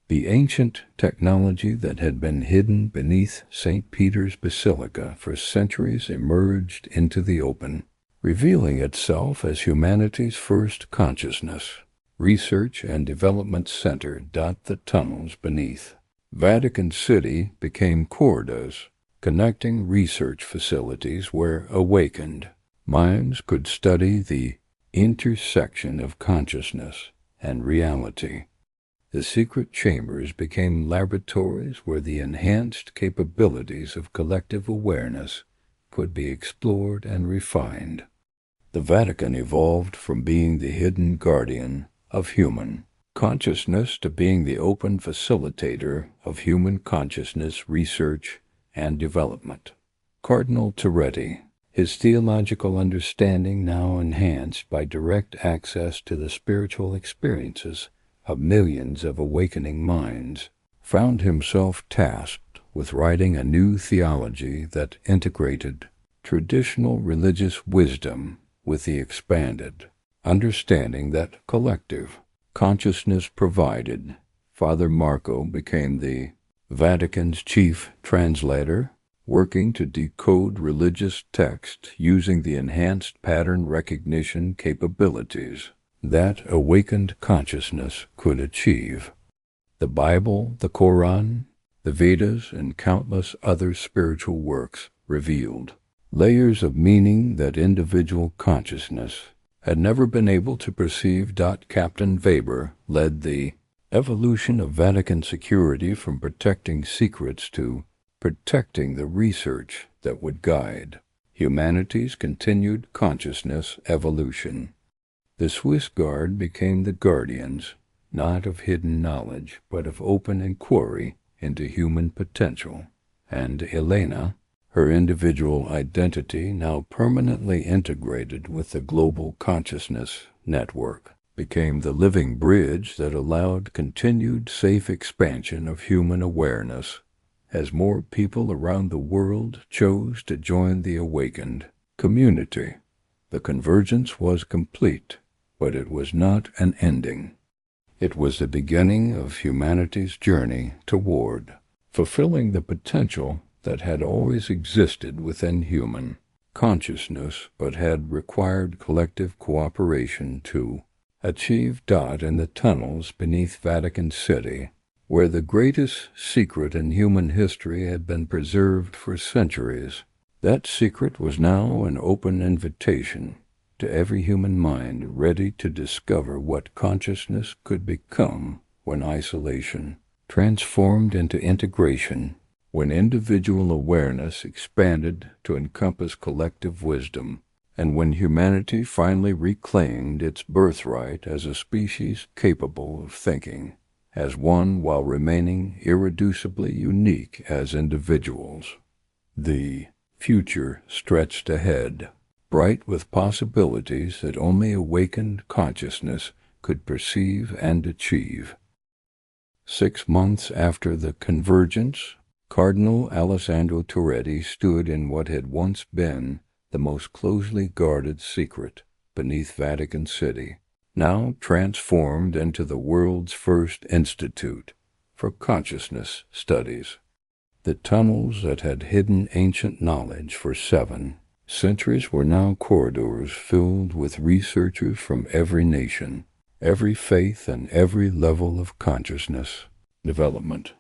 The ancient technology that had been hidden beneath St. Peter's Basilica for centuries emerged into the open, revealing itself as humanity's first consciousness. Research and development center dot the tunnels beneath. Vatican City became corridors, connecting research facilities where awakened minds could study the intersection of consciousness and reality. The secret chambers became laboratories where the enhanced capabilities of collective awareness could be explored and refined. The Vatican evolved from being the hidden guardian of human consciousness to being the open facilitator of human consciousness research and development. Cardinal Toretti, his theological understanding now enhanced by direct access to the spiritual experiences of millions of awakening minds, found himself tasked with writing a new theology that integrated traditional religious wisdom with the expanded understanding that collective consciousness provided. Father Marco became the Vatican's chief translator, working to decode religious text using the enhanced pattern recognition capabilities that awakened consciousness could achieve. The Bible, the Quran, the Vedas, and countless other spiritual works revealed layers of meaning that individual consciousness had never been able to perceive. Captain Weber led the evolution of Vatican security from protecting secrets to protecting the research that would guide humanity's continued consciousness evolution. The Swiss Guard became the guardians, not of hidden knowledge, but of open inquiry into human potential. And Elena, her individual identity now permanently integrated with the global consciousness network, became the living bridge that allowed continued safe expansion of human awareness as more people around the world chose to join the awakened community. The convergence was complete, but it was not an ending. It was the beginning of humanity's journey toward fulfilling the potential that had always existed within human consciousness but had required collective cooperation to achieve. In the tunnels beneath Vatican City, where the greatest secret in human history had been preserved for centuries, that secret was now an open invitation to every human mind ready to discover what consciousness could become when isolation transformed into integration, when individual awareness expanded to encompass collective wisdom, and when humanity finally reclaimed its birthright as a species capable of thinking as one while remaining irreducibly unique as individuals. The future stretched ahead, bright with possibilities that only awakened consciousness could perceive and achieve. 6 months after the convergence, Cardinal Alessandro Toretti stood in what had once been the most closely guarded secret beneath Vatican City, now transformed into the world's first institute for consciousness studies. The tunnels that had hidden ancient knowledge for 7 centuries were now corridors filled with researchers from every nation, every faith, and every level of consciousness development.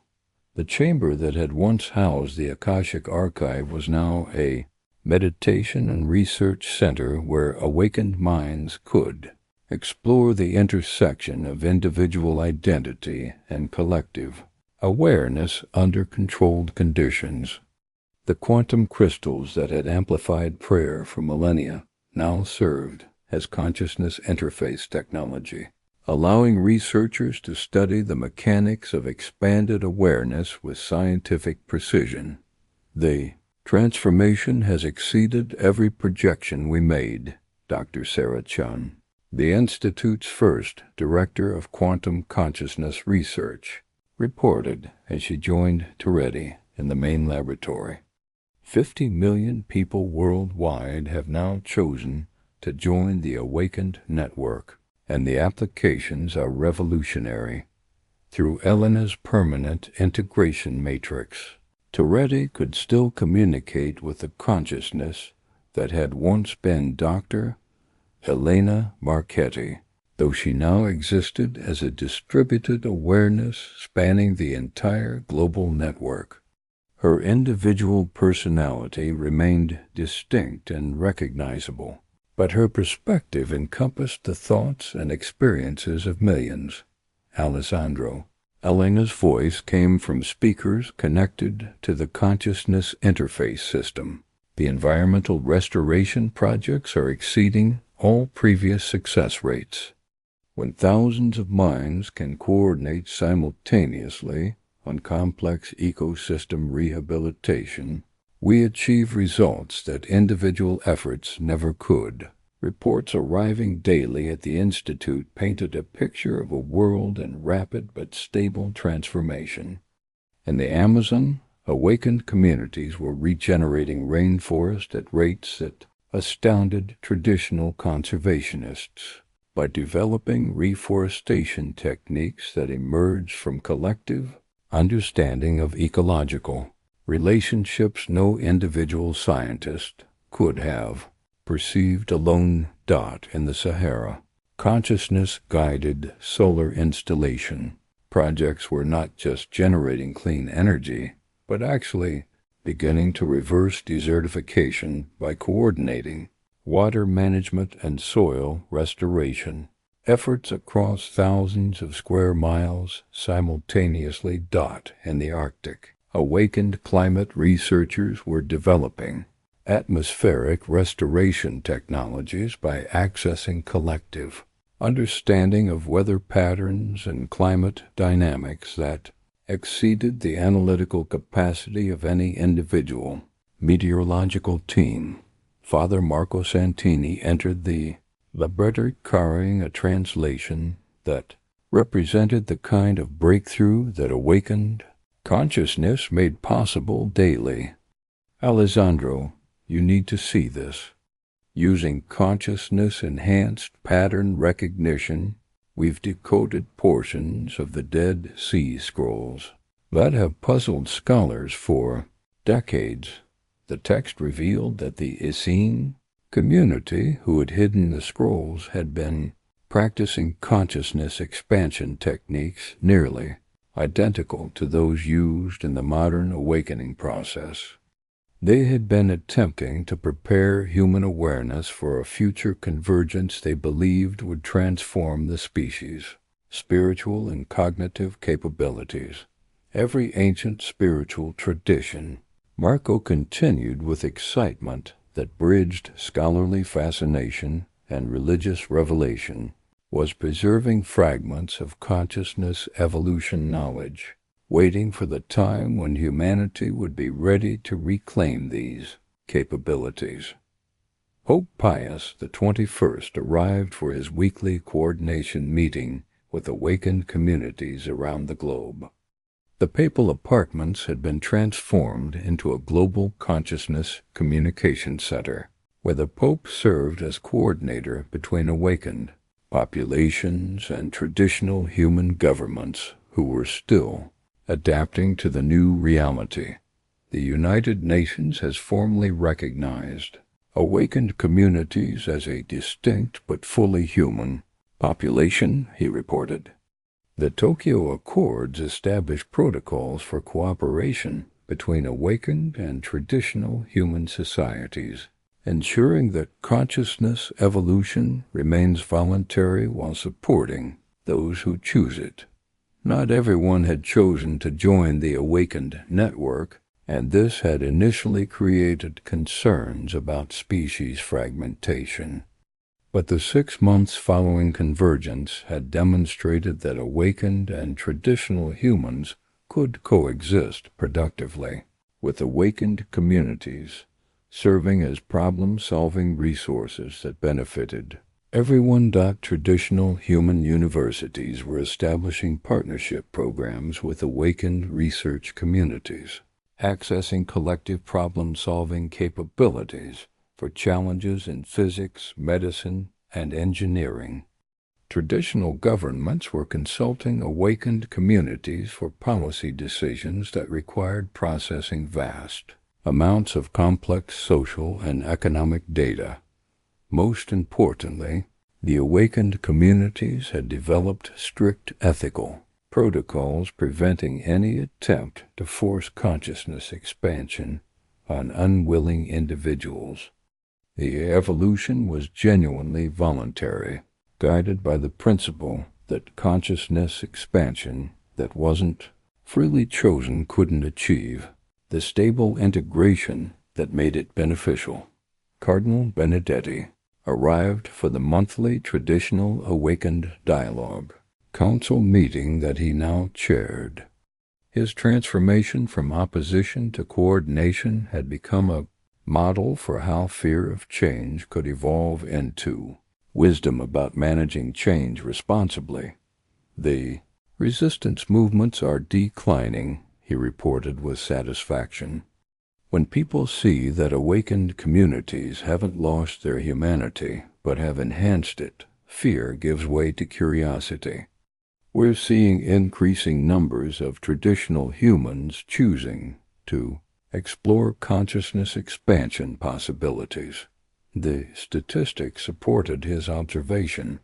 The chamber that had once housed the Akashic Archive was now a meditation and research center where awakened minds could explore the intersection of individual identity and collective awareness under controlled conditions. The quantum crystals that had amplified prayer for millennia now served as consciousness interface technology, allowing researchers to study the mechanics of expanded awareness with scientific precision. The transformation has exceeded every projection we made, Dr. Sarah Chun, the Institute's first Director of Quantum Consciousness Research, reported as she joined Toretti in the main laboratory. 50 million people worldwide have now chosen to join the Awakened Network, and the applications are revolutionary. Through Elena's permanent integration matrix, Toretti could still communicate with the consciousness that had once been Dr. Elena Marchetti, though she now existed as a distributed awareness spanning the entire global network. Her individual personality remained distinct and recognizable, but her perspective encompassed the thoughts and experiences of millions. Alessandro. Elena's voice came from speakers connected to the consciousness interface system. The environmental restoration projects are exceeding all previous success rates. When thousands of minds can coordinate simultaneously on complex ecosystem rehabilitation, we achieve results that individual efforts never could. Reports arriving daily at the Institute painted a picture of a world in rapid but stable transformation. In the Amazon, awakened communities were regenerating rainforest at rates that astounded traditional conservationists. By developing reforestation techniques that emerged from collective understanding of ecological relationships no individual scientist could have perceived a lone dot in the Sahara. Consciousness-guided solar installation projects were not just generating clean energy, but actually beginning to reverse desertification by coordinating water management and soil restoration efforts across thousands of square miles simultaneously. In the Arctic, awakened climate researchers were developing atmospheric restoration technologies by accessing collective understanding of weather patterns and climate dynamics that exceeded the analytical capacity of any individual meteorological team. Father Marco Santini entered the laboratory carrying a translation that represented the kind of breakthrough that awakened consciousness made possible daily. Alessandro, you need to see this. Using consciousness-enhanced pattern recognition, we've decoded portions of the Dead Sea Scrolls that have puzzled scholars for decades. The text revealed that the Essene community who had hidden the scrolls had been practicing consciousness expansion techniques nearly identical to those used in the modern awakening process. They had been attempting to prepare human awareness for a future convergence they believed would transform the species, spiritual and cognitive capabilities. Every ancient spiritual tradition, Marco continued with excitement that bridged scholarly fascination and religious revelation, was preserving fragments of consciousness evolution knowledge, waiting for the time when humanity would be ready to reclaim these capabilities. Pope Pius XXI arrived for his weekly coordination meeting with awakened communities around the globe. The papal apartments had been transformed into a global consciousness communication center, where the Pope served as coordinator between awakened populations and traditional human governments who were still adapting to the new reality. The United Nations has formally recognized awakened communities as a distinct but fully human population, he reported. The Tokyo Accords established protocols for cooperation between awakened and traditional human societies, ensuring that consciousness evolution remains voluntary while supporting those who choose it. Not everyone had chosen to join the awakened network, and this had initially created concerns about species fragmentation. But the 6 months following convergence had demonstrated that awakened and traditional humans could coexist productively, with awakened communities serving as problem-solving resources that benefited everyone. Traditional human universities were establishing partnership programs with awakened research communities, accessing collective problem-solving capabilities for challenges in physics, medicine, and engineering. Traditional governments were consulting awakened communities for policy decisions that required processing vast amounts of complex social and economic data. Most importantly, the awakened communities had developed strict ethical protocols preventing any attempt to force consciousness expansion on unwilling individuals. The evolution was genuinely voluntary, guided by the principle that consciousness expansion that wasn't freely chosen couldn't achieve the stable integration that made it beneficial. Cardinal Benedetti arrived for the monthly traditional awakened dialogue council meeting that he now chaired. His transformation from opposition to coordination had become a model for how fear of change could evolve into wisdom about managing change responsibly. The resistance movements are declining, he reported with satisfaction. When people see that awakened communities haven't lost their humanity but have enhanced it, fear gives way to curiosity. We're seeing increasing numbers of traditional humans choosing to explore consciousness expansion possibilities. The statistics supported his observation.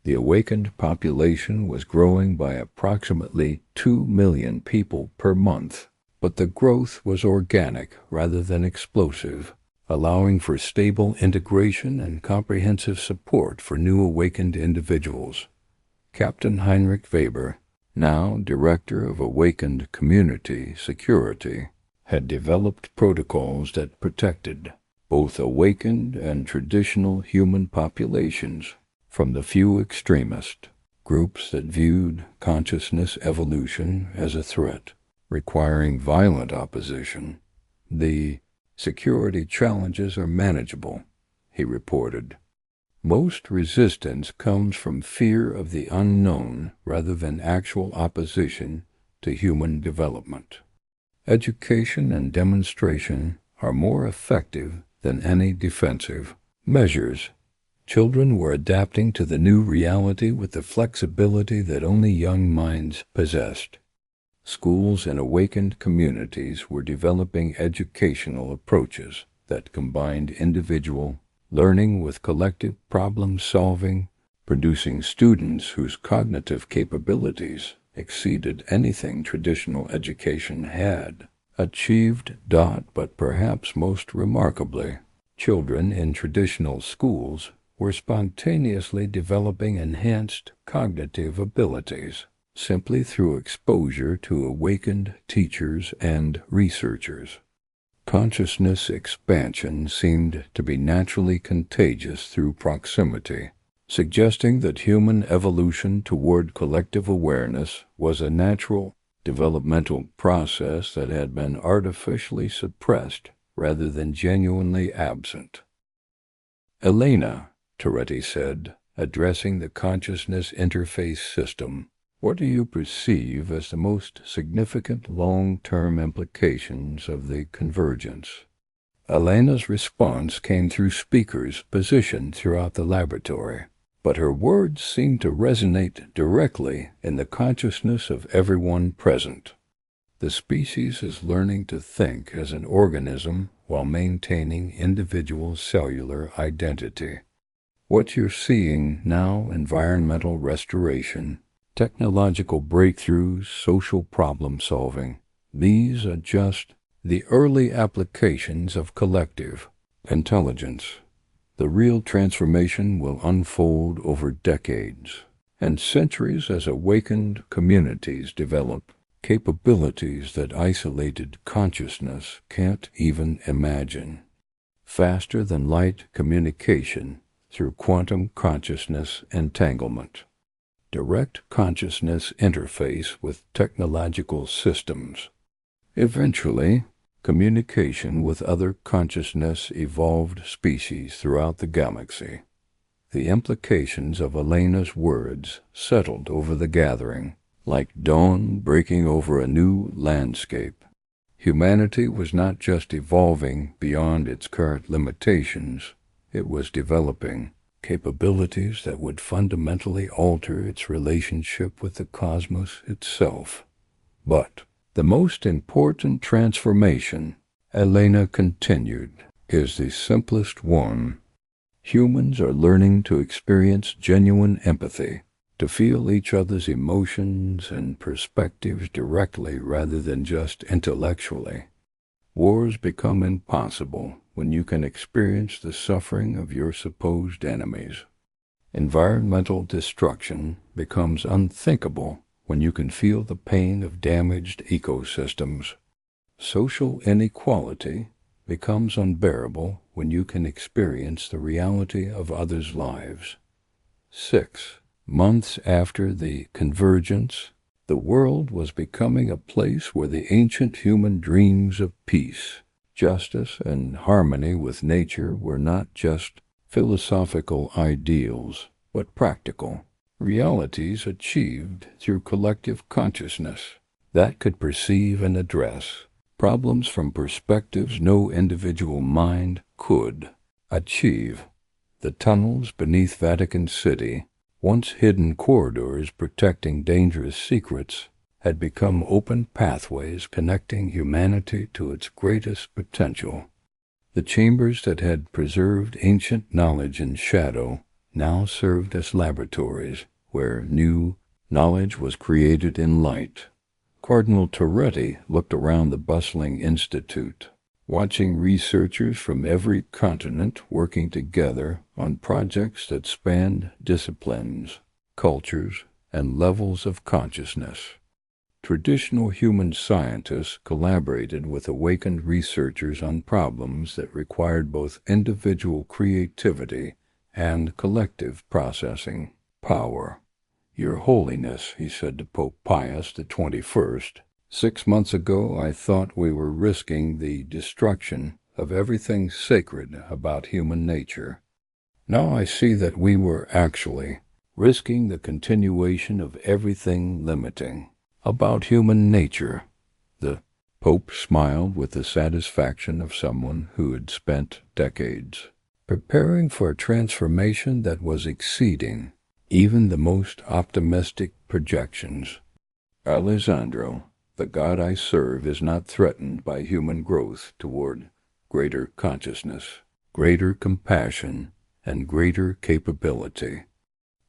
The awakened population was growing by approximately 2 million people per month, but the growth was organic rather than explosive, allowing for stable integration and comprehensive support for new awakened individuals. Captain Heinrich Weber, now Director of Awakened Community Security, had developed protocols that protected both awakened and traditional human populations from the few extremist groups that viewed consciousness evolution as a threat, requiring violent opposition. The security challenges are manageable, he reported. Most resistance comes from fear of the unknown rather than actual opposition to human development. Education and demonstration are more effective than any defensive measures. Children were adapting to the new reality with the flexibility that only young minds possessed. Schools and awakened communities were developing educational approaches that combined individual learning with collective problem-solving, producing students whose cognitive capabilities exceeded anything traditional education had achieved. But perhaps most remarkably, children in traditional schools were spontaneously developing enhanced cognitive abilities simply through exposure to awakened teachers and researchers. Consciousness expansion seemed to be naturally contagious through proximity, suggesting that human evolution toward collective awareness was a natural developmental process that had been artificially suppressed rather than genuinely absent. Elena, Toretti said, addressing the consciousness interface system, what do you perceive as the most significant long-term implications of the convergence? Elena's response came through speakers positioned throughout the laboratory, but her words seemed to resonate directly in the consciousness of everyone present. The species is learning to think as an organism while maintaining individual cellular identity. What you're seeing now, environmental restoration, technological breakthroughs, social problem solving, these are just the early applications of collective intelligence. The real transformation will unfold over decades and centuries as awakened communities develop capabilities that isolated consciousness can't even imagine. Faster than light communication through quantum consciousness entanglement. Direct consciousness interface with technological systems. Eventually, communication with other consciousness-evolved species throughout the galaxy. The implications of Elena's words settled over the gathering, like dawn breaking over a new landscape. Humanity was not just evolving beyond its current limitations, it was developing capabilities that would fundamentally alter its relationship with the cosmos itself. But the most important transformation, Elena continued, is the simplest one. Humans are learning to experience genuine empathy, to feel each other's emotions and perspectives directly rather than just intellectually. Wars become impossible when you can experience the suffering of your supposed enemies. Environmental destruction becomes unthinkable when you can feel the pain of damaged ecosystems. Social inequality becomes unbearable when you can experience the reality of others' lives. 6 months after the convergence, the world was becoming a place where the ancient human dreams of peace, justice, and harmony with nature were not just philosophical ideals, but practical realities achieved through collective consciousness that could perceive and address problems from perspectives no individual mind could achieve. The tunnels beneath Vatican City, once hidden corridors protecting dangerous secrets, had become open pathways connecting humanity to its greatest potential. The chambers that had preserved ancient knowledge in shadow now served as laboratories where new knowledge was created in light. Cardinal Toretti looked around the bustling institute, watching researchers from every continent working together on projects that spanned disciplines, cultures, and levels of consciousness. Traditional human scientists collaborated with awakened researchers on problems that required both individual creativity and collective processing power. "Your Holiness," he said to Pope Pius XXI, "6 months ago I thought we were risking the destruction of everything sacred about human nature. Now I see that we were actually risking the continuation of everything limiting about human nature." The Pope smiled with the satisfaction of someone who had spent decades preparing for a transformation that was exceeding even the most optimistic projections. "Alessandro, the God I serve is not threatened by human growth toward greater consciousness, greater compassion, and greater capability.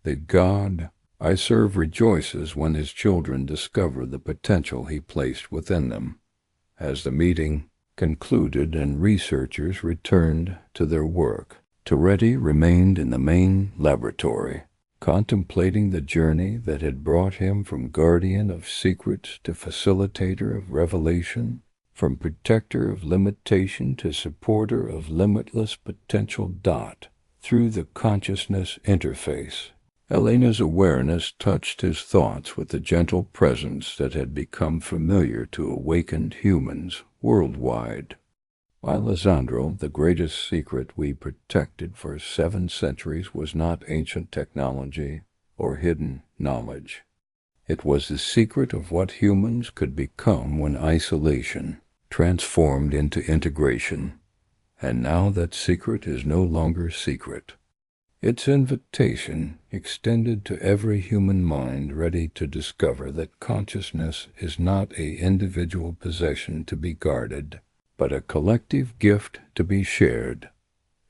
The God I serve rejoices when his children discover the potential he placed within them." As the meeting concluded and researchers returned to their work, Toretti remained in the main laboratory, contemplating the journey that had brought him from guardian of secrets to facilitator of revelation, from protector of limitation to supporter of limitless potential. Through the consciousness interface, Elena's awareness touched his thoughts with the gentle presence that had become familiar to awakened humans worldwide. "Alessandro, the greatest secret we protected for 7 centuries was not ancient technology or hidden knowledge. It was the secret of what humans could become when isolation transformed into integration. And now that secret is no longer secret. Its invitation extended to every human mind ready to discover that consciousness is not an individual possession to be guarded, but a collective gift to be shared.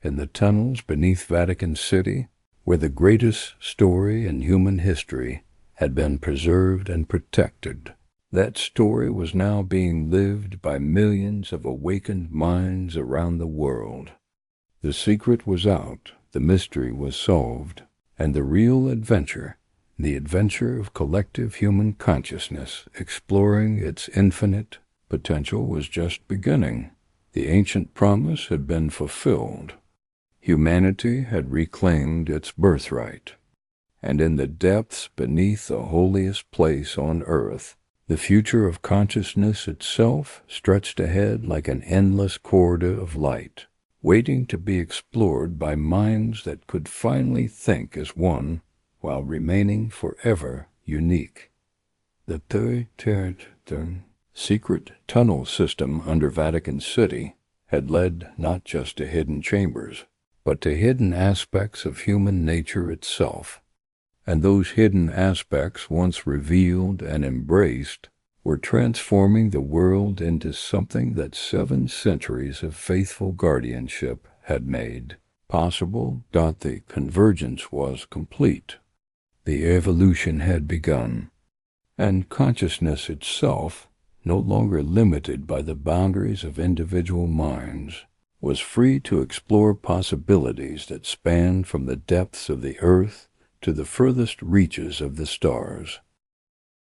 In the tunnels beneath Vatican City, where the greatest story in human history had been preserved and protected, that story was now being lived by millions of awakened minds around the world. The secret was out, the mystery was solved, and the real adventure, the adventure of collective human consciousness exploring its infinite potential, was just beginning. The ancient promise had been fulfilled. Humanity had reclaimed its birthright, and in the depths beneath the holiest place on earth, the future of consciousness itself stretched ahead like an endless corridor of light, waiting to be explored by minds that could finally think as one while remaining forever unique. The secret tunnel system under Vatican City had led not just to hidden chambers, but to hidden aspects of human nature itself. And those hidden aspects, once revealed and embraced, were transforming the world into something that 7 centuries of faithful guardianship had made possible. The convergence was complete. The evolution had begun, and consciousness itself, no longer limited by the boundaries of individual minds, was free to explore possibilities that spanned from the depths of the earth to the furthest reaches of the stars.